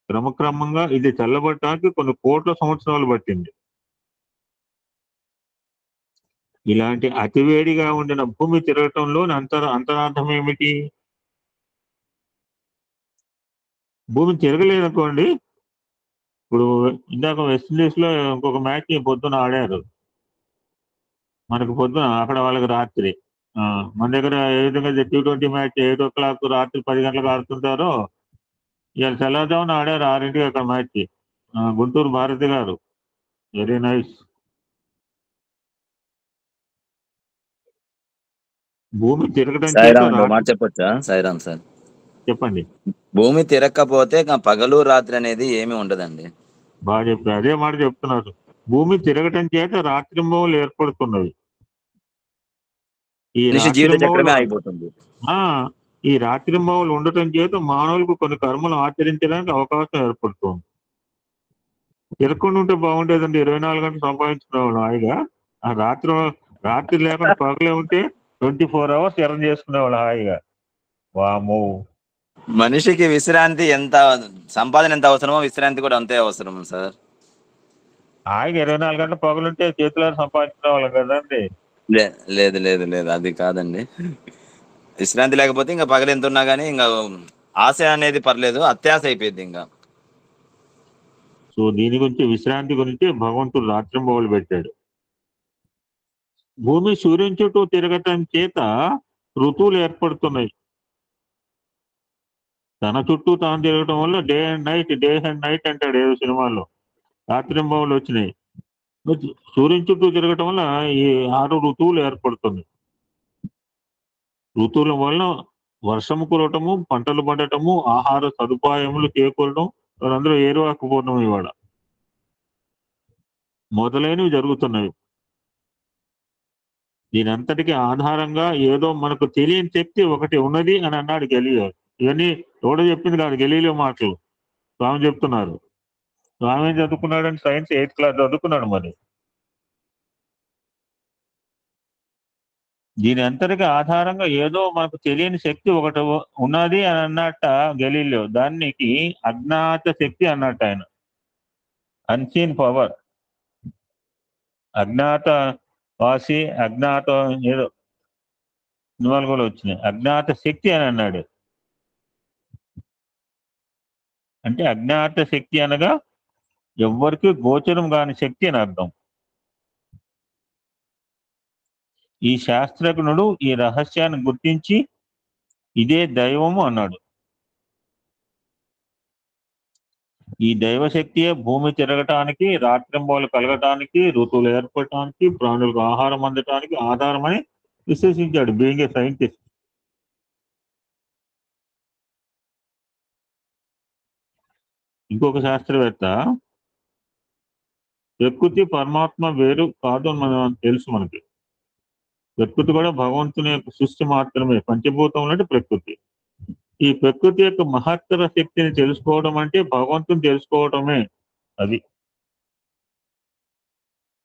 క్రమక్రమంగా ఇది చల్లబడటానికి కొన్ని కోట్ల సంవత్సరాలు పట్టింది. ఇలాంటి అతివేడిగా ఉండిన భూమి తిరగటంలో అంతరార్థం ఏమిటి? భూమి తిరగలేదనుకోండి, ఇప్పుడు ఇందాక వెస్టిండీస్ లో ఇంకొక మ్యాచ్ పొద్దున ఆడారు, మనకు పొద్దున, అక్కడ వాళ్ళకి రాత్రి. మన దగ్గర ఏ విధంగా T20 మ్యాచ్ 8 o'clock రాత్రి 10 గంటలకు ఆడుతుంటారో, ఇవాళ తెల్లవారుజామున ఆడారు 6 అక్కడ మ్యాచ్. గుంటూరు భారతి గారు, వెరీ నైస్. భూమి తిరగడం చేత చెప్పొచ్చా? సాయిరామ్ సార్, చెప్పండి. భూమి తిరగకపోతే పగలు రాత్రి అనేది ఏమి ఉండదండి. బాగా చెప్పారు, అదే మాట చెప్తున్నారు. భూమి తిరగటం చేత రాత్రింబవళ్ళు ఏర్పడుతున్నవి. ఈ మనిషి జీవిత చక్రమే రాత్రింబవలు అయిపోతుంది. ఈ రాత్రింబవలు ఉండటం చేత మానవులకు కొన్ని కర్మలు ఆచరించడానికి అవకాశం ఏర్పడుతుంది. తిరగకుండా ఉంటే బాగుండేదండి. 24 గంటలు సంపాదించుకునేవాడు హాయిగా. ఆ రాత్రి లేకుండా పగలే ఉంటే 24 hours ఎర్న్ చేసుకునేవాడు హాయిగా. వామో, మనిషికి విశ్రాంతి ఎంత, సంపాదన ఎంత అవసరమో విశ్రాంతి కూడా అంతే అవసరం సార్. హాయిగా 24 గంటలు పగలుంటే చేతులారా సంపాదించుకునే వాళ్ళం కదండి. లేదు లేదు లేదు, అది కాదండి. విశ్రాంతి లేకపోతే ఇంకా పగలు ఎంత ఉన్నా కానీ ఇంకా ఆశ అనేది పర్లేదు, అత్యాశ అయిపోయింది ఇంకా. సో దీని గురించి, విశ్రాంతి గురించి భగవంతుడు రాత్రింబవలు పెట్టాడు. భూమి సూర్యుని చుట్టూ తిరగటం చేత ఋతువులు ఏర్పడుతున్నాయి. తన చుట్టూ తాను తిరగటం వల్ల డే అండ్ నైట్ అంటాడు ఏదో సినిమాలో. రాత్రింబవలు వచ్చినాయి. సూర్యుని చుట్టూ తిరగటం వల్ల ఈ 6 ఋతువులు ఏర్పడుతుంది. ఋతువుల వలన వర్షము కురవటము, పంటలు పండటము, ఆహార సదుపాయములు చేకూరడం, వాళ్ళందరూ ఏరువాకపోవడం ఇవాళ మొదలైనవి జరుగుతున్నవి. దీని అంతటికీ ఆధారంగా ఏదో మనకు తెలియని శక్తి ఒకటి ఉన్నది అని అన్నాడు గెలీలియో. ఇవన్నీ ఎవడో చెప్పింది కాదు, గెలీలియో మాటలు స్వామి చెప్తున్నారు. స్వామి ఏం చదువుకున్నాడని సైన్స్ 8th క్లాస్ చదువుకున్నాడు. మరి దీని అంతటికి ఆధారంగా ఏదో మనకు తెలియని శక్తి ఒకటి ఉన్నది అని అన్నట్ట గెలీలియో. దానికి అజ్ఞాత శక్తి అన్నట్టు ఆయన. అన్సీన్ పవర్, అజ్ఞాత వాసి, అజ్ఞాత ఏదో సినిమాలు కూడా వచ్చినాయి. అజ్ఞాత శక్తి అని అన్నాడు. అంటే అజ్ఞాత శక్తి అనగా ఎవ్వరికి గోచరం కాని శక్తి అని అర్థం. ఈ శాస్త్రజ్ఞుడు ఈ రహస్యాన్ని గుర్తించి ఇదే దైవము అన్నాడు. ఈ దైవశక్తియే భూమి తిరగటానికి, రాత్రింబవలు కలగటానికి, ఋతువులు ఏర్పడటానికి, ప్రాణులకు ఆహారం అందటానికి ఆధారమని విశ్లేషించాడు బీయింగ్ ఏ సైంటిస్ట్. ఇంకొక శాస్త్రవేత్త ప్రకృతి పరమాత్మ వేరు కాదు అని మనం తెలుసు. మనకి ప్రకృతి కూడా భగవంతుని యొక్క సృష్టి మాత్రమే. పంచభూతం అంటే ప్రకృతి. ఈ ప్రకృతి యొక్క మహత్తర శక్తిని తెలుసుకోవడం అంటే భగవంతుని తెలుసుకోవడమే. అది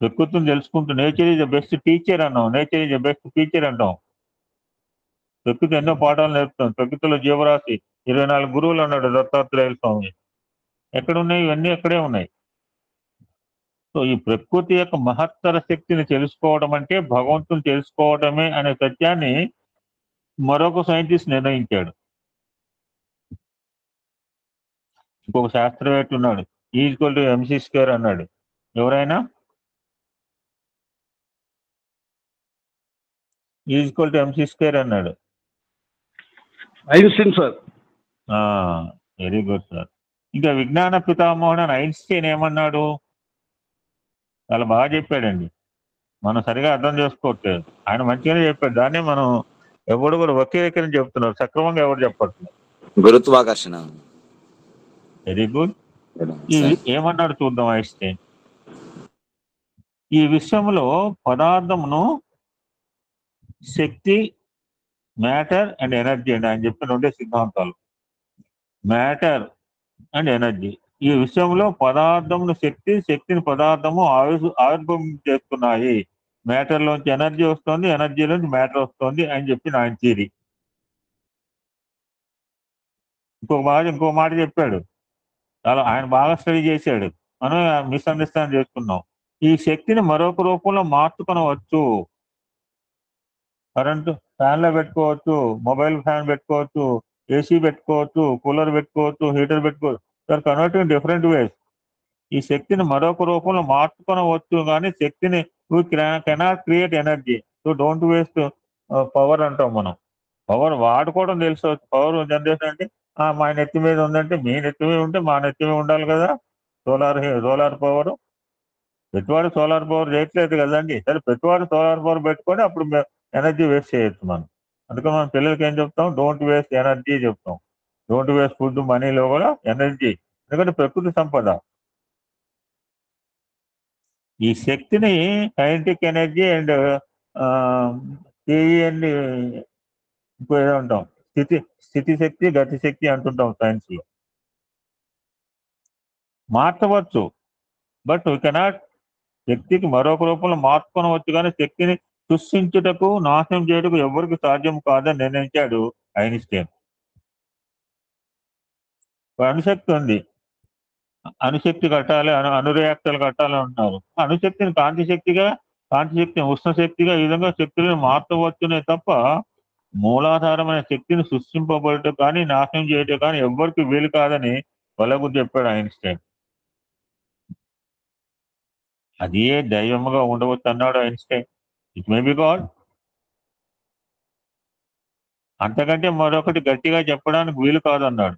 ప్రకృతిని తెలుసుకుంటూ nature is the best teacher అన్నాం, nature is the best teacher అంటాం. ప్రకృతి ఎన్నో పాఠాలు నేర్పుతాం. ప్రకృతిలో జీవరాశి 24 గురువులు అన్నాడు దత్తాత్రేయ స్వామి. ఎక్కడున్నాయి? ఇవన్నీ ఎక్కడే ఉన్నాయి. సో ఈ ప్రకృతి యొక్క మహత్తర శక్తిని తెలుసుకోవడం అంటే భగవంతుని తెలుసుకోవడమే అనే సత్యాన్ని మరొక సైంటిస్ట్ నిర్ణయించాడు. ఇంకొక శాస్త్రవేత్త ఉన్నాడు, ఈక్వల్ టు MC² అన్నాడు. ఎవరైనా ఈక్వల్ టు MC² అన్నాడు. Einstein sir. Very good sir. ఇంకా విజ్ఞాన పితామహుడు ఐన్స్టీన్ ఏమన్నాడు? చాలా బాగా చెప్పాడండి. మనం సరిగా అర్థం చేసుకోవట్లేదు. ఆయన మంచిగానే చెప్పాడు. దాన్ని మనం ఎవడు కూడా వక్రీకరించి చెప్తున్నారు, సక్రమంగా ఎవరు చెప్పట్లేదు. గురుత్వాకర్షణ. Very good. ఏమన్నాడు చూద్దాం ఐన్స్టీన్. ఈ విశ్వంలో పదార్థమును శక్తి, మ్యాటర్ అండ్ ఎనర్జీ అండి ఆయన చెప్పిన 2 సిద్ధాంతాలు. Matter and energy. ఈ విషయంలో పదార్థమును శక్తి, శక్తిని పదార్థము ఆవిర్భవం చేస్తున్నాయి. మ్యాటర్లోంచి ఎనర్జీ వస్తుంది, ఎనర్జీలోంచి మ్యాటర్ వస్తుంది అని చెప్పి ఆయన థియరీ. ఇంకో మాట చెప్పాడు. చాలా ఆయన బాగా స్టడీ చేశాడు. మనం మిస్అండర్స్టాండ్ చేసుకున్నాం. ఈ శక్తిని మరొక రూపంలో మార్చుకొనవచ్చు. కరెంటు ఫ్యాన్లో పెట్టుకోవచ్చు, మొబైల్ ఫ్యాన్ పెట్టుకోవచ్చు, ఏసీ పెట్టుకోవచ్చు, కూలర్ పెట్టుకోవచ్చు, హీటర్ పెట్టుకోవచ్చు. Converting different ways. ఈ శక్తిని మరొక రూపంలో మార్చుకొనవచ్చు, కానీ శక్తిని cannot create energy. So don't waste power అంటాం మనం. పవర్ వాడుకోవడం తెలుసు. పవర్ జనరేషన్ అంటే మా నెత్తి మీద ఉందంటే మీ నెత్తి మీద ఉంటే మా నెత్తి మీద ఉండాలి కదా. సోలార్ పవర్ పెట్టువాడు సోలార్ పవర్ చేయట్లేదు కదండి. సరే పెట్టువాడు సోలార్ పవర్ పెట్టుకొని అప్పుడు ఎనర్జీ వేస్ట్ చేయొచ్చు మనం. అందుకని మనం పిల్లలకి ఏం చెప్తాం? డోంట్ వేస్ట్ ఎనర్జీ చెప్తాం. డోంట్ వేస్ట్ ఫుడ్, మనీలో కూడా ఎనర్జీ. ఎందుకంటే ప్రకృతి సంపద. ఈ శక్తిని కైనెటిక్ ఎనర్జీ అండ్ కేఈ అని ఇంకో ఏదో ఉంటాం, స్థితి శక్తి గతి శక్తి అంటుంటాం సైన్స్ లో. మార్చవచ్చు, బట్ వీ కెనాట్ శక్తికి మరొక రూపంలో మార్చుకోవచ్చు, కానీ శక్తిని సృష్టించుటకు నాశనం చేయటకు ఎవరికి సాధ్యం కాదని నిర్ణయించాడు ఐన్స్టైన్. అణుశక్తి ఉంది, అణుశక్తి కట్టాలి, అణురియాక్టర్లు కట్టాలి అంటున్నారు. అణుశక్తిని కాంతి శక్తిని ఉష్ణ శక్తిగా ఈ విధంగా శక్తులను మార్చవచ్చునే తప్ప మూలాధారమైన శక్తిని సృష్టింపబడటం కానీ నాశనం చేయటం కానీ ఎవ్వరికి వీలు కాదని వలగు చెప్పాడు ఐన్స్టైన్. అదే దైవముగా ఉండవచ్చు అన్నాడు Einstein. It may be God. అంతకంటే మరొకటి గట్టిగా చెప్పడానికి వీలు కాదన్నాడు.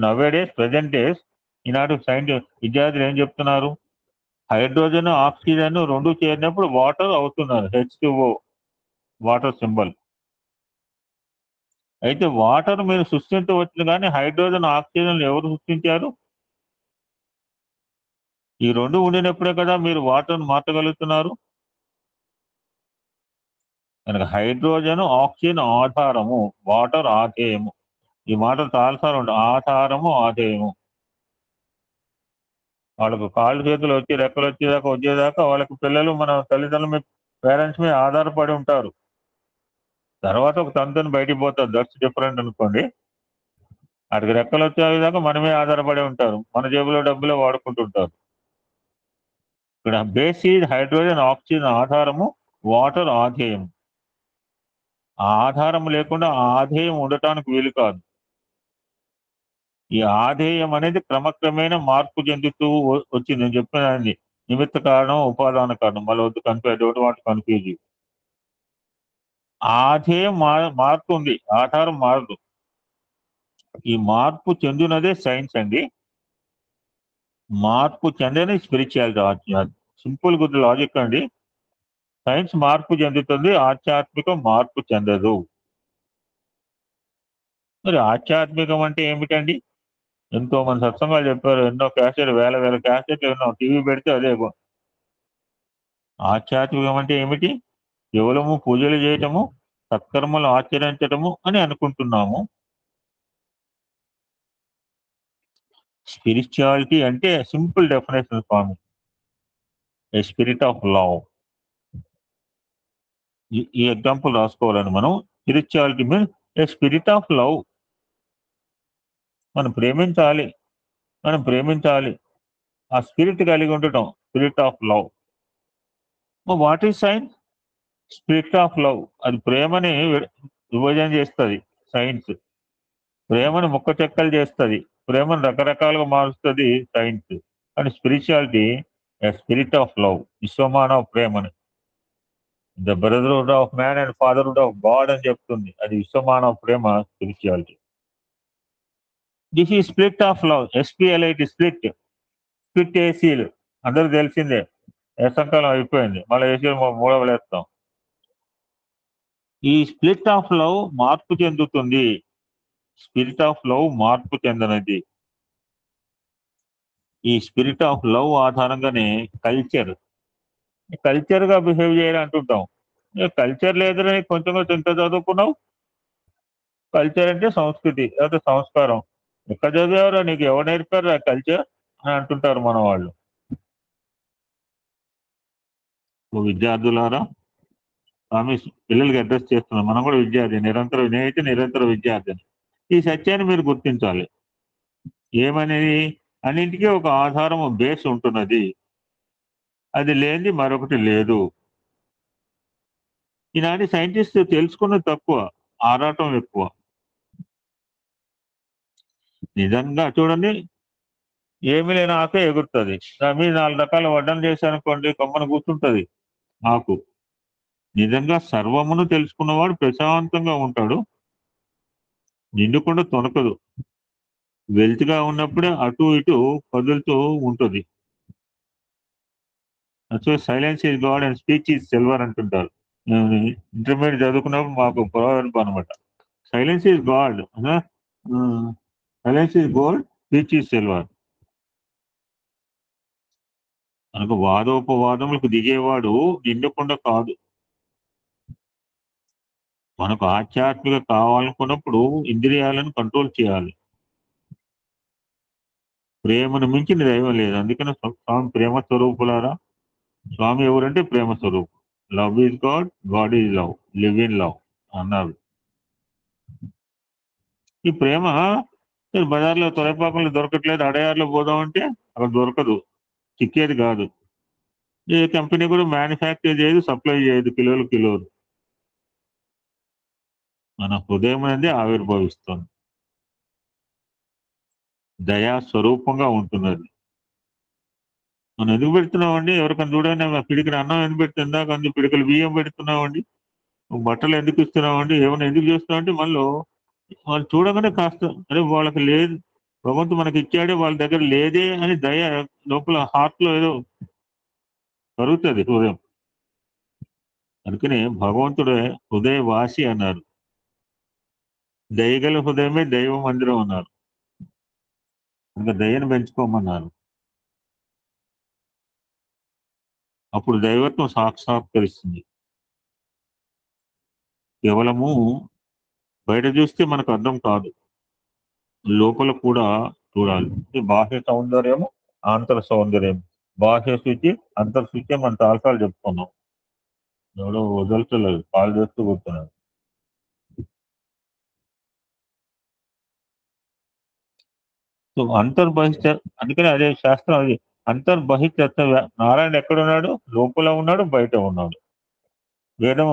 నవేడేస్ ప్రెజెంట్ డేస్ ఈనాడు విద్యార్థులు ఏం చెప్తున్నారు? హైడ్రోజన్ ఆక్సిజన్ రెండు చేరినప్పుడు వాటర్ అవుతున్నారు, H2O, వాటర్ సింబల్. అయితే వాటర్ మీరు సృష్టించవచ్చు, కానీ హైడ్రోజన్ ఆక్సిజన్ ఎవరు సృష్టించారు? ఈ రెండు ఉండినప్పుడే కదా మీరు వాటర్ను మార్చగలుగుతున్నారు. కనుక హైడ్రోజన్ ఆక్సిజన్ ఆధారము, వాటర్ ఆధేయము. ఈ మాటలు చాలాసార్లు ఉంటాయి, ఆధారము ఆధేయము. వాళ్ళకు కాళ్ళు చేతులు వచ్చి రెక్కలు వచ్చేదాకా వాళ్ళకి పిల్లలు మన తల్లిదండ్రుల పేరెంట్స్ మీద ఆధారపడి ఉంటారు. తర్వాత ఒక తంతుని బయటికి పోతారు, దట్స్ డిఫరెంట్ అనుకోండి. వాడికి రెక్కలు వచ్చేదాకా మనమే ఆధారపడి ఉంటారు, మన జేబులో డబ్బులో వాడుకుంటుంటారు. ఇక్కడ బేస్ ఈజ్ హైడ్రోజన్ ఆక్సిజన్ ఆధారము, వాటర్ ఆధేయం. ఆ ఆధారం లేకుండా ఆధేయం ఉండటానికి వీలు కాదు. ఈ ఆధేయం అనేది క్రమక్రమేణా మార్పు చెందుతూ వచ్చింది. నేను చెప్పినది నిమిత్త కారణం, ఉపాదాన కారణం. మళ్ళీ వద్దు కన్ఫ్యూజ్. ఆధేయం మారుతుంది, ఆధారం మారదు. ఈ మార్పు చెందినదే సైన్స్ అండి. మార్పు చెందని స్పిరిచువాలిటీ. సింపుల్ గుడ్ లాజిక్ అండి. సైన్స్ మార్పు చెందుతుంది, ఆధ్యాత్మికం మార్పు చెందదు. మరి ఆధ్యాత్మికం అంటే ఏమిటండి? ఎంతో మంది సత్సంగాలు చెప్పారు, ఎన్నో క్యాసెట్, వేల క్యాసెట్లు, ఎన్నో టీవీ పెడితే అదే. ఆధ్యాత్మికం అంటే ఏమిటి? కేవలము పూజలు చేయటము, సత్కర్మలు ఆచరించటము అని అనుకుంటున్నాము. స్పిరిచువాలిటీ అంటే simple definition Swami, a spirit of love. ఈ ఎగ్జాంపుల్ రాసుకోవాలని మనం. Spirituality means a spirit of love. మనం ప్రేమించాలి, ఆ స్పిరిట్ కలిగి ఉండటం, spirit of love. What is science? Spirit of love. అది ప్రేమని విభజన చేస్తుంది సైన్స్. ప్రేమను ముక్క చెక్కలు చేస్తుంది, ప్రేమను రకరకాలుగా మారుస్తుంది science. And spirituality spirit of love, విశ్వమానవ ప్రేమని. The brotherhood of man and fatherhood of God అని చెప్తుంది. అది విశ్వమానవ ప్రేమ, స్పిరిచువాలిటీ. దిస్ ఈ split of love, SPLIT, split ఏసీలు అందరూ తెలిసిందే. వేసంకాలం అయిపోయింది, మళ్ళీ ఏసీలు మూడవలేస్తాం. ఈ స్ప్లిట్ ఆఫ్ లవ్ మార్పు చెందుతుంది, స్పిరిట్ ఆఫ్ లవ్ మార్పు చెందనది. ఈ స్పిరిట్ ఆఫ్ లవ్ ఆధారంగానే కల్చర్ గా బిహేవ్ చేయాలి అంటుంటాం. కల్చర్ లేదని కొంచెం ఎంత చదువుకున్నావు? కల్చర్ అంటే సంస్కృతి లేకపోతే సంస్కారం. ఎక్కడ చదివారో, నీకు ఎవరు నేర్పారు ఆ కల్చర్ అని అంటుంటారు మన వాళ్ళు. విద్యార్థులారా, స్వామి పిల్లలకి అడ్రస్ చేస్తున్నాం, మనం కూడా విద్యార్థి, నేనైతే నిరంతర విద్యార్థిని. ఈ సత్యాన్ని మీరు గుర్తించాలి. ఏమనేది? అన్నింటికీ ఒక ఆధారం, బేస్ ఉంటున్నది. అది లేనిది మరొకటి లేదు. ఈనాటి సైంటిస్ట్ తెలుసుకున్నది తక్కువ, ఆరాటం ఎక్కువ. నిజంగా చూడండి, ఏమి లేని ఆకే ఎగురుతుంది. మీరు 4 రకాల వడ్డం చేశారనుకోండి, కొమ్మను కూర్చుంటుంది ఆకు. నిజంగా సర్వమును తెలుసుకున్నవాడు ప్రశాంతంగా ఉంటాడు, నిండుకుండా తొనకదు. వెల్త్గా ఉన్నప్పుడే అటు ఇటు కదులుతూ ఉంటుంది. Silence is God and speech is silver అంటుంటారు. ఇంటర్మీడియట్ చదువుకున్నప్పుడు మాకు ప్రొవర్బ్ అనమాట. Silence is God, silence is gold, speech is silver. మనకు వాదోపవాదములకు దిగేవాడు నిండకుండా కాదు, మనకు ఆధ్యాత్మిక కావాలనుకున్నప్పుడు ఇంద్రియాలను కంట్రోల్ చేయాలి. ప్రేమను మించిన దైవం లేదు. అందుకని స్వామి ప్రేమ స్వరూపులారా, స్వామి ఎవరంటే ప్రేమ స్వరూపు. Love is God, God is love, live in love అన్నారు. ఈ ప్రేమ బజార్లో తొలపాకంలో దొరకట్లేదు, అడయార్లో పోదామంటే అక్కడ దొరకదు, చిక్కేది కాదు. ఏ కంపెనీ కూడా మ్యానుఫ్యాక్చర్ చేయదు, సప్లై చేయదు కిలోలు. మన హృదయం అనేది ఆవిర్భవిస్తుంది, దయా స్వరూపంగా ఉంటున్నది. మనం ఎందుకు పెడుతున్నామండి? ఎవరికైనా చూడండి, పిడికిన అన్నం ఎందుకు పెడుతుందా, కొంచెం పిడికలు బియ్యం పెడుతున్నామండి, బట్టలు ఎందుకు ఇస్తున్నామండి, ఏమైనా ఎందుకు చేస్తున్నామంటే మనలో వాళ్ళు చూడగానే కాస్త అరే వాళ్ళకి లేదు, భగవంతుడు మనకి ఇచ్చాడే, వాళ్ళ దగ్గర లేదే అని దయ లోపల హార్ట్ లో ఏదో కరుగుతుంది హృదయం. అందుకనే భగవంతుడే హృదయవాసి అన్నారు. దయగల హృదయమే దైవ మందిరం అన్నారు. ఇంకా దయను పెంచుకోమన్నారు. అప్పుడు దైవత్వం సాక్షాత్కరిస్తుంది. కేవలము బయట చూస్తే మనకు అర్థం కాదు, లోపల కూడా చూడాలి. బాహ్య సౌందర్యము, ఆంతర సౌందర్యం. బాహ్య శుచి, అంతర్ శుచి మనం చాలాసార్లు చెప్పుకున్నాం. ఎవడో వదలట్లేదు, కాల్ చేస్తూ కూర్చున్నాడు. సో అంతర్బహిష్ట, అందుకని అదే శాస్త్రం అది అంతర్బహిష్ట. నారాయణ ఎక్కడ ఉన్నాడు? లోపల ఉన్నాడు, బయట ఉన్నాడు. వేదం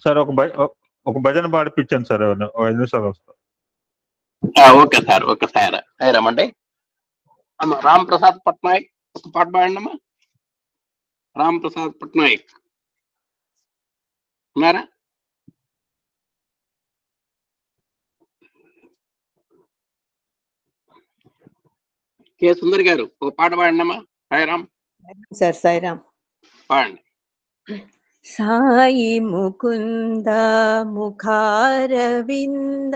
సార్ ఒక భజన పాడిపించాను సార్, 5 నిమిషాలు వస్తా. Okay sir, okay sir. రమ్మండి అమ్మ. రామ్ ప్రసాద్ పట్నాయక్ ఒక పాట పాడండి అమ్మా. రామ్ ప్రసాద్ పట్నాయక్ ఉన్నారా? కే సుందరి గారు ఒక పాట పాడండి అమ్మా. సాయిరామ్ సార్ సాయిరామ్. పాడండి. సాయి ముకుంద ముఖారవింద,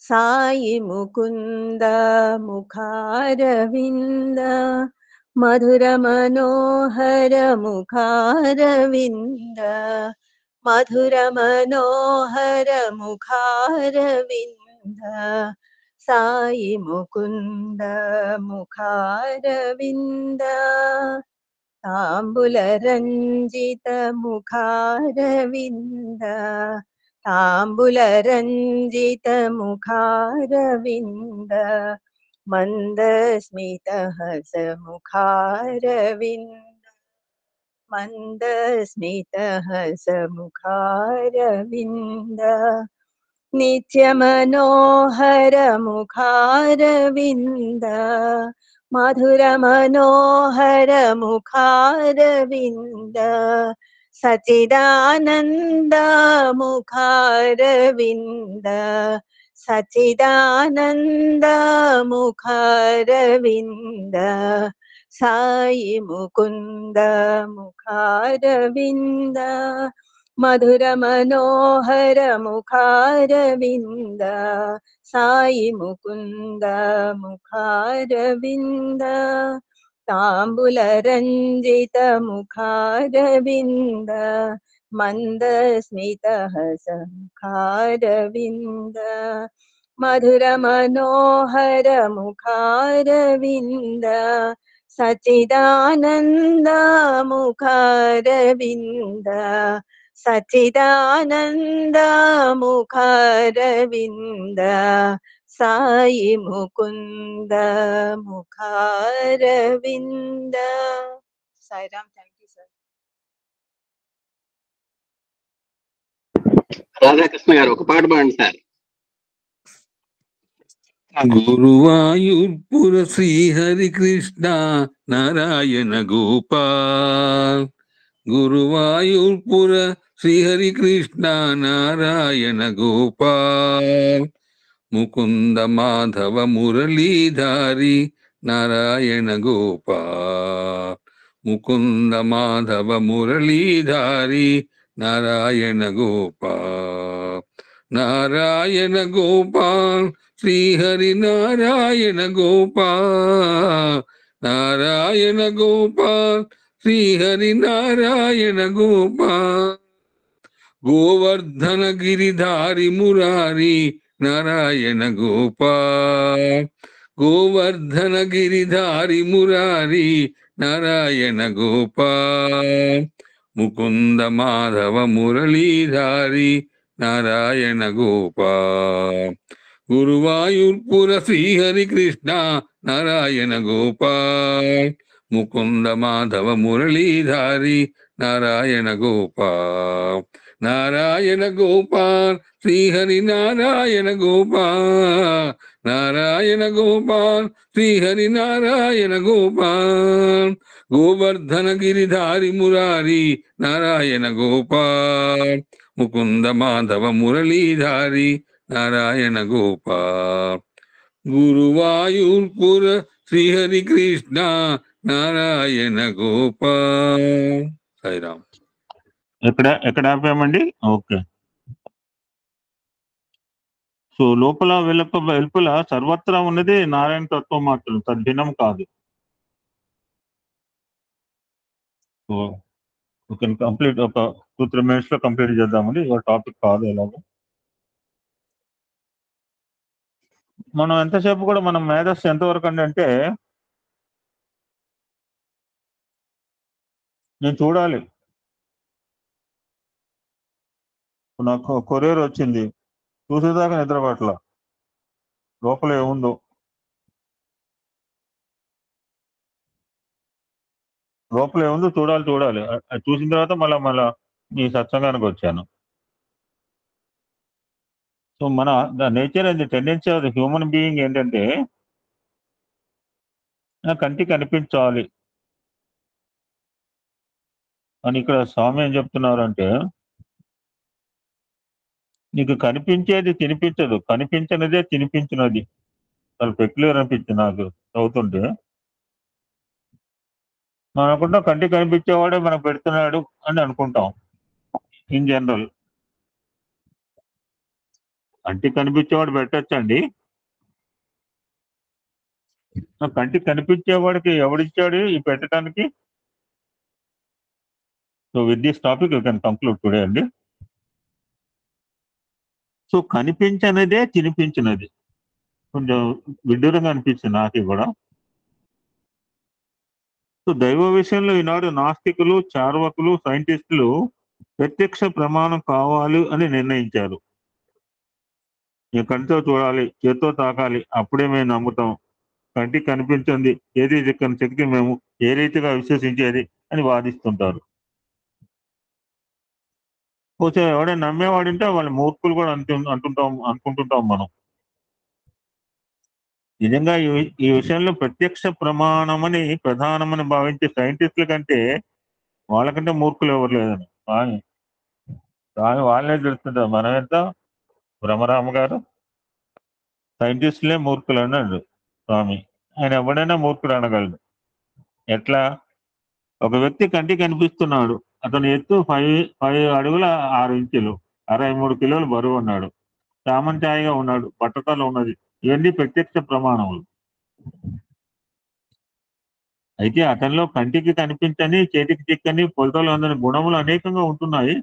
సాయి ముకుంద ముఖారవింద, మధుర మనోహర ముఖారవింద, మధుర మనోహర ముఖారవింద, సాయి ముకుంద ముఖారవింద, తాంబుల రంజిత ముఖారవింద, తాంబుల రంజిత ముఖారవింద, మందస్మిత హస ముఖారవింద, మందస్మిత హస ముఖారవింద, నిత్య మనోహర ముఖారవింద, మధుర మనోహర ముఖారవింద, సచిదానంద ముఖారవింద, సచిదానంద ముఖారవింద, సాయి ముకుంద ముఖారవింద, మధుర మనోహర ముఖారవింద, సాయి ముకుంద ముఖారవింద, తాంబుల రంజిత ముఖారవింద, మందస్మిత హస ముఖారవింద, మధుర మనోహర ముఖారవింద, సచిదానంద ముఖారవింద, సచిదానంద ముఖారవింద, సాయి ముకుంద ముఖారవింద. Sairam. Thank you sir. Radhakrishna గారు ఒక పాట పాడండి సార్. గురువాయూర్పుర శ్రీ హరి కృష్ణ నారాయణ గోపాల్, గురువాయూర్పుర శ్రీహరి కృష్ణ నారాయణ గోపాల్ ముకుంద మాధవ మురళీధారి నారాయణ గోపాల్ ముకుంద మాధవ మురళీధారి నారాయణ గోపాల్ నారాయణ గోపాల్ శ్రీహరి నారాయణ గోపాల్ నారాయణ గోపాల్ శ్రీహరి నారాయణ గోపాల్ గోవర్ధన గిరిధారి మురారి నారాయణ గోపాల్ గోవర్ధన గిరిధారి మురారి నారాయణ గోపాల్ ముకుంద మాధవ మురళీధారి నారాయణ గోపాల్ గురువాయూర్పుర శ్రీహరి కృష్ణ నారాయణ గోపాల్ ముకుంద మాధవ మురళీధారి నారాయణ గోపాల్ నారాయణ గోపాల్ శ్రీహరి నారాయణ గోపాల్ నారాయణ గోపాల్ శ్రీహరి నారాయణ గోపాల్ గోవర్ధన గిరిధారి మురారి నారాయణ గోపాల్ ముకుంద మాధవ మురళీధారి నారాయణ గోపాల్ గురువాయూర్పుర శ్రీహరి కృష్ణ నారాయణ గోపాల్. సాయిరామ్. ఎక్కడ ఆపామండి? ఓకే. సో లోపల వెలుపల సర్వత్రా ఉన్నది నారాయణ తత్వం మాత్రం, తద్భిన్నం కాదు. సో కంప్లీట్ ఒక 2-3 minutes లో కంప్లీట్ చేద్దామండి. ఇవాళ టాపిక్ కాదు ఎలాగో. మనం ఎంతసేపు కూడా మనం మేధస్సు ఎంతవరకు అంటే నేను చూడాలి, నాకు కొరియర్ వచ్చింది చూసేదాకా నిద్రపట్ల, లోపల ఏముందో చూడాలి. అది చూసిన తర్వాత మళ్ళా ఈ సత్సంగానికి వచ్చాను. సో మన nature and tendency of the human being ఏంటంటే నా కంటికి కనిపించాలి అని. ఇక్కడ స్వామి ఏం చెప్తున్నారు అంటే, నీకు కనిపించేది తినిపించదు, కనిపించినదే తినిపించినది. చాలా పెక్యులర్ అనిపించింది నాకు చదువుతుంటే. మనం అనుకుంటాం కంటికి కనిపించేవాడే మనకు పెడుతున్నాడు అని అనుకుంటాం ఇన్ జనరల్. కంటికి కనిపించేవాడు పెట్టచ్చండి. కంటికి కనిపించేవాడికి ఎవడిచ్చాడు ఈ పెట్టడానికి? So with this topic you can conclude today అండి. సో కనిపించనిదే తినిపించినది. కొంచెం విడ్డూరంగా అనిపించింది నాకు కూడా. సో దైవ విషయంలో ఈనాడు నాస్తికులు, చార్వకులు, సైంటిస్టులు ప్రత్యక్ష ప్రమాణం కావాలి అని నిర్ణయించారు. ఈ కంటితో చూడాలి, చేత్తో తాకాలి, అప్పుడే మేము నమ్ముతాం. కంటికి కనిపించింది ఏది శక్తి మేము ఏ రీతిగా విశ్వసించేది అని వాదిస్తుంటారు. కొంచెం ఎవడైనా నమ్మేవాడింటే వాళ్ళ మూర్ఖులు కూడా అనుకుంటుంటాం మనం. నిజంగా ఈ విషయంలో ప్రత్యక్ష ప్రమాణం అని ప్రధానమని భావించే సైంటిస్టుల కంటే వాళ్ళకంటే మూర్ఖులు ఎవరు లేదని వాళ్ళే తెలుస్తుంటారు. మనం ఎంత బ్రహ్మరామ గారు సైంటిస్టులే మూర్ఖులు అన్నాడు స్వామి. ఆయన ఎవడైనా మూర్ఖుడు అనగలడు. ఎట్లా? ఒక వ్యక్తి కంటికి కనిపిస్తున్నాడు, అతను ఎత్తు 5 అడుగుల 6 ఇంచులు, 63 కిలోలు బరువు ఉన్నాడు, సామంచాయిగా ఉన్నాడు, బట్టతలు ఉన్నది. ఇవన్నీ ప్రత్యక్ష ప్రమాణములు. అయితే అతనిలో కంటికి కనిపించని, చేతికి చిక్కని, పొలతలు అందని గుణములు అనేకంగా ఉంటున్నాయి.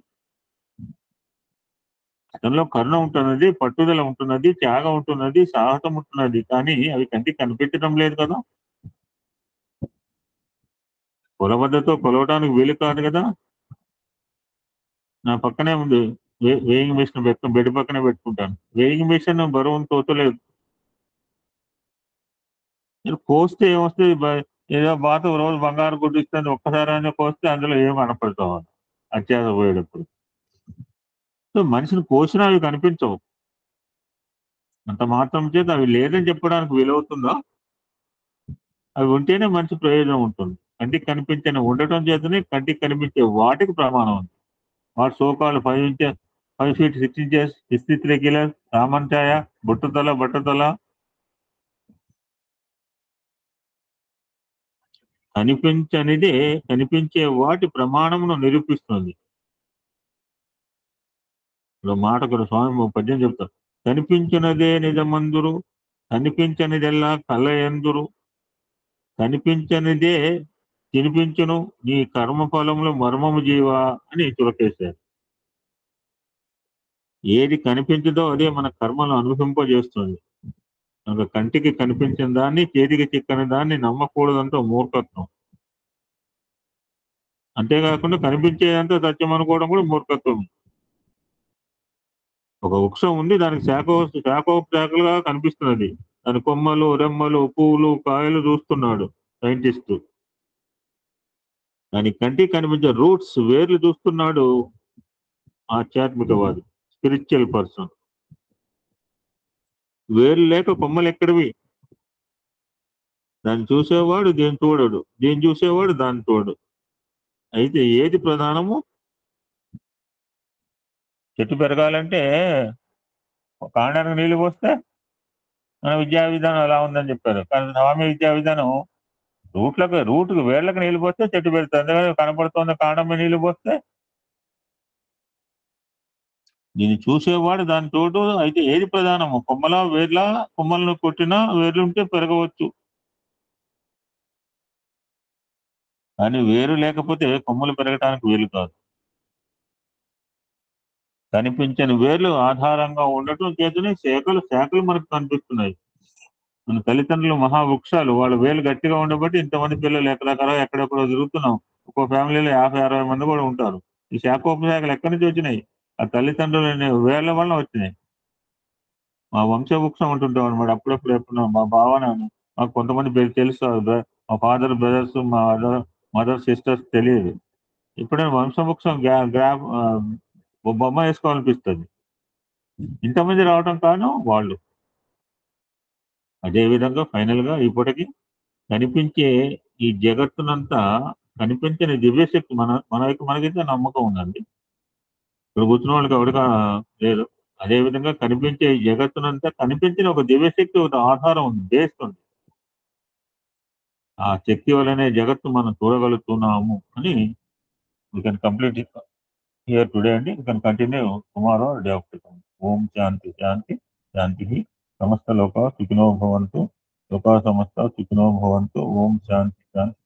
అతనిలో కరుణ ఉంటున్నది, పట్టుదల ఉంటున్నది, త్యాగం ఉంటున్నది, సాహసం ఉంటున్నది. కానీ అవి కంటికి కనిపించడం లేదు కదా. కొలబద్దతో కొలవడానికి వీలు కాదు కదా. నా పక్కనే ఉంది వేయింగ్ మిషన్, బెడ్ పక్కనే పెట్టుకుంటాను. వేయింగ్ మిషన్ బరువును తోచలేదు. మీరు కోస్తే ఏమొస్తుంది? ఏదో బాత రోజు బంగారు గుడ్డు ఇస్తుంది, ఒక్కసారి అయినా కోస్తే అందులో ఏం అనపడతాం అత్యాస పోయేటప్పుడు. సో మనిషిని కోసినా అవి కనిపించవు. అంత మాత్రం చేత అవి లేదని చెప్పడానికి వీలవుతుందా? అవి ఉంటేనే మంచి ప్రయోజనం ఉంటుంది. కంటికి కనిపించని ఉండటం చేతనే కంటికి కనిపించే వాటికి ప్రమాణం ఉంది. వాటి సోకాలు 5 feet 6 inches, 63 kilos, రామంచాయ, బట్టతల కనిపించనిదే కనిపించే వాటి ప్రమాణమును నిరూపిస్తుంది. ఇప్పుడు మాట కూడా స్వామి పద్యం చెప్తారు. కనిపించినదే నిజమందురు, కనిపించనిదెల్లా కళ్ళ ఎందురు, కనిపించనిదే తినిపించును, నీ కర్మ ఫలములు మర్మము జీవా అని చురకేశారు. ఏది కనిపించదో అదే మన కర్మను అనుభవింపజేస్తుంది. కంటికి కనిపించిన దాన్ని, చేతికి చిక్కని దాన్ని నమ్మకూడదంటూ మూర్ఖత్వం. అంతేకాకుండా కనిపించేదంతా సత్యం అనుకోవడం కూడా మూర్ఖత్వం. ఒక వృక్షం ఉంది, దానికి శాఖోపశాఖలుగా కనిపిస్తున్నది. దాని కొమ్మలు, రెమ్మలు, పువ్వులు, కాయలు చూస్తున్నాడు సైంటిస్ట్. దాని కంటికి కనిపించే రూట్స్, వేర్లు చూస్తున్నాడు ఆధ్యాత్మికవాది, స్పిరిచువల్ పర్సన్. వేర్లు లేక కొమ్మలు ఎక్కడివి? దాన్ని చూసేవాడు దీన్ని చూడడు, దీన్ని చూసేవాడు దాన్ని చూడడు. అయితే ఏది ప్రధానము? చెట్టు పెరగాలంటే కాండానికి నీళ్లు పోస్తే మన విద్యా విధానం ఎలా ఉందని చెప్పారు. కానీ స్వామి విద్యా విధానం రూట్కు వేర్లకు నీళ్లు పోస్తే చెట్టు పెరుగుతుంది. అందుకని కనపడుతున్న కాండం మీద నీళ్లు పోస్తే దీన్ని చూసేవాడు దాని తోడు. అయితే ఏది ప్రధానము? కొమ్మల వేర్ల? కొమ్మలను కొట్టినా వేర్లు ఉంటే పెరగవచ్చు, కానీ వేరు లేకపోతే కొమ్మలు పెరగటానికి వీలు కాదు. కనిపించని వేర్లు ఆధారంగా ఉండటం చేతనే శాఖలు మనకు కనిపిస్తున్నాయి. మన తల్లిదండ్రులు మహావృక్షాలు, వాళ్ళ వేలు గట్టిగా ఉండబట్టి ఇంతమంది పిల్లలు ఎక్కడెక్కడో తిరుగుతున్నాం. ఒక్కో ఫ్యామిలీలో 50-60 మంది కూడా ఉంటారు. ఈ శాఖోపశాఖలు ఎక్కడి నుంచి వచ్చినాయి? ఆ తల్లిదండ్రులు వేళ్ల వల్ల వచ్చినాయి. మా వంశవృక్షం ఉంటుంటాం అనమాట. అప్పుడప్పుడు ఎప్పుడు మా భావన మాకు కొంతమంది తెలుసు, మా ఫాదర్ బ్రదర్స్, మా మదర్ సిస్టర్స్ తెలియదు. ఎప్పుడైనా వంశవృక్షం బొమ్మ వేసుకోవాలనిపిస్తుంది. ఇంతమంది రావడం కారణం వాళ్ళు. అదేవిధంగా ఫైనల్ గా ఇప్పటికి కనిపించే ఈ జగత్తునంతా కనిపించని దివ్యశక్తి మనకైతే నమ్మకం ఉందండి. ఇక్కడ కూర్చున్న వాళ్ళకి ఎవరికా లేదు. అదేవిధంగా కనిపించే ఈ జగత్తునంతా కనిపించిన ఒక దివ్యశక్తి, ఒక ఆధారం ఉంది, బేస్ ఉంది. ఆ శక్తి వల్లనే జగత్తు మనం చూడగలుగుతున్నాము అని we can complete it here today అండి. we can continue tomorrow day after tomorrow. ఓం శాంతి శాంతి శాంతి. సమస్త లోకా సుఖినో భవంతు, లోకా సమస్త సుఖినో భవంతు. ఓం శాంతి శాంతి.